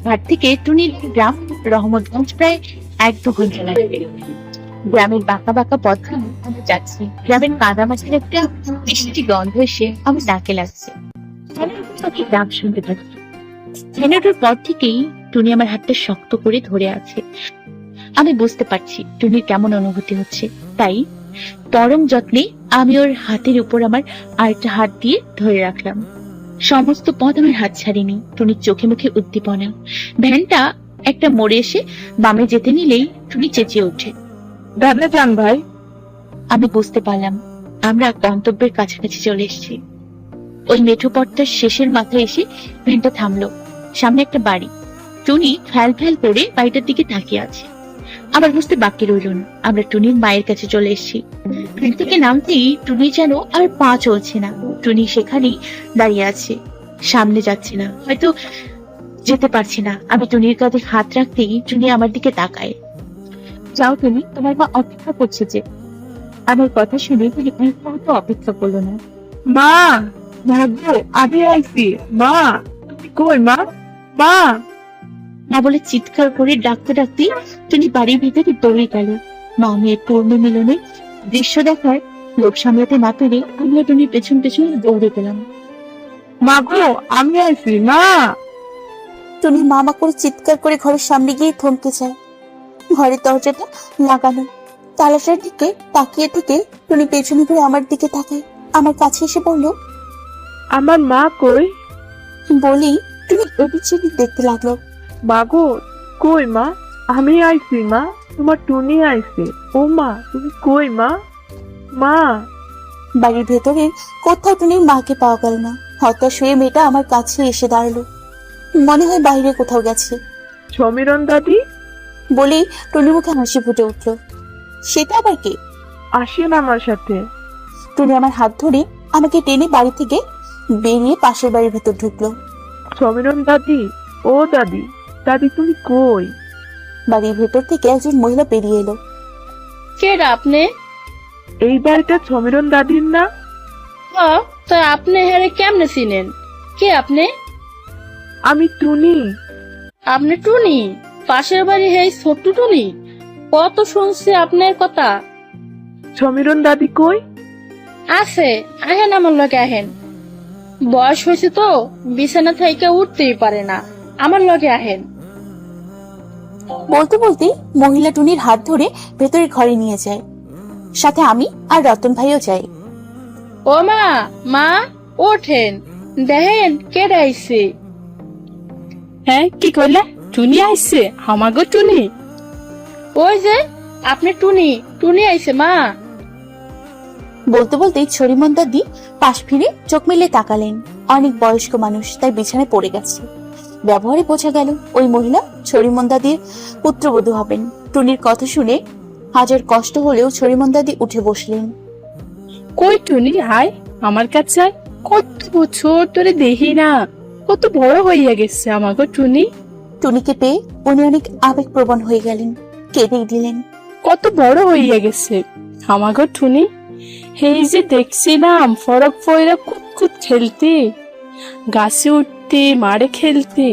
ঘাট থেকে টুনির গ্রাম রহমতগঞ্জ প্রায় 1-2 ঘন্টা লাগবে। গ্রামের বাঁকা বাঁকা পথ আমরা যাচ্ছি। গ্রামের কাদা মাছের একটা মিষ্টি গন্ধ এসে আমার নাকে লাগছে। ডাক শুনতে পাচ্ছি। ট্রেনের পর থেকেই টুনি আমার হাতটা শক্ত করে ধরে আছে। আমি বুঝতে পারছি টুনির কেমন অনুভূতি হচ্ছে। তাই পরম যত্নে আমি ওর হাতের উপর আমার আরেকটা হাত দিয়ে ধরে রাখলাম। সমস্ত পথ আমার হাত ছাড়িনি। টুনির চোখে মুখে উদ্দীপনা। ভ্যানটা একটা মোড়ে এসে বামে যেতে নিলেই টুনি চেঁচিয়ে ওঠে, দাদা যান ভাই। আমি বুঝতে পারলাম আমরা গন্তব্যের কাছাকাছি চলে এসেছি। ওই মেঠো পথটার শেষের মাথায় এসে ভ্যানটা থামলো। সামনে একটা বাড়ি। টুনি ফ্যাল ফ্যাল করে বাড়িটার দিকে তাকিয়ে আছে। আবার বুঝতে বাকি রইল না আমরা টুনির মায়ের কাছে চলে এসেছি। ট্রেন থেকে নামতেই টুনি যেন আর পা চলছে না। টুনি সেখানেই দাঁড়িয়ে আছে, সামনে যাচ্ছে না, হয়তো যেতে পারছে না। আমি টুনির কাঁধে হাত রাখতেই টুনি আমার দিকে তাকায়। যাও টুনি, তোমার মা অপেক্ষা করছে যে। আমার কথা শুনে টুনি এক মুহূর্ত অপেক্ষা করলো না। মা, ভাগ্য আমি আইছি। মা তুমি কই? মা, মা। না বলে চিৎকার করে ডাকতে ডাকতে টুনি বাড়ির ভিতরে দৌড়ে গেল। মা মেয়ের পূর্ণ মিলনের দৃশ্য দেখার লোক সামলাতে না পেরে আমরা টুনির পেছন পেছন দৌড়ে গেলাম। মা গো, আমি আইছি। মা। টুনি মামা করে চিৎকার করে ঘরের সামনে গিয়ে থমকে যায়। ঘরের দরজাটা লাগানো। তালাটার দিকে তাকিয়ে থেকে টুনি পেছনে ঘুরে আমার দিকে তাকায়। আমার কাছে এসে বলল, আমার মা কই? বলি টুনি এদিক সেদিক দেখতে লাগলো। মা গো, কই মা? আমি আইছি মা, তোমার টুনি আইছে। ও মা, তুমি কই মা? মা। বাড়ির ভেতরে কোথাও টুনির মাকে পাওয়া গেল না। হতাশ হয়ে মেয়েটা আমার কাছে এসে দাঁড়ালো। মনে হয় বাইরে কোথাও গেছে। সমীরণ দাদি বলেই টুনির মুখে হাসি ফুটে উঠল। সেটা আবার কে? আসেন আমার সাথে। টুনি আমার হাত ধরে আমাকে টেনে বাড়ি থেকে বেরিয়ে পাশের বাড়ির ভেতর ঢুকলো। সমীরণ দাদি, ও দাদি, দাদি তুমি কই? বাড়ির ভেতর থেকে একজন মহিলা বেরিয়ে এলো। কে আপনি? এই বাড়িটা সমীরণ দাদির না? হ্যাঁ, তো আপনি হেরে কেমনে চিনেন? কে আপনি? আমি টুনি। আপনি টুনি? পাশের বাড়ি হেই ছোট্ট টুনি? কত শুনছি আপনার কথা। সমীরণ দাদি কই? আছে, আহেন আমার লগে আহেন। বয়স হয়েছে তো বিছানা থেকে উঠতেই পারে না, আমার লগে আহেন। বলতে বলতে মহিলা টুনির হাত ধরে ভেতরে ঘরে নিয়ে যায়। সাথে আমি আর রতন ভাইও যাই। ও মা, মা ওঠেন, দেখেন কে আইছে। হ্যাঁ, কি কইলা? টুনি আইছে? আমাগো টুনি? ওই যে আপনি টুনি, টুনি আইছে মা। বলতে বলতে ছড়িমন দাদি পাশ ফিরে চোখ মেলে তাকালেন। অনেক বয়স্ক মানুষ, তাই বিছানায় পড়ে গেছে। ব্যবহারে বোঝা গেল ওই মহিলা ছড়িমন দাদির পুত্রবধূ হবেন। টুনির কথা শুনে হাজার কষ্ট হলেও ছড়িমন দাদি উঠে বসলেন। কই টুনি? হাই আমার কাছে। কত বছর ধরে দেখি না, কত বড় হইয়া গেছে আমাগো টুনি। টুনিকে পেয়ে উনি অনেক আবেগপ্রবণ হয়ে গেলেন, কেঁদেই দিলেন। কত বড় হইয়া গেছে আমাগো টুনি। এই যে দেখছিলাম ফরক ফয়রা কুতকুত খেলতে, গাছে উঠতে, মারে খেলতে।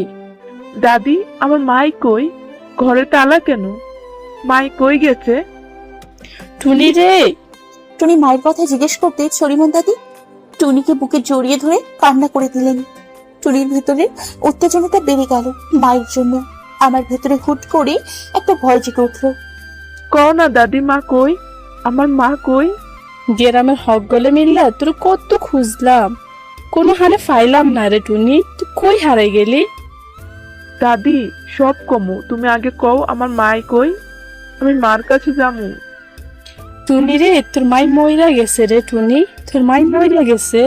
দাদি, আমার মাই কই? ঘরে তালা কেন? মাই কই গেছে? টুনি রে। টুনি মায়ের কথা জিজ্ঞেস করতে ছড়িমন দাদি টুনিকে বুকে জড়িয়ে ধরে কান্না করে দিলেন। টুনির ভেতরে উত্তেজনাটা বেড়ে গেল মায়ের জন্য। আমার ভেতরে হুট করে একটা ভয় জেগে উঠলো। কও না দাদি, মা কই? আমার মা কই? গ্রামের হক গলে মিললা তোর কত খুঁজলাম, কোনো হারে ফাইলাম না রে টুনি, তুই কই হারাই গেলি? দাদি সব কমু, তুমি আগে কও আমার মাই কই? আমি মার কাছে যামু। টুনি রে, তোর মাই মইরা গেছে রে টুনি, তোর মাই মইরা গেছে।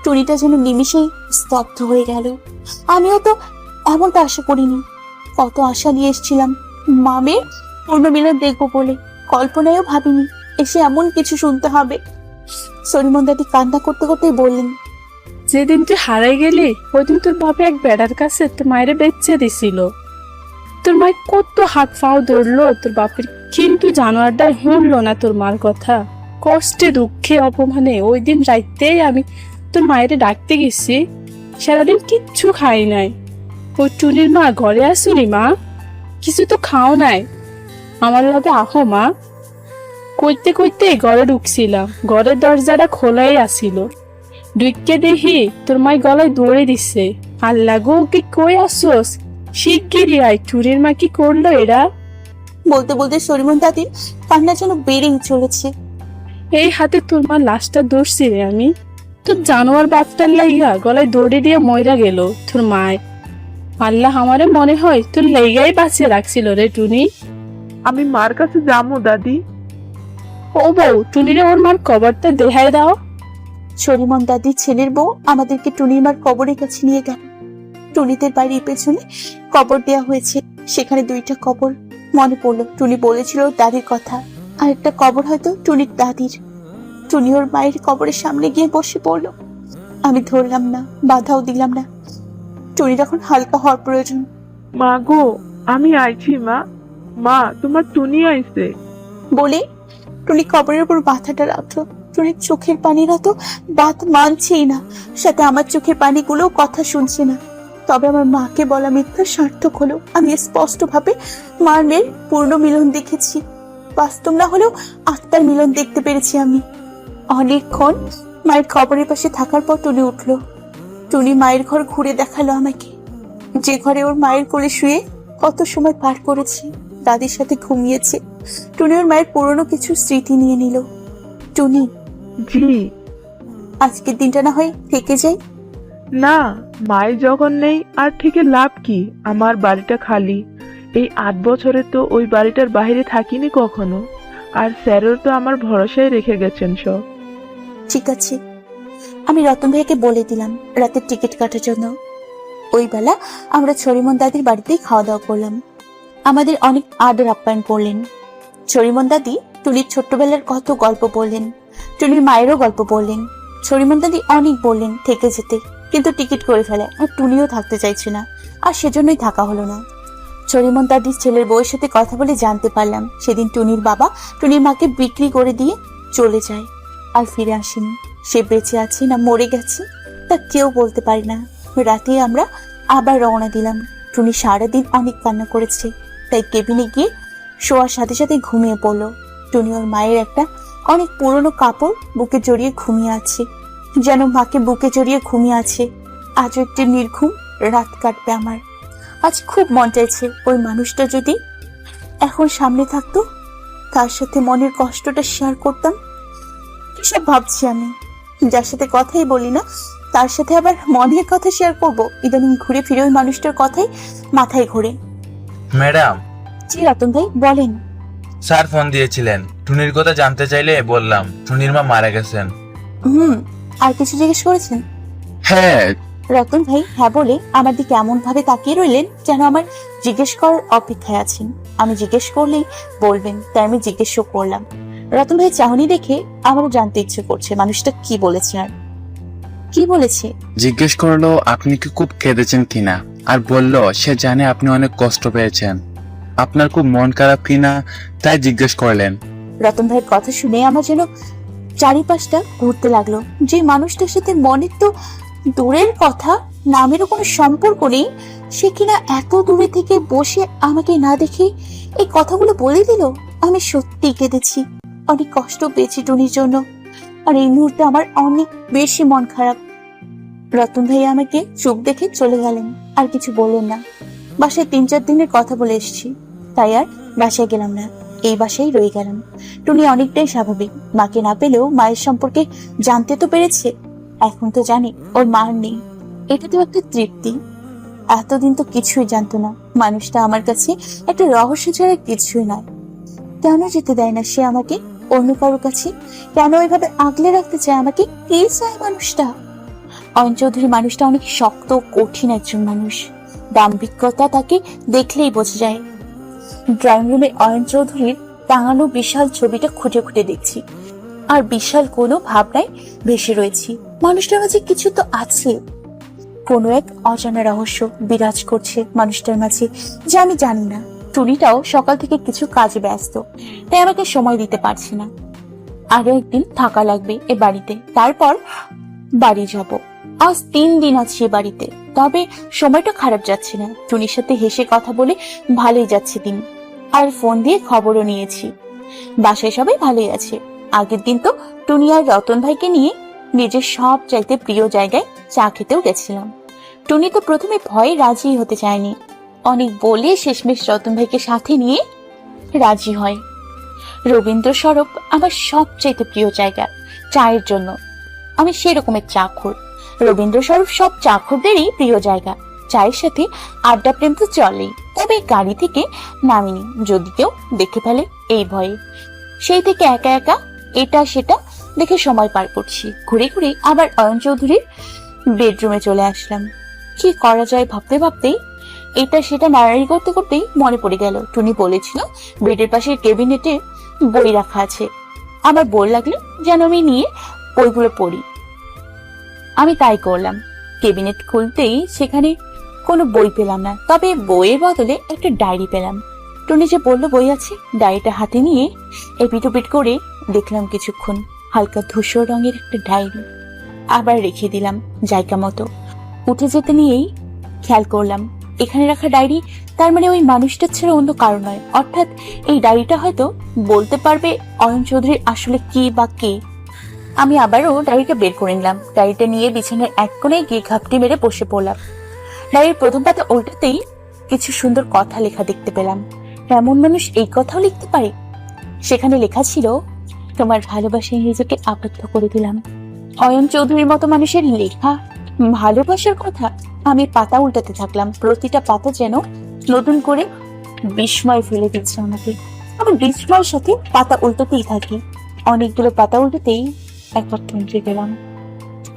টুনিটা যেন নিমিষেই স্তব্ধ হয়ে গেল। আমিও তো এমনটা আশা করিনি। কত আশা নিয়ে এসেছিলাম মামের পূর্ণমিলন দেখবো বলে, কল্পনায়ও ভাবিনি এসে এমন কিছু শুনতে হবে। সরিমন দাদি কান্না করতে করতেই বললেন, যেদিন তুই হারাই গেলি ওই দিন তোর বাবা এক বেড়ার কাছে তোর মায়ের বেচে দিছিল। তোর মায়ের কত হাত পাও ধরলো তোর বাপের, কিন্তু জানোয়ারটা শুনলো না তোর মার কথা। কষ্টে দুঃখে অপমানে ওই দিন রাইতেই আমি তোর মায়ের ডাকতে গেছি, সারাদিন কিচ্ছু খাই নাই। ওই টুনির মা ঘরে আসুনি মা, কিছু তো খাও নাই, আমার লগে আহো মা। কইতে কইতে ঘরে ঢুকছিলাম, ঘরের দরজাটা খোলাই আসিল। ঢুকে দেখি তোর মাই গলায় দৌড়ে দিচ্ছে, আল্লাহ গো কি কই আসোস, শিগগিরই আয়, টুনির মা কি করলো এরা? বলতে বলতে সরিমন দাদির কান্না যেন বেড়েই চলেছে। এই হাতে তোর মা লাশটা ধরছি রে আমি, তোর জানোয়ার বাপটার লাইগা গলায় দৌড়ে দিয়ে মইরা গেল তোর মায়। আল্লাহ আমারে মনে হয় তোর লাইগাই বাঁচিয়ে রাখছিল রে টুনি। আমি মার কাছে যামু দাদি। ও বউ, টুনিরে ওর মার কবরটা দেখাই দাও। সরিমন দাদির ছেলের বউ আমাদেরকে টুনির মার কবরের কাছে নিয়ে গেল। টুনিদের বাড়ির পেছনে কবর দেয়া হয়েছে, সেখানে 2টা কবর। মনে পড়লো টুনি বলেছিল দাদির কথা, আর একটা কবর হয়তো টুনির দাদির। টুনি ওর মায়ের কবরের সামনে গিয়ে বসে পড়লো। আমি ধরলাম না, বাধাও দিলাম না। টুনির এখন হালকা হওয়ার প্রয়োজন। মা গো, আমি আইছি মা। মা, তোমার টুনি আইছে বলে টুনি কবরের উপর মাথাটা রাখলো। টুনির চোখের পানিরা তো বাত মানছেই না, সাথে আমার চোখের পানিগুলো কথা শুনছে না। তবে আমার মাকে বলা মিথ্যা সার্থক হলো। আমি স্পষ্ট ভাবে মার মেয়ের পূর্ণ মিলন দেখেছি, বাস্তব না হলেও আত্মার মিলন দেখতে পেরেছি আমি। অনেকক্ষণ মায়ের কবরের পাশে থাকার পর টুনি উঠলো। টুনি মায়ের ঘর ঘুরে দেখালো আমাকে, যে ঘরে ওর মায়ের কোলে শুয়ে কত সময় পার করেছে, দাদির সাথে ঘুমিয়েছে। টুনি ওর মায়ের পুরনো কিছু স্মৃতি নিয়ে নিল। টুনি, জি। আজকের দিনটা না হয় থেকে যাই? না, মায়ের যখন নেই আর থেকে লাভ কি? আমার বাড়িটা খালি। এই 8 বছরে তো ওই বাড়িটার বাইরে থাকিনি কখনো। আর স্যারও তো আমার ভরসায় রেখে গেছেন সব। ঠিক আছে, আমি রতন ভাইকে বলে দিলাম রাতের টিকিট কাটার জন্য। ওই বেলা আমরা ছরিমন দাদির বাড়িতেই খাওয়া দাওয়া করলাম। আমাদের অনেক আদর আপ্যায়ন করলেন। ছরিমন দাদি টুনির ছোট্টবেলার কত গল্প বললেন, টুনির মায়েরও গল্প বললেন। ছরিমন দাদি অনেক বললেন থেকে যেতে, কিন্তু টিকিট করে ফেলে আর টুনিও থাকতে চাইছে না, আর সেজন্যই থাকা হলো না। ছরিমন দাদির ছেলের বউয়ের সাথে কথা বলে জানতে পারলাম সেদিন টুনির বাবা টুনির মাকে বিক্রি করে দিয়ে চলে যায়, আর ফিরে আসেনি। সে বেঁচে আছে না মরে গেছে তা কেউ বলতে পারে না। রাতে আমরা আবার রওনা দিলাম। টুনি সারাদিন অনেক কান্না করেছে, তাই কেবিনে গিয়ে শোয়ার সাথে সাথে ঘুমিয়ে পড়লো। টুনি ওর মায়ের একটা অনেক পুরনো কাপড় বুকে জড়িয়ে ঘুমিয়ে আছে, যেন মাকে বুকে জড়িয়ে ঘুমিয়ে আছে। আজও একটি নির্ঘুম রাত কাটবে আমার। আজ খুব মন চাইছে ওই মানুষটা যদি এখন সামনে থাকতো, তার সাথে মনের কষ্টটা শেয়ার করতাম। কিসব ভাবছি আমি, যার সাথে কথাই বলি না তার সাথে আবার মনের কথা শেয়ার করব। ইদানিং ঘুরে ফিরে ওই মানুষটার কথাই মাথায় ঘোরে। ম্যাডাম। জি রতন ভাই বলেন। স্যার ফোন দিয়েছিলেন, টুনির কথা জানতে চাইলে বললাম টুনির মা মারা গেছেন। আর কিছু জিজ্ঞেস করেছেন? হ্যাঁ। রতন ভাই হ্যাঁ বলে আমার দিকে এমন ভাবে তাকিয়ে রইলেন যেন আমার জিজ্ঞেস করার অপেক্ষায় আছেন। আমি জিজ্ঞেস করলেই বলবেন, তাই আমি জিজ্ঞেসও করলাম। রতন ভাই চাহনি দেখে আমারও জানতে ইচ্ছে করছে মানুষটা কি বলেছে। আর কি বলেছে? জিজ্ঞেস করলো আপনি কি খুব কেঁদেছেন কিনা, আর বলল সে জানে আপনি অনেক কষ্ট পেয়েছেন, আপনার খুব মন খারাপ কিনা তাই জিজ্ঞেস করলেন। রতন ভাইয়ের কথা শুনে আমার যেন চারিপাশটা ঘুরতে লাগলো। যে মানুষটার সাথে মনের তো দূরের কথা, নামেরও কোনো সম্পর্ক নেই, সে কিনা এত দূরে থেকে বসে আমাকে না দেখে এই কথাগুলো বলে দিল। আমি সত্যি কেঁদেছি, অনেক কষ্ট পেয়েছি টুনির জন্য, আর এই মুহূর্তে আমার অনেক বেশি মন খারাপ। রতন ভাই আমাকে চুপ দেখে চলে গেলেন, আর কিছু বললেন না। বাসায় 3-4 দিনের কথা বলে এসেছি, তাই আর বাসায় গেলাম না, এই বাসায় রয়ে গেলাম। টুনি অনেকটাই স্বাভাবিক, মাকে না পেলেও মায়ের সম্পর্কে জানতে তো পেরেছে। এখন তো জানি ওর মার নেই, এটা তো একটা তৃপ্তি। এতদিন তো কিছুই জানতো না, মানুষটা আমার কাছে একটা রহস্য ছাড়া কিছুই নয়। কেন যেতে দেয় না সে আমাকে অন্য কারোর কাছে? কেন ওইভাবে আগলে রাখতে চায় আমাকে? কি চায় মানুষটা? অয়ন চৌধুরী মানুষটা অনেক শক্ত কঠিন একজন মানুষ, দাম্ভিকতা তাকে দেখলেই বোঝা যায়। ড্রয়িং রুমে অয়ন চৌধুরীর টাঙানো বিশাল ছবিটা খুঁটে খুঁটে দেখছি, আর বিশাল কোনো ভাবনায় ভেসে রয়েছি। মানুষটার মাঝে কিছু তো আছে, কোনো এক অজানা রহস্য বিরাজ করছে মানুষটার মাঝে, যা আমি জানি না। টুনিটাও সকাল থেকে কিছু কাজে ব্যস্ত, তাই আমাকে সময় দিতে পারছি না। আরো একদিন থাকা লাগবে এ বাড়িতে, তারপর বাড়ি যাব। আজ 3 দিন আছি এ বাড়িতে, তবে সময়টা খারাপ যাচ্ছে না। টুনির সাথে হেসে কথা বলে ভালোই যাচ্ছে দিন, আর ফোন দিয়ে খবরও নিয়েছি। বাসায় সবাই ভালোই আছে। আগের দিন তো টুনি আর রতন ভাইকে নিয়ে নিজের সব চাইতে প্রিয় জায়গায় চা খেতেও গেছিলাম। টুনি তো প্রথমে ভয়ে রাজি হতে চায়নি, অনেক বলে শেষমেশ রতন ভাইকে সাথে নিয়ে রাজি হয়। রবীন্দ্র সরোব আমার সবচাইতে প্রিয় জায়গা চায়ের জন্য, আমি সেরকমের চাখর। রবীন্দ্র সরোব সব চাখরদেরই প্রিয় জায়গা। চায়ের সাথে আড্ডা প্রেম তো চলেই, তবে গাড়ি থেকে নামিনি, যদি কেউ দেখে ফেলে এই ভয়ে। সেই থেকে একা একা এটা সেটা দেখে সময় পার করছি। ঘুরে ঘুরে আবার অয়ন চৌধুরীর বেডরুমে চলে আসলাম। কি করা যায় ভাবতে ভাবতেই, এটা সেটা নাড়াড়ি করতে করতেই মনে পড়ে গেল টুনি বলেছিল বেডের পাশের ক্যাবিনেটে বই রাখা আছে। আমার বই লাগলো যেন আমি নিয়ে বইগুলো পড়ি। আমি তাই করলাম। ক্যাবিনেট খুলতেই সেখানে কোনো বই পেলাম না, তবে বইয়ের বদলে একটা ডায়েরি পেলাম। টুনি যে বললো বই আছে, ডায়েরিটা হাতে নিয়ে এপিট করে দেখলাম কিছুক্ষণ। হালকা ধূসর রঙের একটা ডায়েরি, আবার রেখে দিলাম জায়গা মতো। উঠে যেতে নিয়েই খেয়াল করলাম এখানে রাখা ডায়েরি, তার মানে ওই মানুষটা ছাড়া অন্য কারো নয়। অর্থাৎ এই ডায়েরিটা হয়তো বলতে পারবে অয়ন চৌধুরীর আসলে কি বা কে। আমি আবারও ডায়েরিটা বের করে নিলাম। ডায়েরিটা নিয়ে বিছানার এক কোণে গিয়ে ঘাপটি মেরে বসে পড়লাম। ডায়েরির প্রথম পাতা উল্টাতেই কিছু সুন্দর কথা লেখা দেখতে পেলাম। এমন মানুষ এই কথাও লিখতে পারে? সেখানে লেখা ছিল, তোমার ভালোবাসায় নিজেকে আবদ্ধ করে দিলাম। অয়ন চৌধুরীর মতো মানুষের লেখা ভালোবাসার কথা। আমি পাতা উল্টাতে থাকলাম, প্রতিটা পাতা যেন নতুন করে বিস্ময় ফেলে দিচ্ছে আমাকে। আমি বিস্ময়ের সাথে পাতা উল্টাতেই থাকি। অনেকগুলো পাতা উল্টাতেই একবার থমকে গেলাম।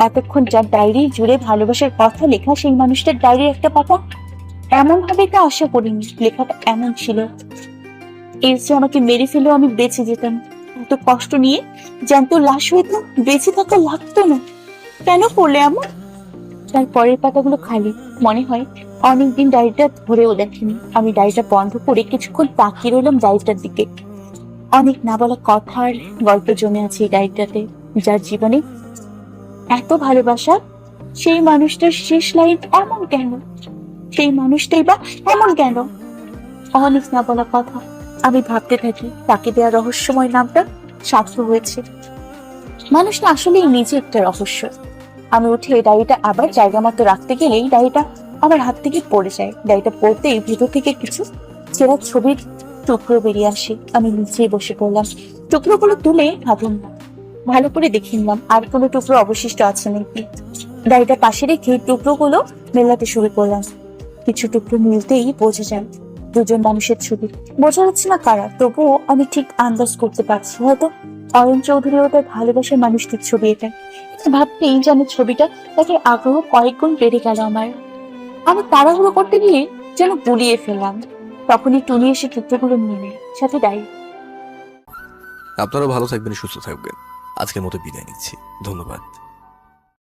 এতক্ষণ যার ডায়েরি জুড়ে ভালোবাসার কথা লেখা, সেই মানুষটার ডায়েরির একটা পাতা এমন ভাবে এটা আশা করিনি। লেখাটা এমন ছিল, এর চেয়ে আমাকে মেরে ফেলেও আমি বেঁচে যেতাম। এত কষ্ট নিয়ে জ্যান্ত লাশ হইতো, বেঁচে থাকা লাগতো না। কেন করলে এমন? তার পরের পাতাগুলো খালি। মনে হয় অনেকদিন ডায়েরিটা ধরেও দেখেনি। আমি ডায়েরিটা বন্ধ করে কিছুক্ষণ তাকিয়ে রইলাম ডায়েরিটার দিকে। অনেক না বলা কথার গল্প জমে আছে এই ডায়েরিটাতে। যার জীবনে এত ভালোবাসা, সেই মানুষটার শেষ লাইন এমন কেন? সেই মানুষটাই বা এমন কেন? অনেক না বলা কথা। আমি ভাবতে থাকি তাকে দেওয়া রহস্যময় নামটা সার্থক হয়েছে। মানুষটা আসলেই নিজে একটা রহস্য। আমি উঠে ডায়েরিটা আবার জায়গা মতো রাখতে গেলেই ডায়েরিটা আমার হাত থেকে পড়ে যায়। ডায়েরিটা পড়তেই ভিতর থেকে কিছু চেরা ছবির টুকরো বেরিয়ে আসে। আমি নিচেই বসে পড়লাম। টুকরোগুলো তুলে ভাবলাম, ভালো করে দেখে নিলাম আর কোনো টুকরো অবশিষ্ট আছে নাকি। ডায়েরিটা পাশে রেখে টুকরোগুলো মেলাতে শুরু করলাম। কিছু টুকরো মিলতেই বোঝা যায় দুজন মানুষের ছবি। বোঝা যাচ্ছে না কারা, তবুও আমি ঠিক আন্দাজ করতে পারছি হয়তো অয়ন চৌধুরী ও তার ভালোবাসার মানুষটির ছবি এটা। ভাবতেই যেন ছবিটা তাকে আগ্রহ কয়েক গুণ বেড়ে গেল আমার। আমি তাড়াহুড়ো করতে গিয়ে যেন গুলিয়ে ফেললাম। তখনই টুনি এসে টুকরোগুলো নিয়ে নেয়, সাথে ডায়েরি। আপনারা ভালো থাকবেন, সুস্থ থাকবেন। আজকের মতো বিদায় নিচ্ছি, ধন্যবাদ।